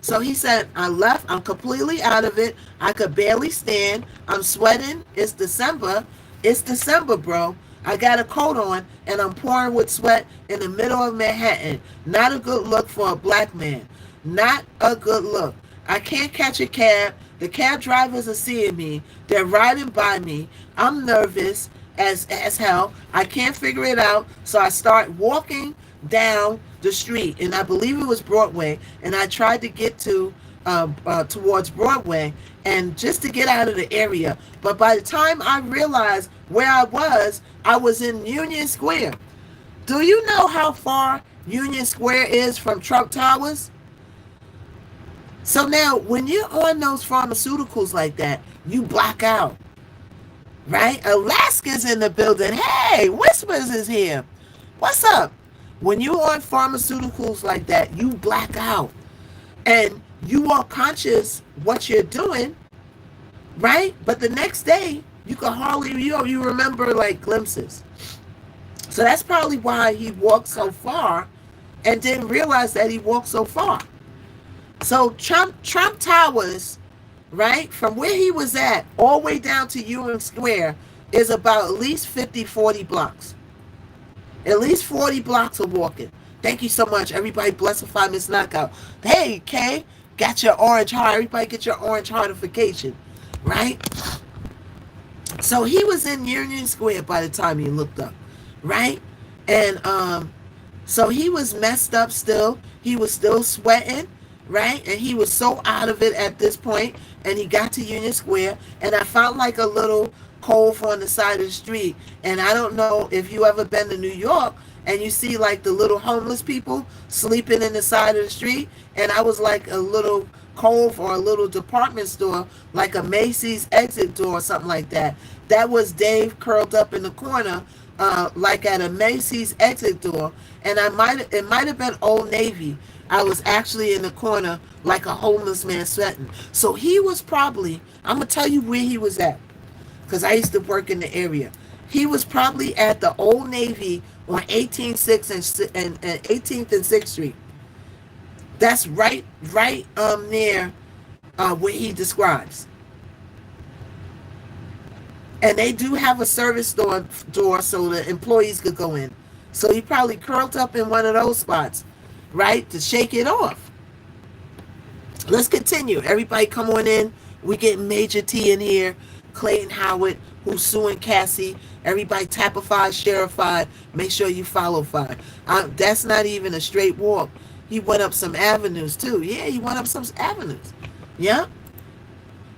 So he said, I left. I'm completely out of it. I could barely stand. I'm sweating. It's December. It's December, bro. I got a coat on and I'm pouring with sweat in the middle of Manhattan. Not a good look for a black man. Not a good look. I can't catch a cab. The cab drivers are seeing me. They're riding by me. I'm nervous as hell. I can't figure it out. So I start walking down the street, and I believe it was Broadway, and I tried to get to towards Broadway, and just to get out of the area. But by the time I realized where I was in Union Square. Do you know how far Union Square is from Trump Towers? So now, when you're on those pharmaceuticals like that, you black out, right? Alaska's in the building. Hey, Whispers is here. What's up? When you're on pharmaceuticals like that, you black out. And you are conscious what you're doing, right? But the next day, you can hardly, you remember like glimpses. So that's probably why he walked so far and didn't realize that he walked so far. So Trump Towers, right, from where he was at all the way down to Union Square is about at least 50, 40 blocks. At least 40 blocks of walking. Thank you so much. Everybody blessify Miss Knockout. Hey, Kay, got your orange heart. Everybody get your orange heartification, right? So he was in Union Square by the time he looked up, right? And so he was messed up still. He was still sweating, right? And he was so out of it at this point. And he got to Union Square, and I found like a little cove on the side of the street. And I don't know if you ever been to New York and you see like the little homeless people sleeping in the side of the street. And I was like a little cove or a little department store, like a Macy's exit door or something like that. That was Dave curled up in the corner, like at a Macy's exit door. And it might have been Old Navy. I was actually in the corner like a homeless man sweating. So he was probably, I'm going to tell you where he was at, because I used to work in the area. He was probably at the Old Navy on 18th and 6th Street. That's right near where he describes. And they do have a service door so the employees could go in. So he probably curled up in one of those spots, right, to shake it off. Let's continue. Everybody come on in. We get Major T in here. Clayton Howard, who's suing Cassie. Everybody tapify, shareify. Make sure you follow fire. That's not even a straight walk. He went up some avenues too. Yeah, he went up some avenues. Yeah.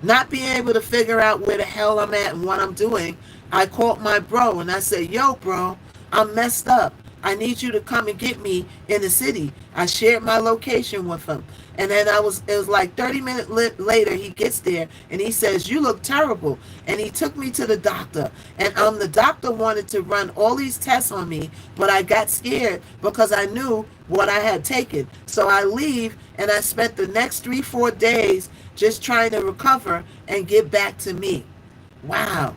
Not being able to figure out where the hell I'm at and what I'm doing, I called my bro and I said, yo, bro, I'm messed up. I need you to come and get me in the city. I shared my location with him. And then it was like 30 minutes later, he gets there and he says, you look terrible. And he took me to the doctor. And the doctor wanted to run all these tests on me, but I got scared because I knew what I had taken. So I leave and I spent the next 3-4 days just trying to recover and get back to me. Wow.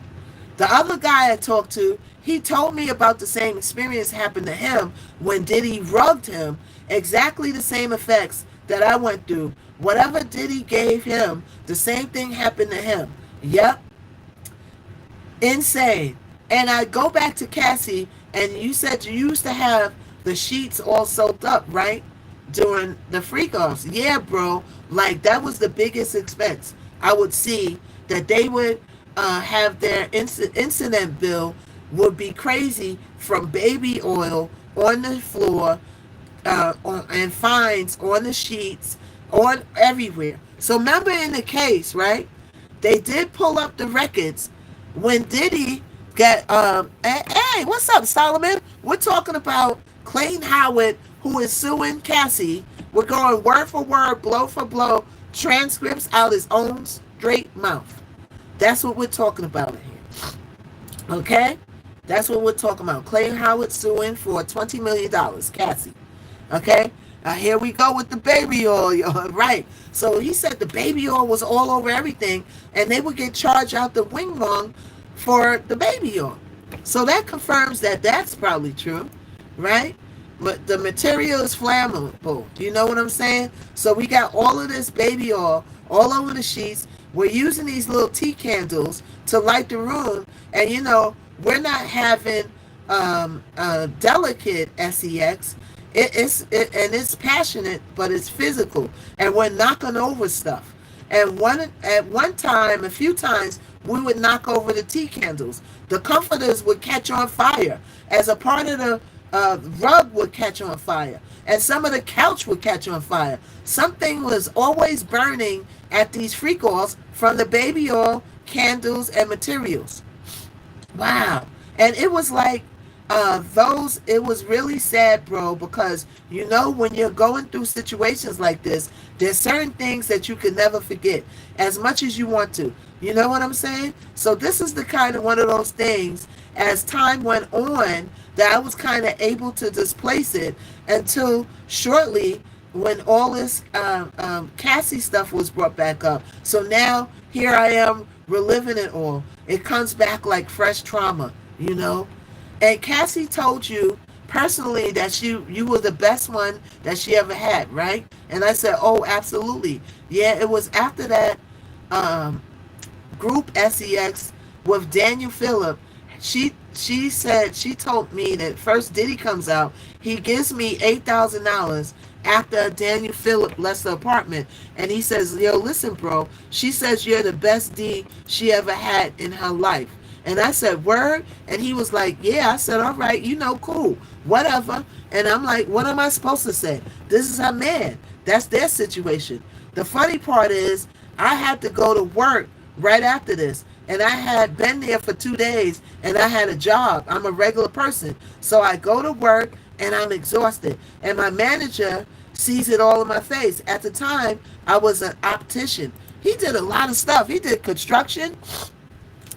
The other guy I talked to, he told me about the same experience happened to him when Diddy rugged him. Exactly the same effects that I went through. Whatever Diddy gave him, the same thing happened to him. Yep. Insane. And I go back to Cassie, and you said you used to have the sheets all soaked up, right? During the freak offs. Yeah, bro. Like, that was the biggest expense. I would see that they would have their incident bill would be crazy from baby oil on the floor, and fines on the sheets, on everywhere. So remember in the case, right? They did pull up the records when Diddy got hey, what's up, Solomon? We're talking about Clayton Howard, who is suing Cassie. We're going word for word, blow for blow, transcripts out his own straight mouth. That's what we're talking about here. Okay? That's what we're talking about. Clayton Howard suing for $20 million, Cassie. Okay? Now here we go with the baby oil, right? So he said the baby oil was all over everything, and they would get charged out the wing wrong for the baby oil. So that confirms that that's probably true, right? But the material is flammable. You know what I'm saying? So we got all of this baby oil all over the sheets. We're using these little tea candles to light the room, and we're not having delicate sex. It's passionate, but it's physical, and we're knocking over stuff. And at one time, a few times, we would knock over the tea candles. The comforters would catch on fire, as a part of the rug would catch on fire, and some of the couch would catch on fire. Something was always burning at these freak offs from the baby oil, candles, and materials. Wow. And it was like it was really sad, bro, because when you're going through situations like this, there's certain things that you can never forget as much as you want to. You know what I'm saying? So this is the kind of one of those things, as time went on, that I was kind of able to displace it until shortly, when all this Cassie stuff was brought back up. So now here I am reliving it all. It comes back like fresh trauma, And Cassie told you personally that you were the best one that she ever had, right? And I said, oh, absolutely. Yeah, it was after that group SEX with Daniel Phillip. She said, she told me that first Diddy comes out, he gives me $8,000 after Daniel Phillip left the apartment, and he says, yo, listen, bro, she says you're the best D she ever had in her life. And I said, word? And he was like, yeah. I said, all right, cool, whatever. And I'm like, what am I supposed to say? This is her man. That's their situation. The funny part is, I had to go to work right after this. And I had been there for 2 days, and I had a job. I'm a regular person. So I go to work, and I'm exhausted. And my manager sees it all in my face. At the time, I was an optician. He did a lot of stuff. He did construction.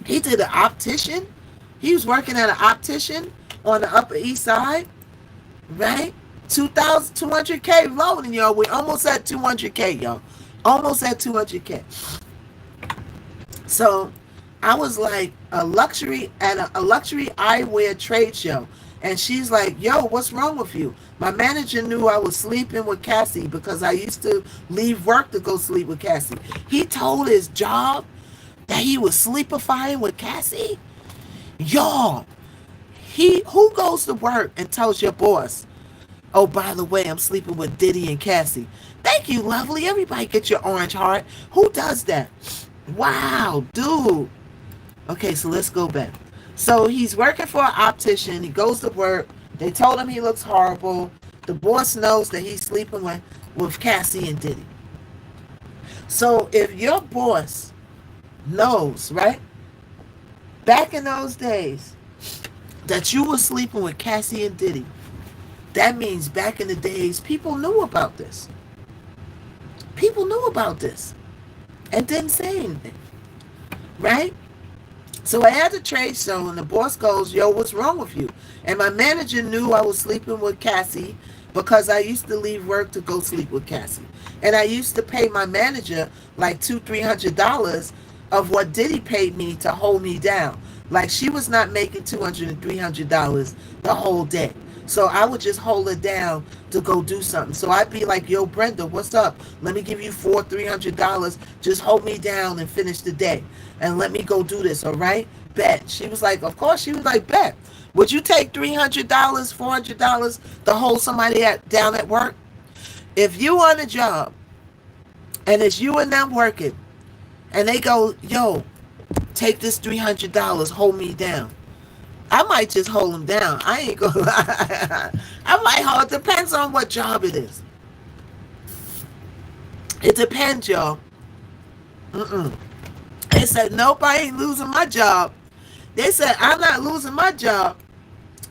He did an optician. He was working at an optician on the Upper East Side, right? 200K loading, yo. We're almost at 200K, yo. Almost at 200K. So I was like a luxury eyewear trade show. And she's like, yo, what's wrong with you? My manager knew I was sleeping with Cassie because I used to leave work to go sleep with Cassie. He told his job that he was sleepifying with Cassie. Y'all, who goes to work and tells your boss, oh, by the way, I'm sleeping with Diddy and Cassie? Thank you, lovely. Everybody get your orange heart. Who does that? Wow, dude. Okay, so let's go back. So he's working for an optician. He goes to work. They told him he looks horrible. The boss knows that he's sleeping with Cassie and Diddy. So if your boss knows, right, back in those days, that you were sleeping with Cassie and Diddy, that means back in the days, people knew about this. People knew about this and didn't say anything, right? So I had the trade show, and the boss goes, yo, what's wrong with you? And my manager knew I was sleeping with Cassie because I used to leave work to go sleep with Cassie. And I used to pay my manager like $200-300 of what Diddy paid me to hold me down. Like she was not making $200 and $300 the whole day. So I would just hold her down to go do something. So I'd be like, yo, Brenda, what's up? Let me give you $300. Just hold me down and finish the day. And let me go do this, all right? Bet. She was like, of course. She was like, bet. Would you take $300, $400 to hold somebody down at work? If you on a job and it's you and them working and they go, yo, take this $300, hold me down. I might just hold them down. I ain't gonna lie. I might hold. It depends on what job it is. It depends, y'all. They said, nope, I ain't losing my job. They said, I'm not losing my job.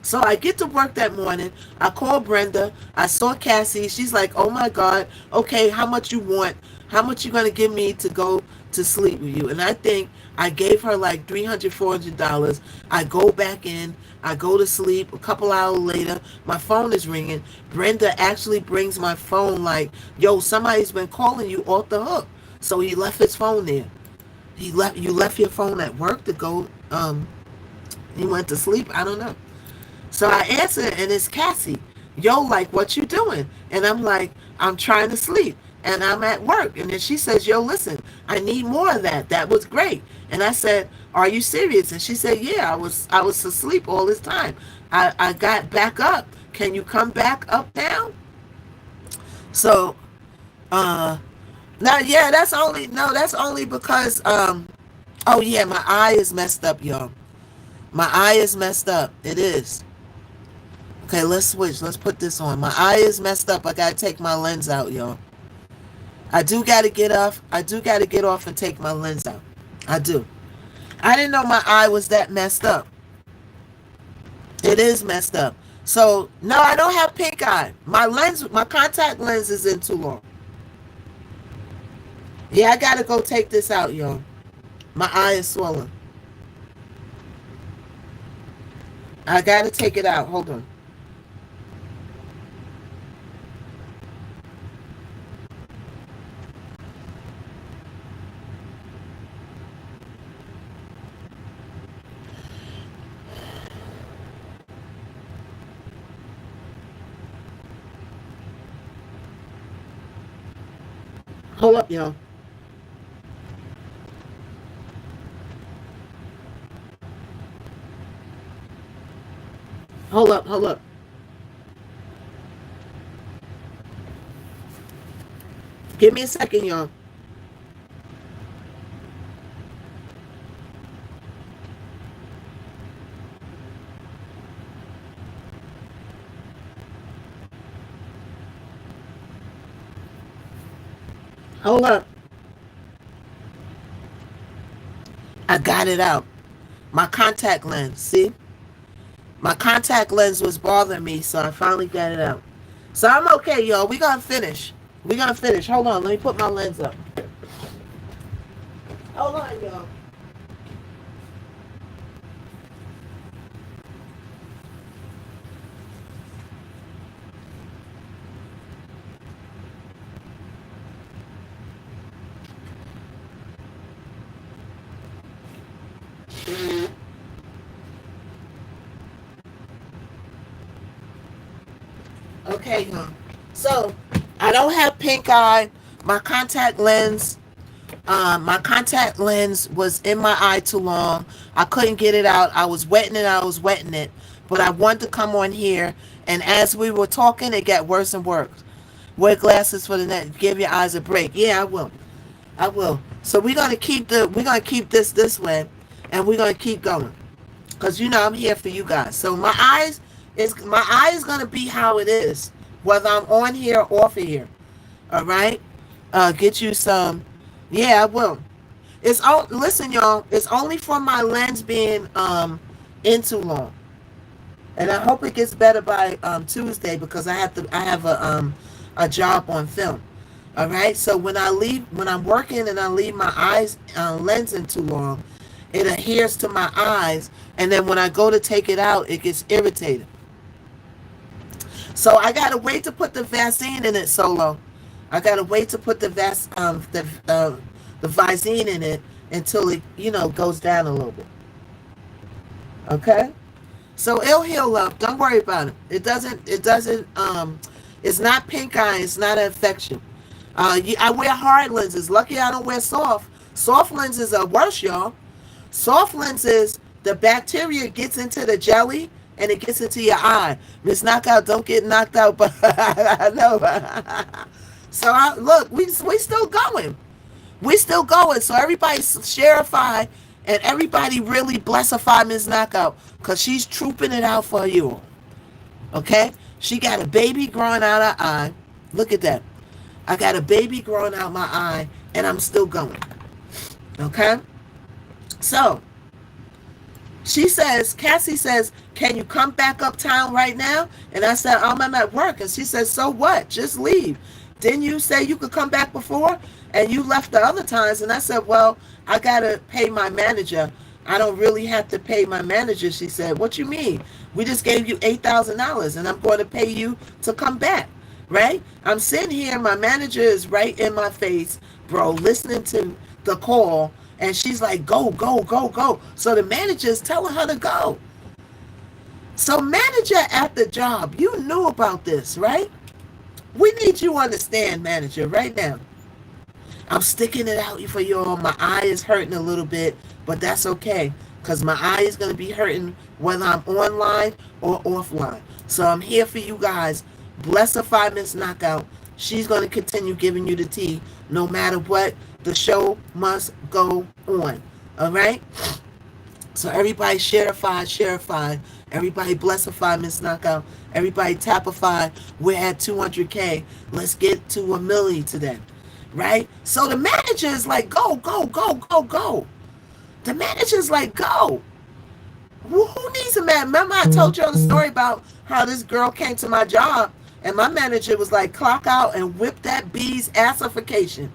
So I get to work that morning. I call Brenda. I saw Cassie. She's like, oh my God. Okay, how much you want? How much you going to give me to go to sleep with you? And I think I gave her like $300, $400. I go back in. I go to sleep. A couple hours later, my phone is ringing. Brenda actually brings my phone like, yo, somebody's been calling you off the hook. So he left his phone there. You left your phone at work to go, he went to sleep? I don't know. So I answer and it's Cassie. Yo, like, what you doing? And I'm like, I'm trying to sleep and I'm at work. And then she says, yo, listen, I need more of that. That was great. And I said, are you serious? And she said, yeah, I was asleep all this time. I got back up. Can you come back up now? So, now, yeah, that's only because, oh yeah, my eye is messed up, y'all. My eye is messed up. It is. Okay, let's switch. Let's put this on. My eye is messed up. I gotta take my lens out, y'all. I do gotta get off. I do gotta get off and take my lens out. I do. I didn't know my eye was that messed up. It is messed up. So no, I don't have pink eye. My contact lens is in too long. Yeah, I gotta go take this out, y'all. My eye is swollen. I gotta take it out. Hold on. Hold up, y'all. Hold up, hold up. Give me a second, y'all. Hold up. I got it out. My contact lens. See? My contact lens was bothering me, so I finally got it out. So I'm okay, y'all. We gonna finish. We gonna finish. Hold on. Let me put my lens up. Hold on, y'all. Okay, y'all. So I don't have pink eye. My contact lens was in my eye too long. I couldn't get it out. I was wetting it. But I wanted to come on here, and as we were talking, it got worse and worse. Wear glasses for the next. Give your eyes a break. Yeah, I will. I will. So we're gonna keep this way, and we're gonna keep going, cause I'm here for you guys. So my eye is gonna be how it is, whether I'm on here or off of here. All right. Get you some. Yeah, I will. Listen, y'all. It's only for my lens being in too long, and I hope it gets better by Tuesday, because I have a job on film. All right. So when I'm working and I leave my eyes lens in too long, it adheres to my eyes, and then when I go to take it out, it gets irritated. So I gotta wait to put the Vaseline in it, Solo. I gotta wait to put the Visine in it until it goes down a little bit. Okay? So it'll heal up. Don't worry about it. It's not pink eye. It's not an infection. I wear hard lenses. Lucky I don't wear soft. Soft lenses are worse, y'all. Soft lenses, the bacteria gets into the jelly and it gets into your eye. Miss Knockout, don't get knocked out, but I know. So look, we still going. We still going. So everybody sharify and everybody really blessify Miss Knockout because she's trooping it out for you. Okay? She got a baby growing out her eye. Look at that. I got a baby growing out my eye and I'm still going. Okay? So, Cassie says, can you come back uptown right now? And I said, I'm at work. And she says, so what? Just leave. Didn't you say you could come back before? And you left the other times. And I said, well, I got to pay my manager. I don't really have to pay my manager. She said, what you mean? We just gave you $8,000 and I'm going to pay you to come back, right? I'm sitting here. My manager is right in my face, bro, listening to the call. And she's like, go, go, go, go. So the manager is telling her to go. So manager at the job, you knew about this, right? We need you to understand, manager, right now. I'm sticking it out for you all. My eye is hurting a little bit, but that's okay. Because my eye is going to be hurting whether I'm online or offline. So I'm here for you guys. Blessify Miss Knockout. She's going to continue giving you the tea no matter what. The show must go on. All right? So everybody sharify. Everybody blessify Miss Knockout. Everybody tapify. We're at 200K. Let's get to a milli today. Right? So the manager is like, go, go, go, go, go. The manager's like, go. Who needs a man? Remember I told you the story about how this girl came to my job and my manager was like, clock out and whip that bee's assification.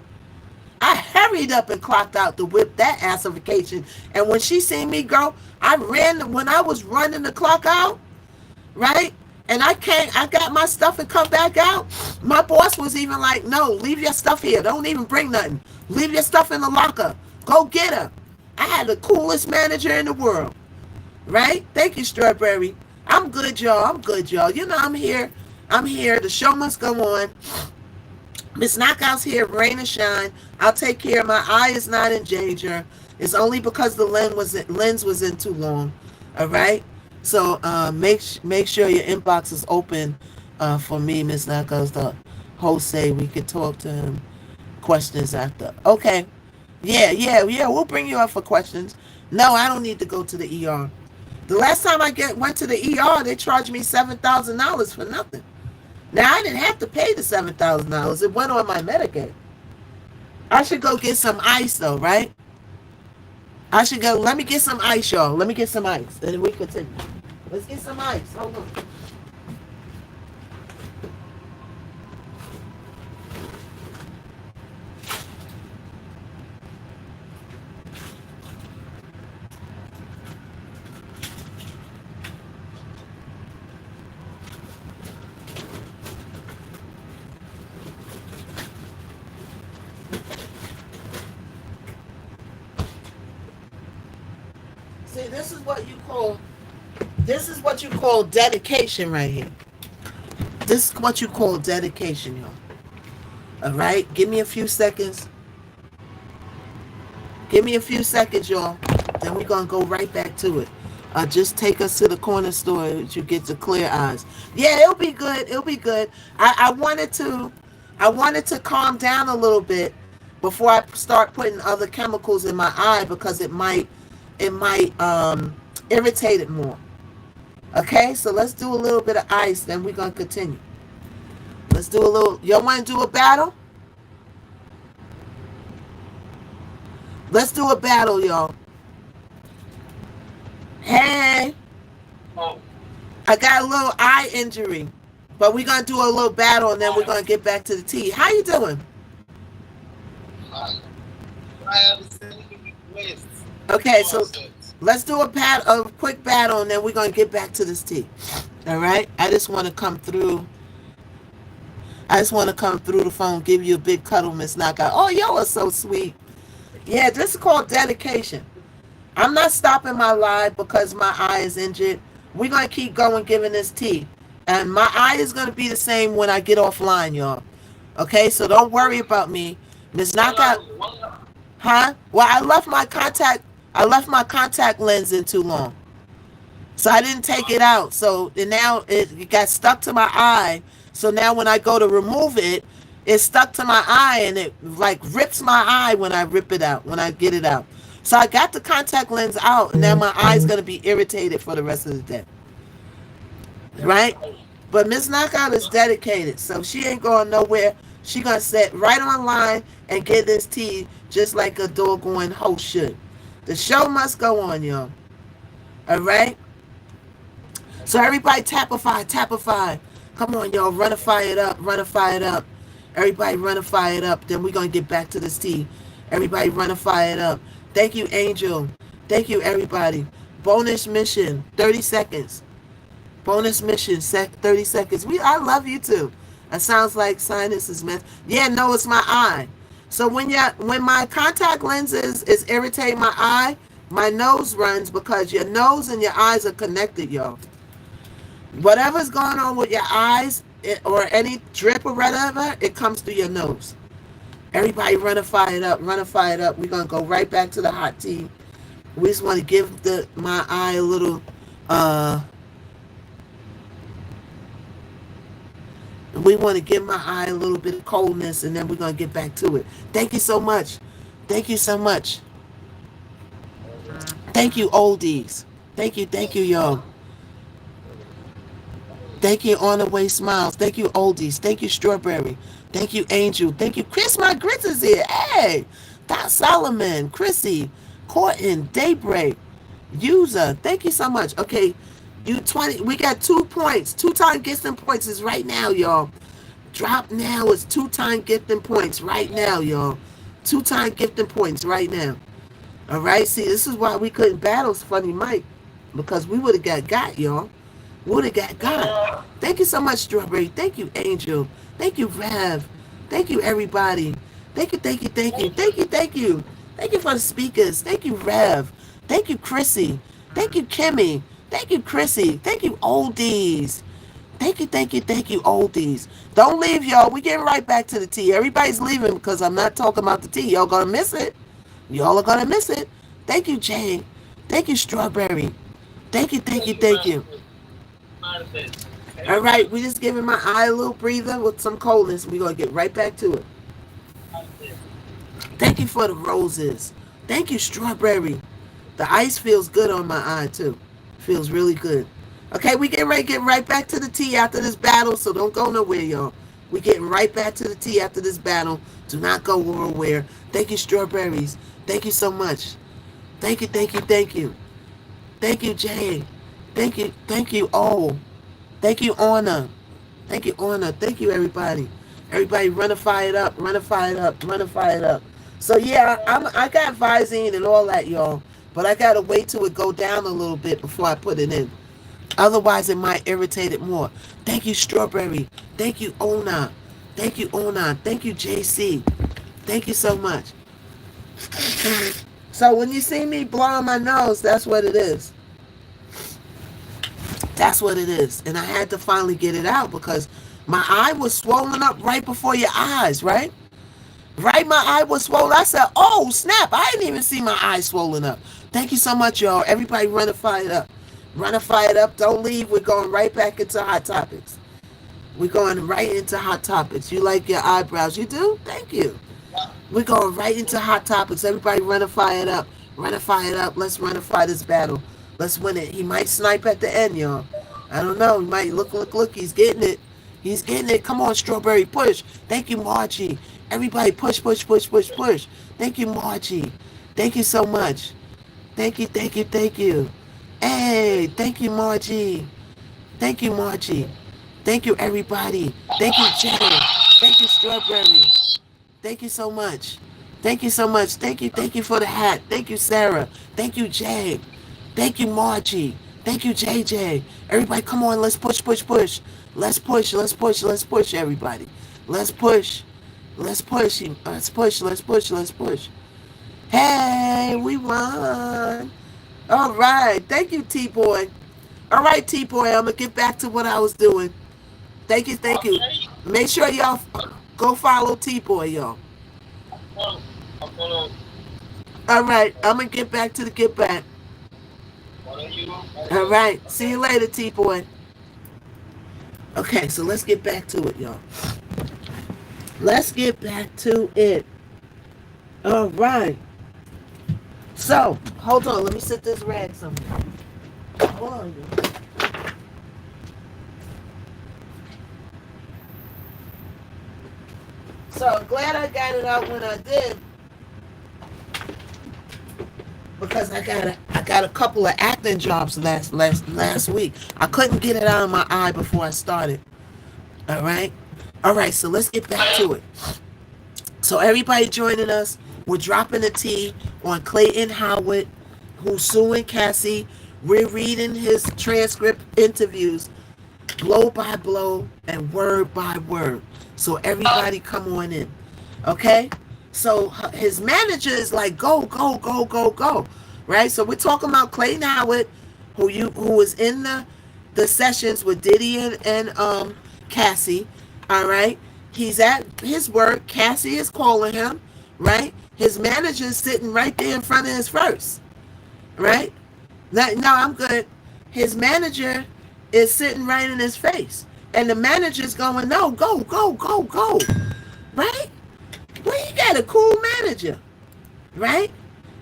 I hurried up and clocked out to whip that assification. And when she seen me go, when I was running the clock out, right? And I got my stuff and come back out. My boss was even like, no, leave your stuff here. Don't even bring nothing. Leave your stuff in the locker. Go get her. I had the coolest manager in the world. Right? Thank you, Strawberry. I'm good, y'all. I'm good, y'all. You know I'm here. I'm here. The show must go on. Miss Knockout's here, rain or shine. I'll take care. My eye is not in danger. It's only because the lens was in too long. All right? So make sure your inbox is open for me, Miss Knockout's the host. Say we could talk to him. Questions after. Okay. Yeah. We'll bring you up for questions. No, I don't need to go to the ER. The last time I went to the ER, they charged me $7,000 for nothing. Now, I didn't have to pay the $7,000. It went on my Medicaid. I should go get some ice, though, right? I should go. Let me get some ice, y'all. Let me get some ice. And we continue. Let's get some ice. Hold on. See, this is what you call dedication right here. This is what you call dedication, y'all. All right? Give me a few seconds. Give me a few seconds, y'all. Then we're going to go right back to it. Just take us to the corner store that you get to clear eyes. Yeah, it'll be good. It'll be good. I wanted to calm down a little bit before I start putting other chemicals in my eye because it might irritate it more. Okay, so let's do a little bit of ice, then we're going to continue. Let's do a little, y'all want to do a battle? Let's do a battle, y'all. Hey. Oh. I got a little eye injury, but we're going to do a little battle, and then we're going to get back to the tea. How you doing? Okay, so let's do a quick battle, and then we're going to get back to this tea. All right? I just want to come through the phone, give you a big cuddle, Miss Knockout. Oh, y'all are so sweet. Yeah, this is called dedication. I'm not stopping my live because my eye is injured. We're going to keep going giving this tea. And my eye is going to be the same when I get offline, y'all. Okay, so don't worry about me. Miss Knockout. Huh? Well, I left my contact lens in too long. So I didn't take it out. So and now it got stuck to my eye. So now when I go to remove it, it's stuck to my eye and it like rips my eye when I rip it out, when I get it out. So I got the contact lens out and now my eye's going to be irritated for the rest of the day. Right? But Miss Knockout is dedicated. So she ain't going nowhere. She going to sit right online and get this tea just like a doggone host should. The show must go on, y'all. All right? So everybody tapify, tapify. Come on, y'all. Runify it up. Runify it up. Everybody runify it up. Then we're going to get back to this tea. Everybody runify it up. Thank you, Angel. Thank you, everybody. Bonus mission, 30 seconds. Bonus mission, 30 seconds. I love you too. That sounds like sinuses, man. Yeah, no, it's my eye. So when my contact lenses is irritating my eye, my nose runs because your nose and your eyes are connected, y'all. Whatever's going on with your eyes or any drip or whatever, it comes through your nose. Everybody runify it up, runify it up. We're going to go right back to the hot tea. We just want to give my eye a little, we want to give my eye a little bit of coldness, and then we're going to get back to it. Thank you so much. Thank you so much. Thank you, oldies. Thank you, y'all. Thank you, On the Way Smiles. Thank you, oldies. Thank you, Strawberry. Thank you, Angel. Thank you, Chris. My grits is here. Hey, Doc Solomon, Chrissy, Corton, Daybreak, User. Thank you so much. Okay, you 20. We got 2 points. 2-time gifting points is right now, y'all. Drop now is 2-time gifting points right now, y'all. 2-time gifting points right now. All right. See, this is why we couldn't battle Funny Mike, because we would have got y'all. Would have got. Thank you so much, Strawberry. Thank you, Angel. Thank you, Rev. Thank you, everybody. Thank you. Thank you for the speakers. Thank you, Rev. Thank you, Chrissy. Thank you, Kimmy. Thank you, Chrissy. Thank you, oldies. Thank you, oldies. Don't leave, y'all. We getting right back to the tea. Everybody's leaving because I'm not talking about the tea. Y'all gonna miss it. Y'all are gonna miss it. Thank you, Jay. Thank you, Strawberry. Thank you. All right, we just giving my eye a little breather with some coldness. We're going to get right back to it. Thank you for the roses. Thank you, Strawberry. The ice feels good on my eye, too. Feels really good. Okay, we get right back to the tea after this battle, so don't go nowhere, y'all. We getting right back to the tea after this battle. Do not go nowhere. Thank you, Strawberries. Thank you so much. Thank you. Thank you, Jay. Thank you, all. Thank you, Honor. Thank you, everybody. Everybody, runify it up. So yeah, I got Visine and all that, y'all. But I gotta wait till it go down a little bit before I put it in. Otherwise, it might irritate it more. Thank you, Strawberry. Thank you, Ona. Thank you, JC. Thank you so much. So when you see me blowing my nose, that's what it is. That's what it is. And I had to finally get it out because my eye was swollen up right before your eyes, right? Right, my eye was swollen. I said, oh, snap. I didn't even see my eye swollen up. Thank you so much, y'all. Everybody runify it up. Runify it up. Don't leave. We're going right back into Hot Topics. We're going right into Hot Topics. You like your eyebrows? You do? Thank you. We're going right into Hot Topics. Everybody runify it up. Runify it up. Let's runify this battle. Let's win it. He might snipe at the end, y'all. I don't know. He might look. He's getting it. Come on, Strawberry. Push. Thank you, Margie. Everybody push. Thank you, Margie. Thank you so much. Thank you. Hey, thank you, Margie. Thank you, everybody. Thank you, Jay. Thank you, Strawberry. Thank you so much. Thank you for the hat. Thank you, Sarah. Thank you, Jay. Thank you, Margie. Thank you, JJ. Everybody, come on. Let's push. Let's push, everybody. Let's push. Hey, we won. All right. Thank you, T-Boy. All right, T-Boy, I'm going to get back to what I was doing. Thank you, thank you. Okay. Make sure y'all go follow T-Boy, y'all. Well, I'm gonna All right. I'm going to get back to the get back. follow you. All Okay. right. See you Okay. later, T-Boy. Okay, so let's get back to it, y'all. Let's get back to it. All right. So, hold on. Let me set this rag somewhere. Hold on, y'all. So, I'm glad I got it out when I did because I got a couple of acting jobs last week. I couldn't get it out of my eye before I started. All right. All right, so let's get back to it. So everybody joining us, we're dropping the T on Clayton Howard, who's suing Cassie. We're reading his transcript interviews, blow by blow and word by word. So everybody come on in. Okay? So his manager is like, go, go, go, go, go. Right? So we're talking about Clayton Howard, who was in the sessions with Diddy and Cassie. All right. He's at his work. Cassie is calling him. Right. His manager's sitting right there in front of his first. Right. No, I'm good. His manager is sitting right in his face. And the manager's going, no, go, go, go, go. Right? Well, you got a cool manager. Right?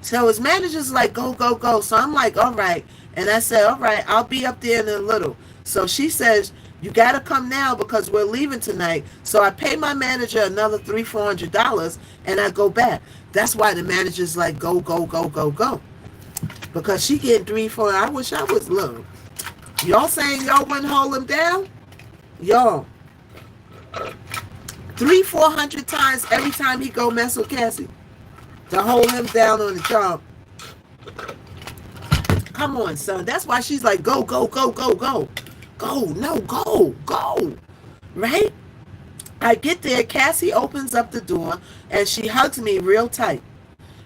So his manager's like, go, go, go. So I'm like, all right. And I said, all right, I'll be up there in a little. So she says, you got to come now because we're leaving tonight. So I pay my manager another $300-400 and I go back. That's why the manager's like, go, go, go, go, go. Because she getting 3 4. I wish I was little. Y'all saying y'all wouldn't hold him down? Y'all. 300-400 times every time he go mess with Cassie to hold him down on the job. Come on, son. That's why she's like, go, go, go, go, go. Go, no, go, go. Right? I get there. Cassie opens up the door and she hugs me real tight.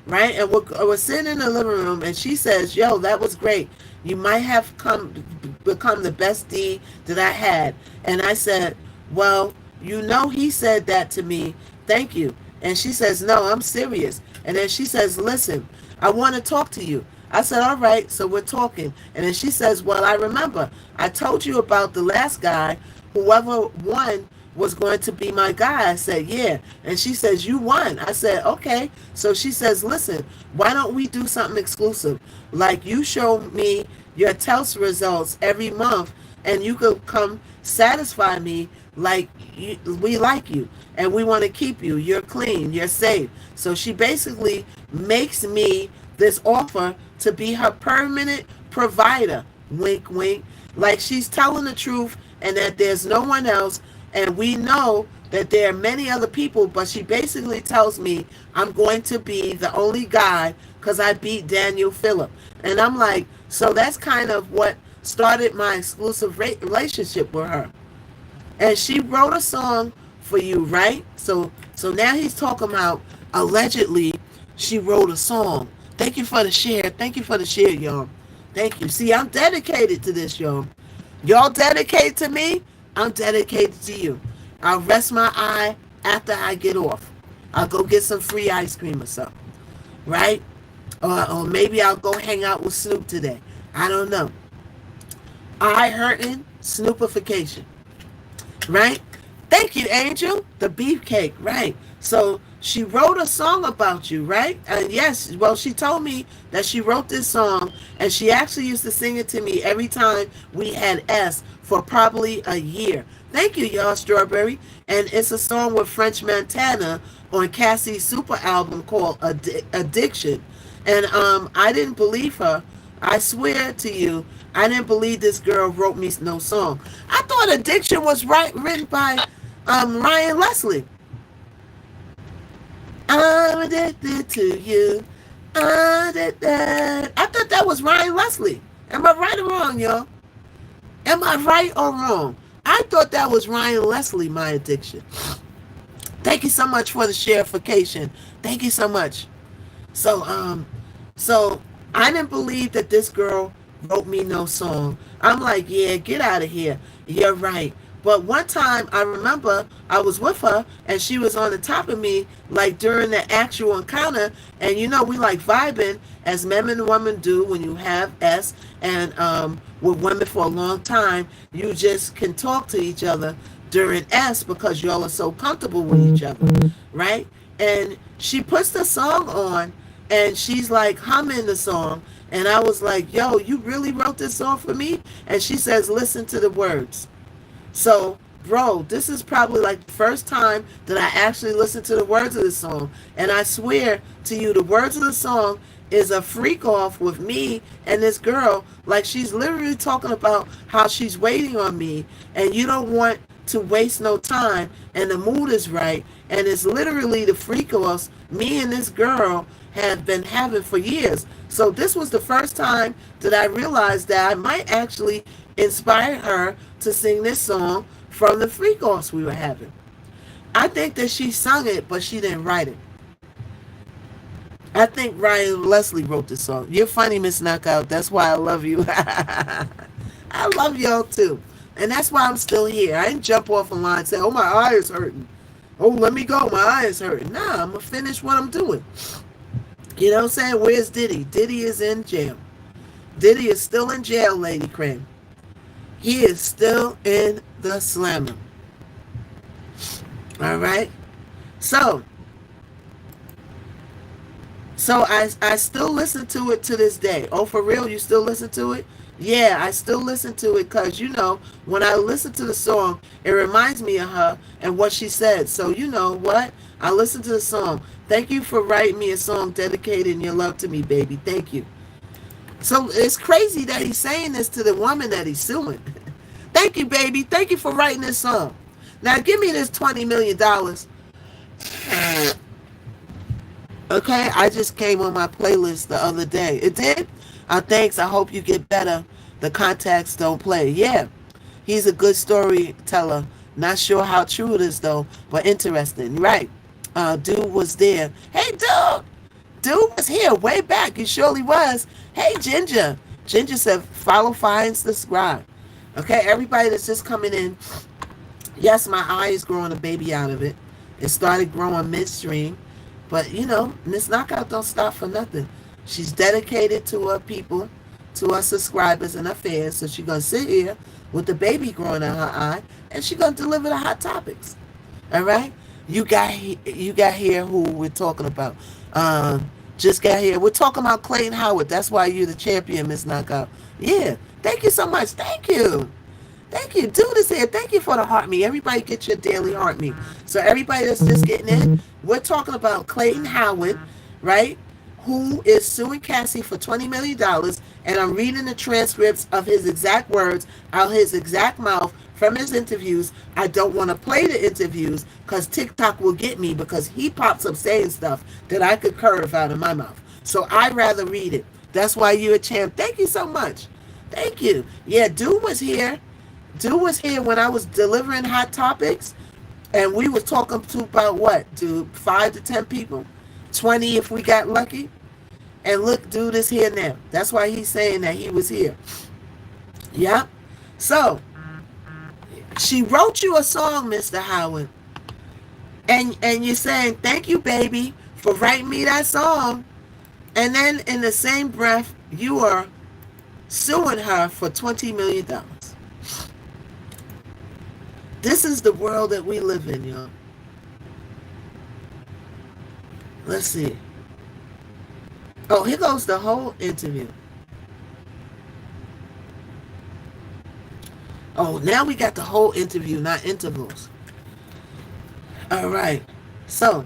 Right? And we're sitting in the living room and she says, yo, that was great. You might have become the best D that I had. And I said, well, he said that to me. Thank you. And she says, no, I'm serious. And then she says, listen, I want to talk to you. I said, all right, so we're talking. And then she says, well, I remember I told you about the last guy. Whoever won was going to be my guy. I said, yeah. And she says, you won. I said, okay. So she says, listen, why don't we do something exclusive? Like you show me your test results every month and you could come satisfy me like we like you and we want to keep you. You're clean. You're safe. So she basically makes me this offer to be her permanent provider. Wink, wink. Like she's telling the truth and that there's no one else. And we know that there are many other people, but she basically tells me I'm going to be the only guy because I beat Daniel Phillip. And I'm like, so that's kind of what started my exclusive relationship with her. And she wrote a song for you, right? So now he's talking about allegedly she wrote a song. Thank you for the share. Thank you for the share, y'all. Thank you. See, I'm dedicated to this, y'all. Y'all dedicated to me, I'm dedicated to you. I'll rest my eye after I get off. I'll go get some free ice cream or something, right? Or maybe I'll go hang out with Snoop today. I don't know. Eye hurting, Snoopification, right? Thank you, Angel. The beefcake, right? So she wrote a song about you, right? And yes, well, she told me that she wrote this song and she actually used to sing it to me every time we had S for probably a year. Thank you, y'all, Strawberry. And it's a song with French Montana on Cassie's super album called Addiction. And I didn't believe her. I swear to you, I didn't believe this girl wrote me no song. I thought Addiction was written by Ryan Leslie. I'm addicted to you. I thought that was Ryan Leslie. Am I right or wrong, y'all? Am I right or wrong? I thought that was Ryan Leslie, My Addiction. Thank you so much for the sharification. Thank you so much. So I didn't believe that this girl wrote me no song. I'm like, yeah, get out of here. You're right. But one time I remember I was with her and she was on the top of me like during the actual encounter, and you know we like vibing as men and women do when you have S and with women for a long time, you just can talk to each other during S because y'all are so comfortable with each other, right? And she puts the song on and she's like humming the song, and I was like, yo, you really wrote this song for me? And she says, listen to the words. So, bro, this is probably like the first time that I actually listened to the words of the song. And I swear to you, the words of the song is a freak off with me and this girl. Like, she's literally talking about how she's waiting on me and you don't want to waste no time and the mood is right. And it's literally the freak offs me and this girl have been having for years. So this was the first time that I realized that I might actually inspire her to sing this song from the freak offs we were having. I think that she sung it, but she didn't write it. I think Ryan Leslie wrote this song. You're funny, Miss Knockout. That's why I love you. I love y'all too. And that's why I'm still here. I didn't jump off a line and say, oh, my eye is hurting. Oh, let me go. My eye is hurting. Nah, I'm going to finish what I'm doing. You know what I'm saying? Where's Diddy? Diddy is in jail. Diddy is still in jail, Lady Crane. He is still in the slammer. All right? So I still listen to it to this day. Oh, for real? You still listen to it? Yeah, I still listen to it because, you know, when I listen to the song, it reminds me of her and what she said. So, you know what? I listen to the song. Thank you for writing me a song dedicating your love to me, baby. Thank you. So it's crazy that he's saying this to the woman that he's suing. Thank you, baby. Thank you for writing this song. Now give me this $20 million. Okay, I just came on my playlist the other day. It did? Thanks. I hope you get better. The contacts don't play. Yeah, he's a good storyteller. Not sure how true it is, though, but interesting. Right. Dude was there. Hey, dude. Dude was here way back. He surely was. Hey, Ginger. Ginger said, follow, find, subscribe. Okay, everybody that's just coming in. Yes, my eye is growing a baby out of it. It started growing midstream. But, you know, Miss Knockout don't stop for nothing. She's dedicated to her people, to her subscribers and her fans. So she's going to sit here with the baby growing out her eye, and she's going to deliver the hot topics. All right? You got here who we're talking about. Just got here. We're talking about Clayton Howard. That's why you're the champion, Miss Knockout. Yeah. Thank you so much. Thank you. Thank you. Dude is here. Thank you for the heart me. Everybody get your daily heart me. So everybody that's just getting in, we're talking about Clayton Howard, right? Who is suing Cassie for $20 million. And I'm reading the transcripts of his exact words out his exact mouth from his interviews. I don't want to play the interviews because TikTok will get me because he pops up saying stuff that I could curve out of my mouth. So I'd rather read it. That's why you're a champ. Thank you so much. Thank you. Yeah, Dude was here. Dude was here when I was delivering hot topics, and we was talking to about what, dude, 5 to 10 people, 20 if we got lucky. And look, Dude is here now. That's why he's saying that he was here. Yep. So she wrote you a song, Mr. Howard, and you're saying thank you, baby, for writing me that song, and then in the same breath you are suing her for $20 million. This is the world that we live in, y'all. Let's see. Oh, here goes the whole interview. Oh, now we got the whole interview, not intervals. All right. So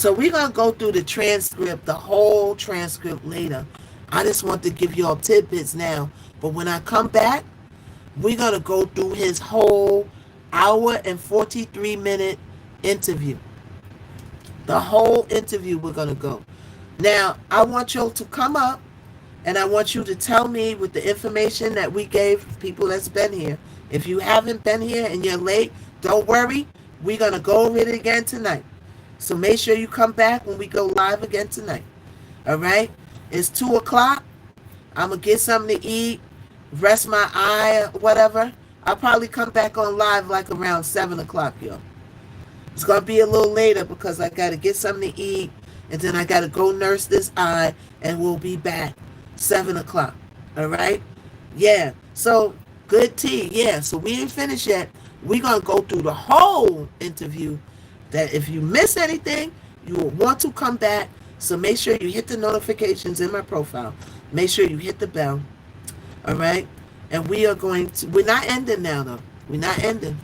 we're going to go through the transcript, the whole transcript later. I just want to give y'all tidbits now. But when I come back, we're going to go through his whole hour and 43-minute interview. The whole interview we're going to go. Now, I want y'all to come up, and I want you to tell me with the information that we gave people that's been here. If you haven't been here and you're late, don't worry. We're going to go over it again tonight. So make sure you come back when we go live again tonight. All right? It's 2 o'clock. I'm going to get something to eat, rest my eye, whatever. I'll probably come back on live like around 7 o'clock, yo. It's going to be a little later because I got to get something to eat, and then I got to go nurse this eye, and we'll be back 7 o'clock. All right? Yeah. So, good tea. Yeah. So, we ain't finished yet. We're going to go through the whole interview. That if you miss anything, you will want to come back. So, make sure you hit the notifications in my profile. Make sure you hit the bell. All right? And we are going to, we're not ending now, though. We're not ending.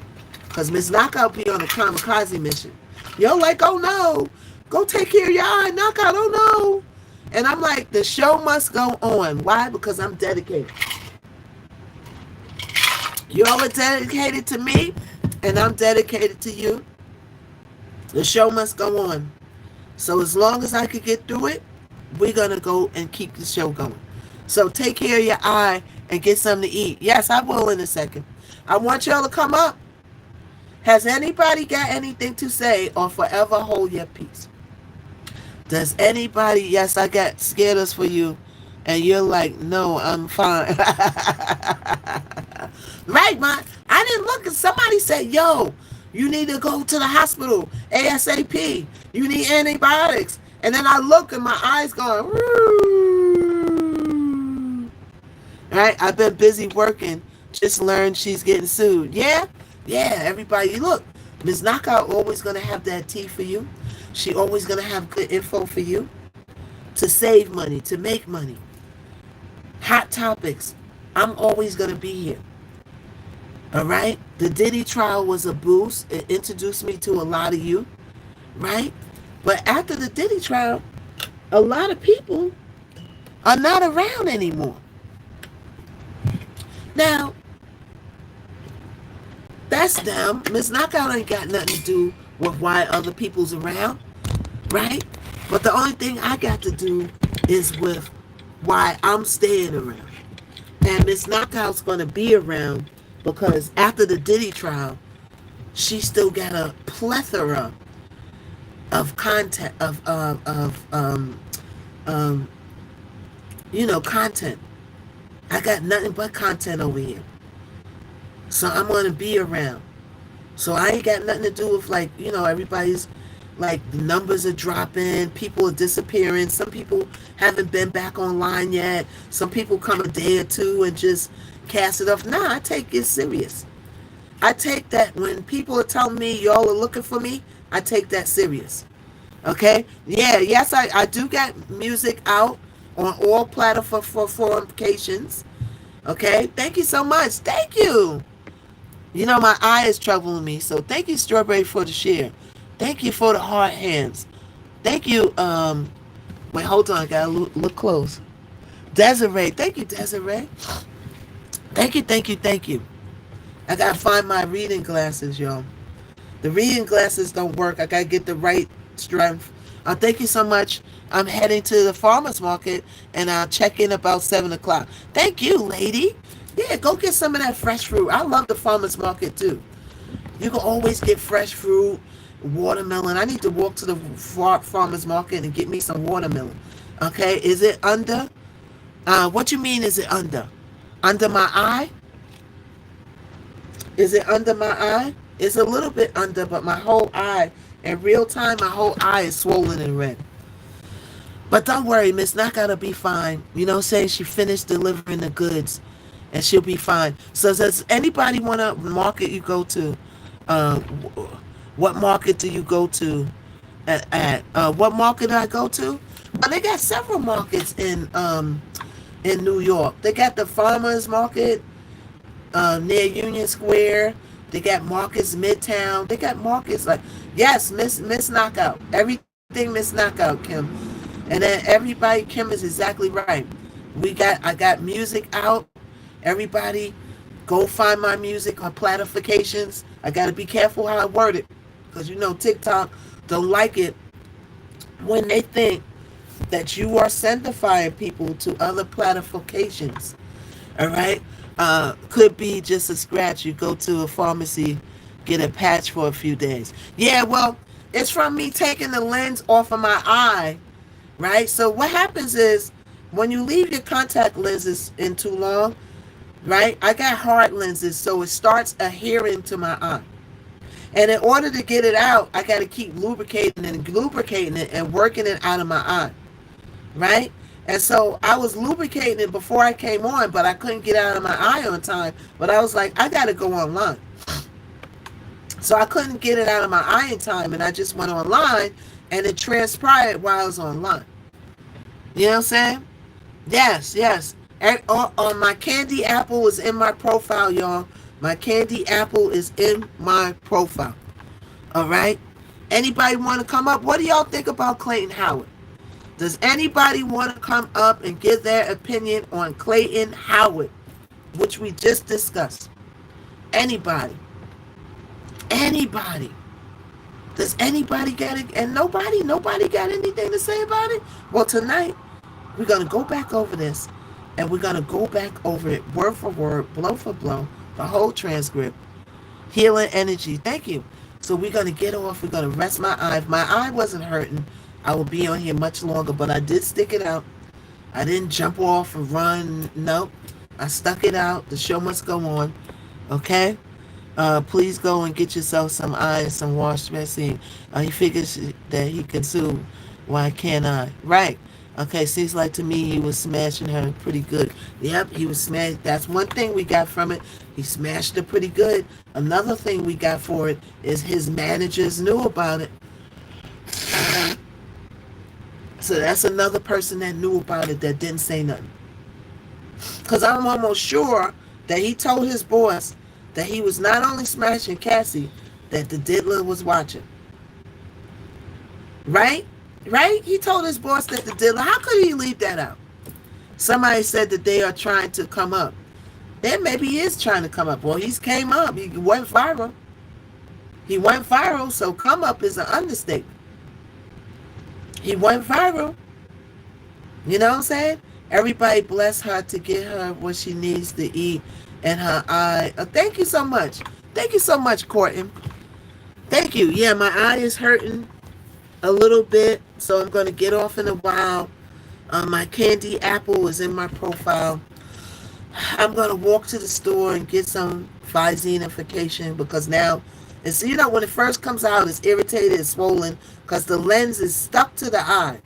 Because Miss Knockout be on a kamikaze mission. You're like, oh no, go take care of your eye, Knockout, oh no. And I'm like, the show must go on. Why? Because I'm dedicated. You all are dedicated to me, and I'm dedicated to you. The show must go on. So as long as I can get through it, we're going to go and keep the show going. So take care of your eye and get something to eat. Yes, I will in a second. I want y'all to come up. Has anybody got anything to say or forever hold your peace? Does anybody, yes, I got scared for you, and you're like, no, I'm fine. Right, man. I didn't look, and somebody said, yo, you need to go to the hospital ASAP. You need antibiotics. And then I look and my eyes going, woo. Right? I've been busy working. Just learned she's getting sued. Yeah? Yeah, everybody, look, Ms. Knockout always going to have that tea for you. She always going to have good info for you to save money, to make money. Hot topics. I'm always going to be here. All right? The Diddy trial was a boost. It introduced me to a lot of you, right? But after the Diddy trial, a lot of people are not around anymore. Now, that's them. Miss Knockout ain't got nothing to do with why other people's around, right? But the only thing I got to do is with why I'm staying around. And Miss Knockout's going to be around because after the Diddy trial, she still got a plethora of content, content. I got nothing but content over here. So I'm going to be around. So I ain't got nothing to do with everybody's the numbers are dropping, people are disappearing. Some people haven't been back online yet. Some people come a day or two and just cast it off. Nah, I take it serious. I take that when people are telling me y'all are looking for me, I take that serious. Okay? Yeah, yes, I do get music out on all platforms. Okay? Thank you so much. Thank you. My eye is troubling me, so thank you, Strawberry, for the share. Thank you for the hard hands. Thank you, wait, hold on, I gotta look close. Desiree, thank you, Desiree. Thank you. I gotta find my reading glasses, y'all. The reading glasses don't work. I gotta get the right strength. Thank you so much. I'm heading to the farmer's market, and I'll check in about 7 o'clock. Thank you, lady. Yeah, go get some of that fresh fruit. I love the farmer's market, too. You can always get fresh fruit, watermelon. I need to walk to the farmer's market and get me some watermelon. Okay, is it under? What you mean is it under? Under my eye? Is it under my eye? It's a little bit under, but my whole eye, in real time, my whole eye is swollen and red. But don't worry, Miss Knockout will be fine. You know what I'm saying? She finished delivering the goods, and she'll be fine. So does anybody want to market you go to? What market do you go to at what market do I go to? Well, they got several markets in New York. They got the farmers market near Union Square. They got markets Midtown. They got markets yes, Miss Knockout. Everything Miss Knockout, Kim. And then everybody, Kim is exactly right. I got music out. Everybody, go find my music on platforms. I got to be careful how I word it, because TikTok don't like it when they think that you are sendifying people to other platforms. All right, could be just a scratch. You go to a pharmacy, get a patch for a few days. Yeah, well, It's from me taking the lens off of my eye, right? So what happens is when you leave your contact lenses in too long, right? I got hard lenses, so it starts adhering to my eye. And in order to get it out, I got to keep lubricating it and working it out of my eye, right? And so I was lubricating it before I came on, but I couldn't get out of my eye on time. But I was like, I got to go online. So I couldn't get it out of my eye in time, and I just went online, and it transpired while I was online. You know what I'm saying? Yes, yes. And my candy apple is in my profile, y'all. My candy apple is in my profile. All right. Anybody want to come up? What do y'all think about Clayton Howard? Does anybody want to come up and give their opinion on Clayton Howard, which we just discussed? Anybody? Anybody? Does anybody get it? And nobody got anything to say about it? Well, tonight we're gonna go back over this, and we're gonna go back over it word for word, blow for blow, the whole transcript. Healing energy. Thank you. So we're gonna get off. We're gonna rest my eye. If my eye wasn't hurting, I would be on here much longer. But I did stick it out. I didn't jump off and run. Nope. I stuck it out. The show must go on. Okay. Please go and get yourself some eye and some wash dressing. He figures that he can sue. Why can't I? Right. Okay, seems like to me he was smashing her pretty good. Yep, he was smashed. That's one thing we got from it. He smashed her pretty good. Another thing we got for it is his managers knew about it. So that's another person that knew about it that didn't say nothing. Because I'm almost sure that he told his boss that he was not only smashing Cassie, that the diddler was watching. Right? Right? He told his boss that the diddler, how could he leave that out? Somebody said that they are trying to come up. Then maybe he is trying to come up. Well, he's came up. He went viral. He went viral, so come up is an understatement. He went viral. You know what I'm saying? Everybody bless her to get her what she needs to eat and her eye. Thank you so much. Thank you so much, Courtney. Thank you. Yeah, my eye is hurting a little bit, so I'm going to get off in a while. My candy apple is in my profile. I'm going to walk to the store and get some Visinification because now, it's, you know, when it first comes out, it's irritated, it's swollen because the lens is stuck to the eye,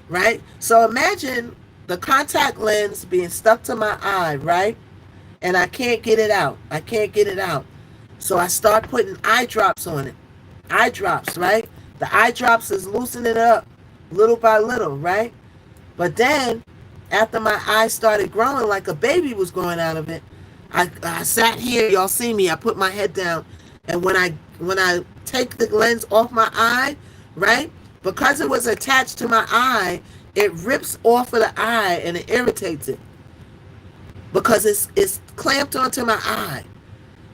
right? So imagine the contact lens being stuck to my eye, right? And I can't get it out. I can't get it out. So I start putting eye drops on it. Eye drops, right? The eye drops is loosening it up little by little, right? But then, after my eye started growing like a baby was growing out of it, I sat here. Y'all see me. I put my head down, and when I take the lens off my eye, right? Because it was attached to my eye, it rips off of the eye and it irritates it because it's clamped onto my eye.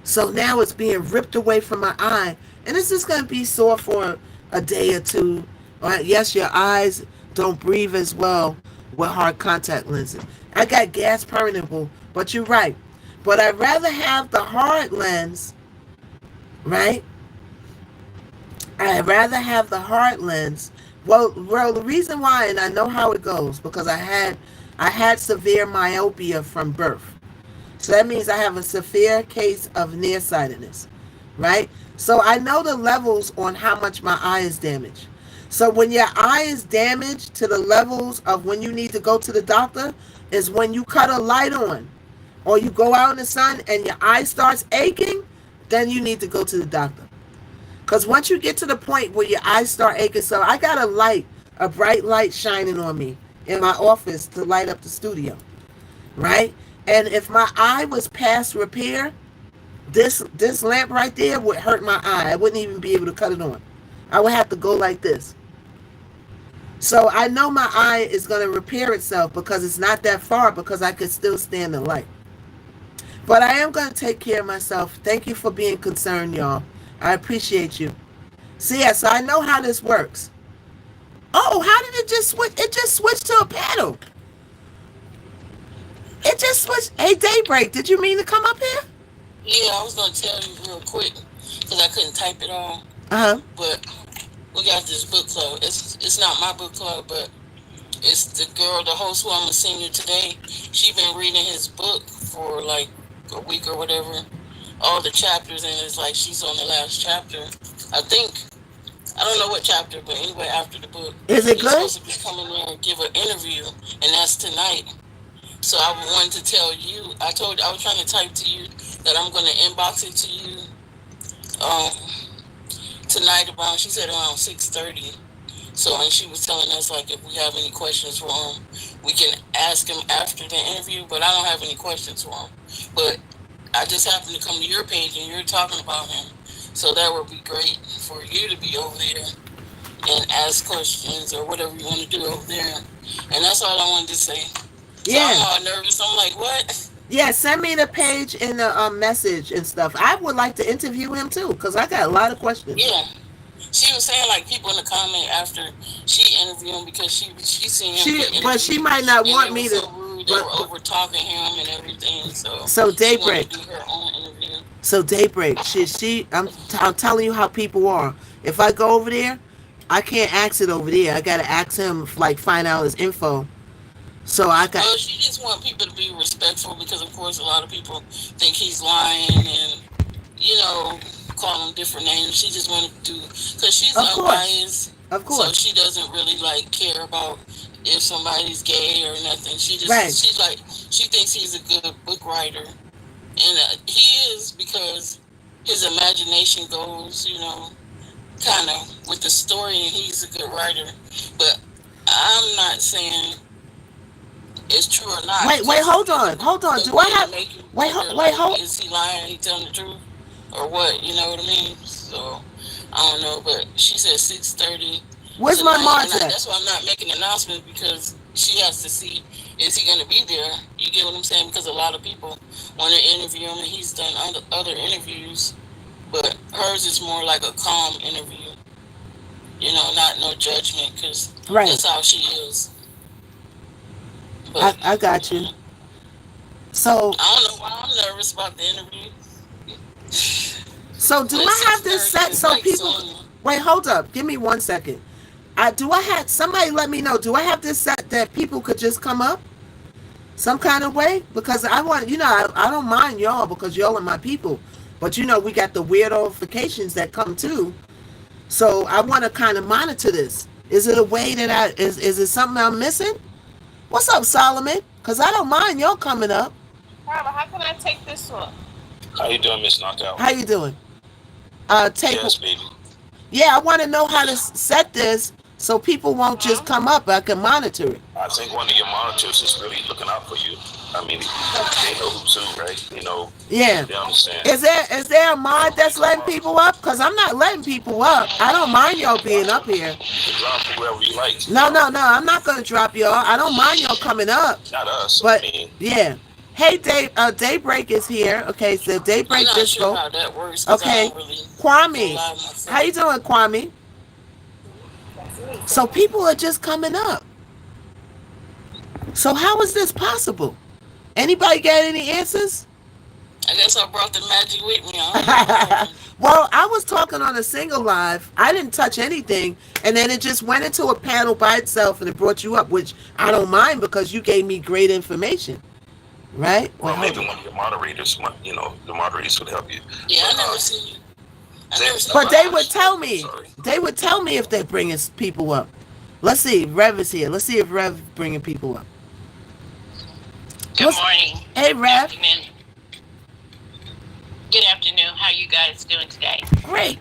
So now it's being ripped away from my eye, and it's just going to be sore for a day or two. All right, yes, your eyes don't breathe as well with hard contact lenses. I got gas permeable, but you're right. But I'd rather have the hard lens, right? I'd rather have the hard lens. Well, the reason why, and I know how it goes, because I had severe myopia from birth. So that means I have a severe case of nearsightedness, right? So I know the levels on how much my eye is damaged. So when your eye is damaged to the levels of when you need to go to the doctor is when you cut a light on or you go out in the sun and your eye starts aching, then you need to go to the doctor. Because once you get to the point where your eyes start aching, so I got a bright light shining on me in my office to light up the studio, right? And if my eye was past repair, this lamp right there would hurt my eye. I wouldn't even be able to cut it on. I would have to go like this. So I know my eye is going to repair itself because it's not that far because I could still stand the light. But I am going to take care of myself. Thank you for being concerned, y'all. I appreciate you. So yeah, so I know how this works. Oh, how did it just switch? It just switched to a paddle. It just switched. Hey, Daybreak, did you mean to come up here? Yeah, I was gonna tell you real quick because I couldn't type it all. Uh-huh. But we got this book club. It's not my book club, but it's the girl, the host who I'm a senior today. She been reading his book for like a week or whatever, all the chapters, and it's like she's on the last chapter. I think I don't know what chapter, but anyway, after the book, Is it he's good? supposed to be coming there and give an interview, and that's tonight. So I wanted to tell you. I was trying to type to you that I'm going to inbox it to you um, tonight around. She said around 6:30. So and she was telling us like if we have any questions for him, we can ask him after the interview. But I don't have any questions for him. But I just happened to come to your page and you're talking about him. So that would be great for you to be over there and ask questions or whatever you want to do over there. And that's all I wanted to say. So I'm Yeah. all nervous. I'm like, what? Yeah, send me the page in the message and stuff. I would like to interview him too, because I got a lot of questions. Yeah. She was saying like people in the comment after she interviewed him because she seen him get But interviewed she might not and want it me was to. so rude. They were But over talking him and everything. So so she wanted daybreak. to do her own interview. So daybreak. I'm telling you how people are. If I go over there, I can't ask it over there. I gotta ask him, like, find out his info. So I got. Well, she just want people to be respectful because of course a lot of people think he's lying and you know call him different names. She just wanted to do because she's Of course, unbiased, of so course. she doesn't really like care about if somebody's gay or nothing. Right. She's like she thinks he's a good book writer, and he is because his imagination goes, kind of with the story, and he's a good writer. But I'm not saying it's true or not. Wait, Just hold on, hold on. the Do I way to have? make you Wait, wonder, wait, like, hold. is he lying? He telling the truth, or what? You know what I mean? So I don't know, but she said 6:30 Where's my tonight, and March at? that's why I'm not making announcements because she has to see is he going to be there. You get what I'm saying? Because a lot of people want to interview him, and he's done other interviews, but hers is more like a calm interview. Not no judgment, because Right. that's how she is. But I got you. So I don't know why I'm nervous about the interview. so do But I have this 6:30 set is so like people? soon. Wait, hold up. Give me 1 second. Do I have somebody let me know? Do I have this set that people could just come up some kind of way? Because I want, I don't mind y'all because y'all are my people. But we got the weirdifications that come too. So I want to kind of monitor this. Is it a way that is it something I'm missing? What's up, Solomon? Because I don't mind y'all coming up. Carla, how can I take this one? How you doing, Miss Knockout? How you doing? Take. Yes, baby. Yeah, I want to know how to set this so people won't just Hmm. come up. I can monitor it. I think one of your monitors is really looking out for you. I mean, they know who to, right? Yeah. They understand. Is there a mod So you that's come letting up, people up? Because I'm not letting people up. I don't mind y'all being up here. you can drop whoever you like. No, no, no. I'm not gonna drop y'all. I don't mind y'all coming up. Not us. I But mean, yeah. Hey, Daybreak is here. Okay, so I'm Daybreak not sure Disco. how that works because I Okay, don't really go Kwame. live How you myself. doing, Kwame? So people are just coming up. So how is this possible? Anybody got any answers? I guess I brought the magic with me. I don't know. Well, I was talking on a single live. I didn't touch anything, and then it just went into a panel by itself, and it brought you up, which I don't mind because you gave me great information, right? Wait, well, hold maybe on. one of your moderators, the moderators would help you. Yeah, But I never seen you. I they, never seen But you they live. would tell I'm me. sorry. They would tell me if they're bringing people up. Let's see. Rev is here. Let's see if Rev bringing people up. Good What's morning. Hey, Rev? Afternoon. Good afternoon. How you guys doing today? Great.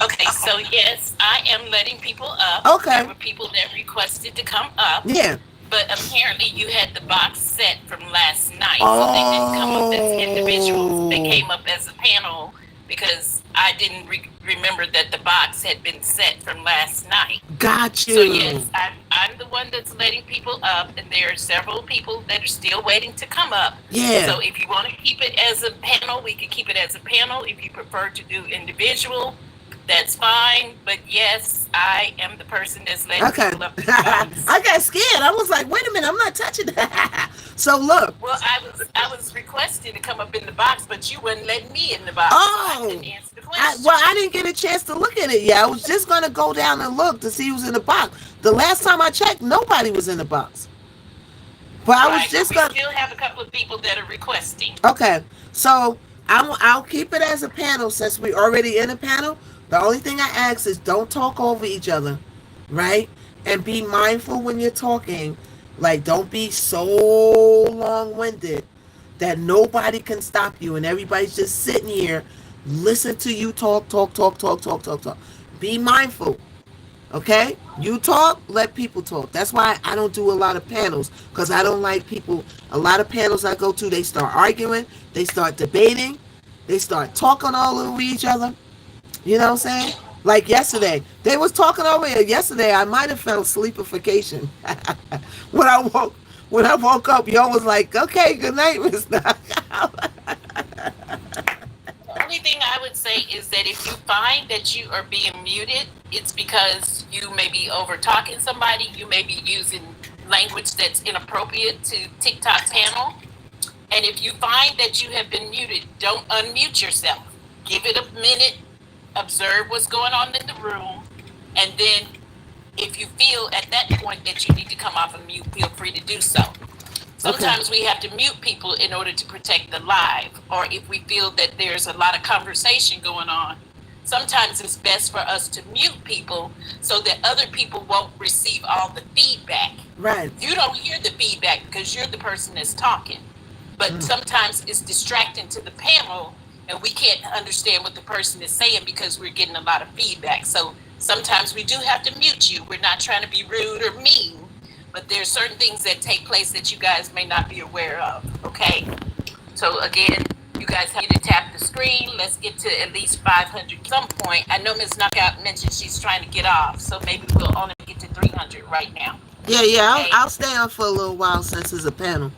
Okay, so yes, I am letting people up. There Okay. were people that requested to come up, Yeah. but apparently you had the box set from last night, so they didn't come up as individuals. They Oh, came up as a panel because I didn't remember that the box had been set from last night. got So yes, you. I'm the one that's letting people up, and there are several people that are still waiting to come up. Yeah. So if you want to keep it as a panel, we can keep it as a panel. If you prefer to do individual, that's fine. But yes, I am the person that's letting Okay. people up to the box. I got scared. I was like, wait a minute, I'm not touching that. So look. Well, I was requested to come up in the box, but you wouldn't let me in the box, so I Oh, couldn't answer the question. well, I didn't get a chance to look at it yet. I was just gonna go down and look to see who's in the box. The last time I checked, nobody was in the box. But I was Right, but just we gonna. still have a couple of people that are requesting. Okay, so I'll keep it as a panel since we already in a panel. The only thing I ask is don't talk over each other, right? And be mindful when you're talking. Like, don't be so long-winded that nobody can stop you and everybody's just sitting here listen to you talk, talk, talk, talk, talk, talk, talk. Be mindful. Okay? You talk, let people talk. That's why I don't do a lot of panels, because I don't like people. A lot of panels I go to, they start arguing, they start debating, they start talking all over each other. You know what I'm saying? Like yesterday, they was talking over here. Yesterday, I might have felt sleepification. when I woke when I woke up, y'all was like, "Okay, good night, Miss Knockout." The only thing I would say is that if you find that you are being muted, it's because you may be over talking somebody, you may be using language that's inappropriate to TikTok panel. And if you find that you have been muted, don't unmute yourself. Give it a minute, observe what's going on in the room, and then if you feel at that point that you need to come off of mute, feel free to do so. Okay. Sometimes we have to mute people in order to protect the live, or if we feel that there's a lot of conversation going on. Sometimes it's best for us to mute people so that other people won't receive all the feedback. Right. You don't hear the feedback because you're the person that's talking. But sometimes it's distracting to the panel and we can't understand what the person is saying because we're getting a lot of feedback. So sometimes we do have to mute you. We're not trying to be rude or mean, but there's certain things that take place that you guys may not be aware of. Okay. So again, you guys have to tap the screen. Let's get to at least 500 at some point. I know Ms. Knockout mentioned she's trying to get off, so maybe we'll only get to 300 right now. Yeah, yeah. Okay. I'll stay on for a little while since it's a panel.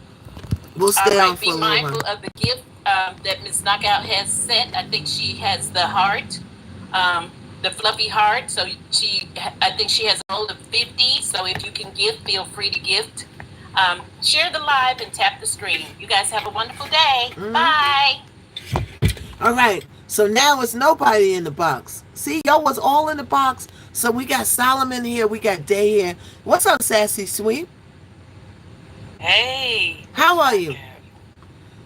We'll All stay on right, for a be little while. mindful of the gift that Ms. Knockout has set. I think she has the heart, the fluffy heart. So I think she has a goal of 50. So if you can give, feel free to gift. Share the live and tap the screen. You guys have a wonderful day. Bye. All right. So now it's nobody in the box. See, y'all was all in the box. So we got Solomon here. We got Day here. What's up, Sassy Sweet? Hey. How are you?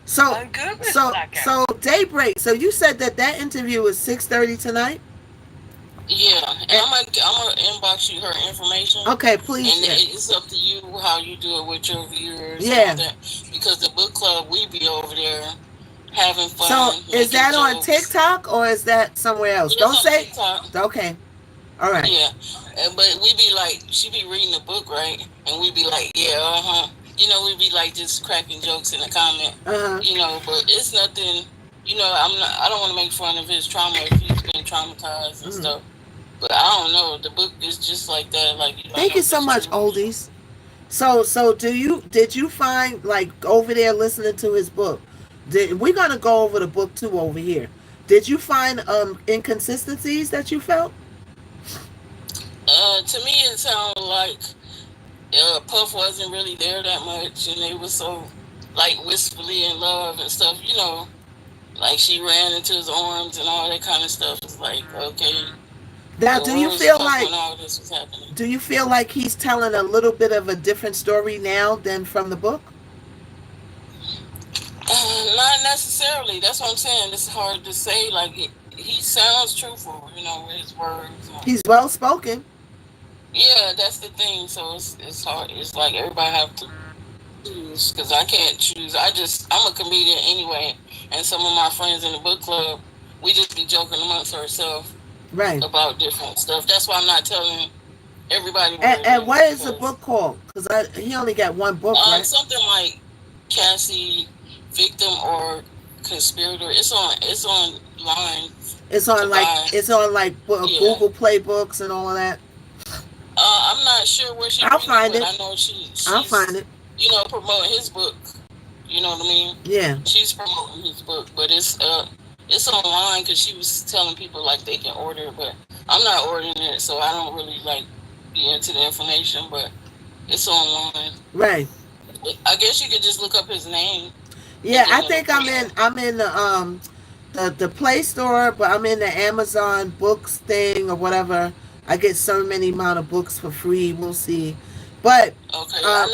So, I'm good, Miss so, Knockout. so Daybreak. So you said that interview is 6:30 tonight. Yeah, and I'm gonna inbox you her information. Okay, please. And Yeah. it's up to you how you do it with your viewers. Yeah. And all that. Because the book club, we be over there having fun. So is that making on jokes. TikTok or is that somewhere else? It's Don't on say. TikTok. Okay. All right. Yeah, but we be like, she be reading the book, right? And we be like, yeah, You know, we be like just cracking jokes in the comment. Uh-huh. You know, but it's nothing. You know, I don't want to make fun of his trauma if he's been traumatized and stuff. But I don't know. The book is just like that. Like, Thank you so much, oldies. So did you find, like, over there listening to his book? We're gonna go over the book too over here. Did you find inconsistencies that you felt? To me, it sounded like Puff wasn't really there that much, and they were so like wistfully in love and stuff. You know, like she ran into his arms and all that kind of stuff. It's like, okay. Now, so do where you was feel Puff like when all this was happening? do you feel like he's telling a little bit of a different story now than from the book? Not necessarily. That's what I'm saying. It's hard to say. Like he sounds truthful, you know, with his words. He's well spoken. Yeah, that's the thing. So it's hard. It's like everybody have to choose because I can't choose. I'm a comedian anyway, and some of my friends in the book club, we just be joking amongst ourselves Right. about different stuff. That's why I'm not telling everybody. And what is the book called? Because he only got one book, right? Something like Cassie, Victim or Conspirator. It's online. It's on like Google Play Books and all of that. I'm not sure where I'll find it. I know she's I'll find it. You know, promoting his book. You know what I mean? Yeah. She's promoting his book, but it's online because she was telling people like they can order it, but I'm not ordering it, so I don't really like be into the information. But it's online. Right. I guess you could just look up his name Yeah, and I then it'll think bring him. I'm in the Play Store, but I'm in the Amazon books thing or whatever. I get so many amount of books for free. We'll see. But Okay, I um know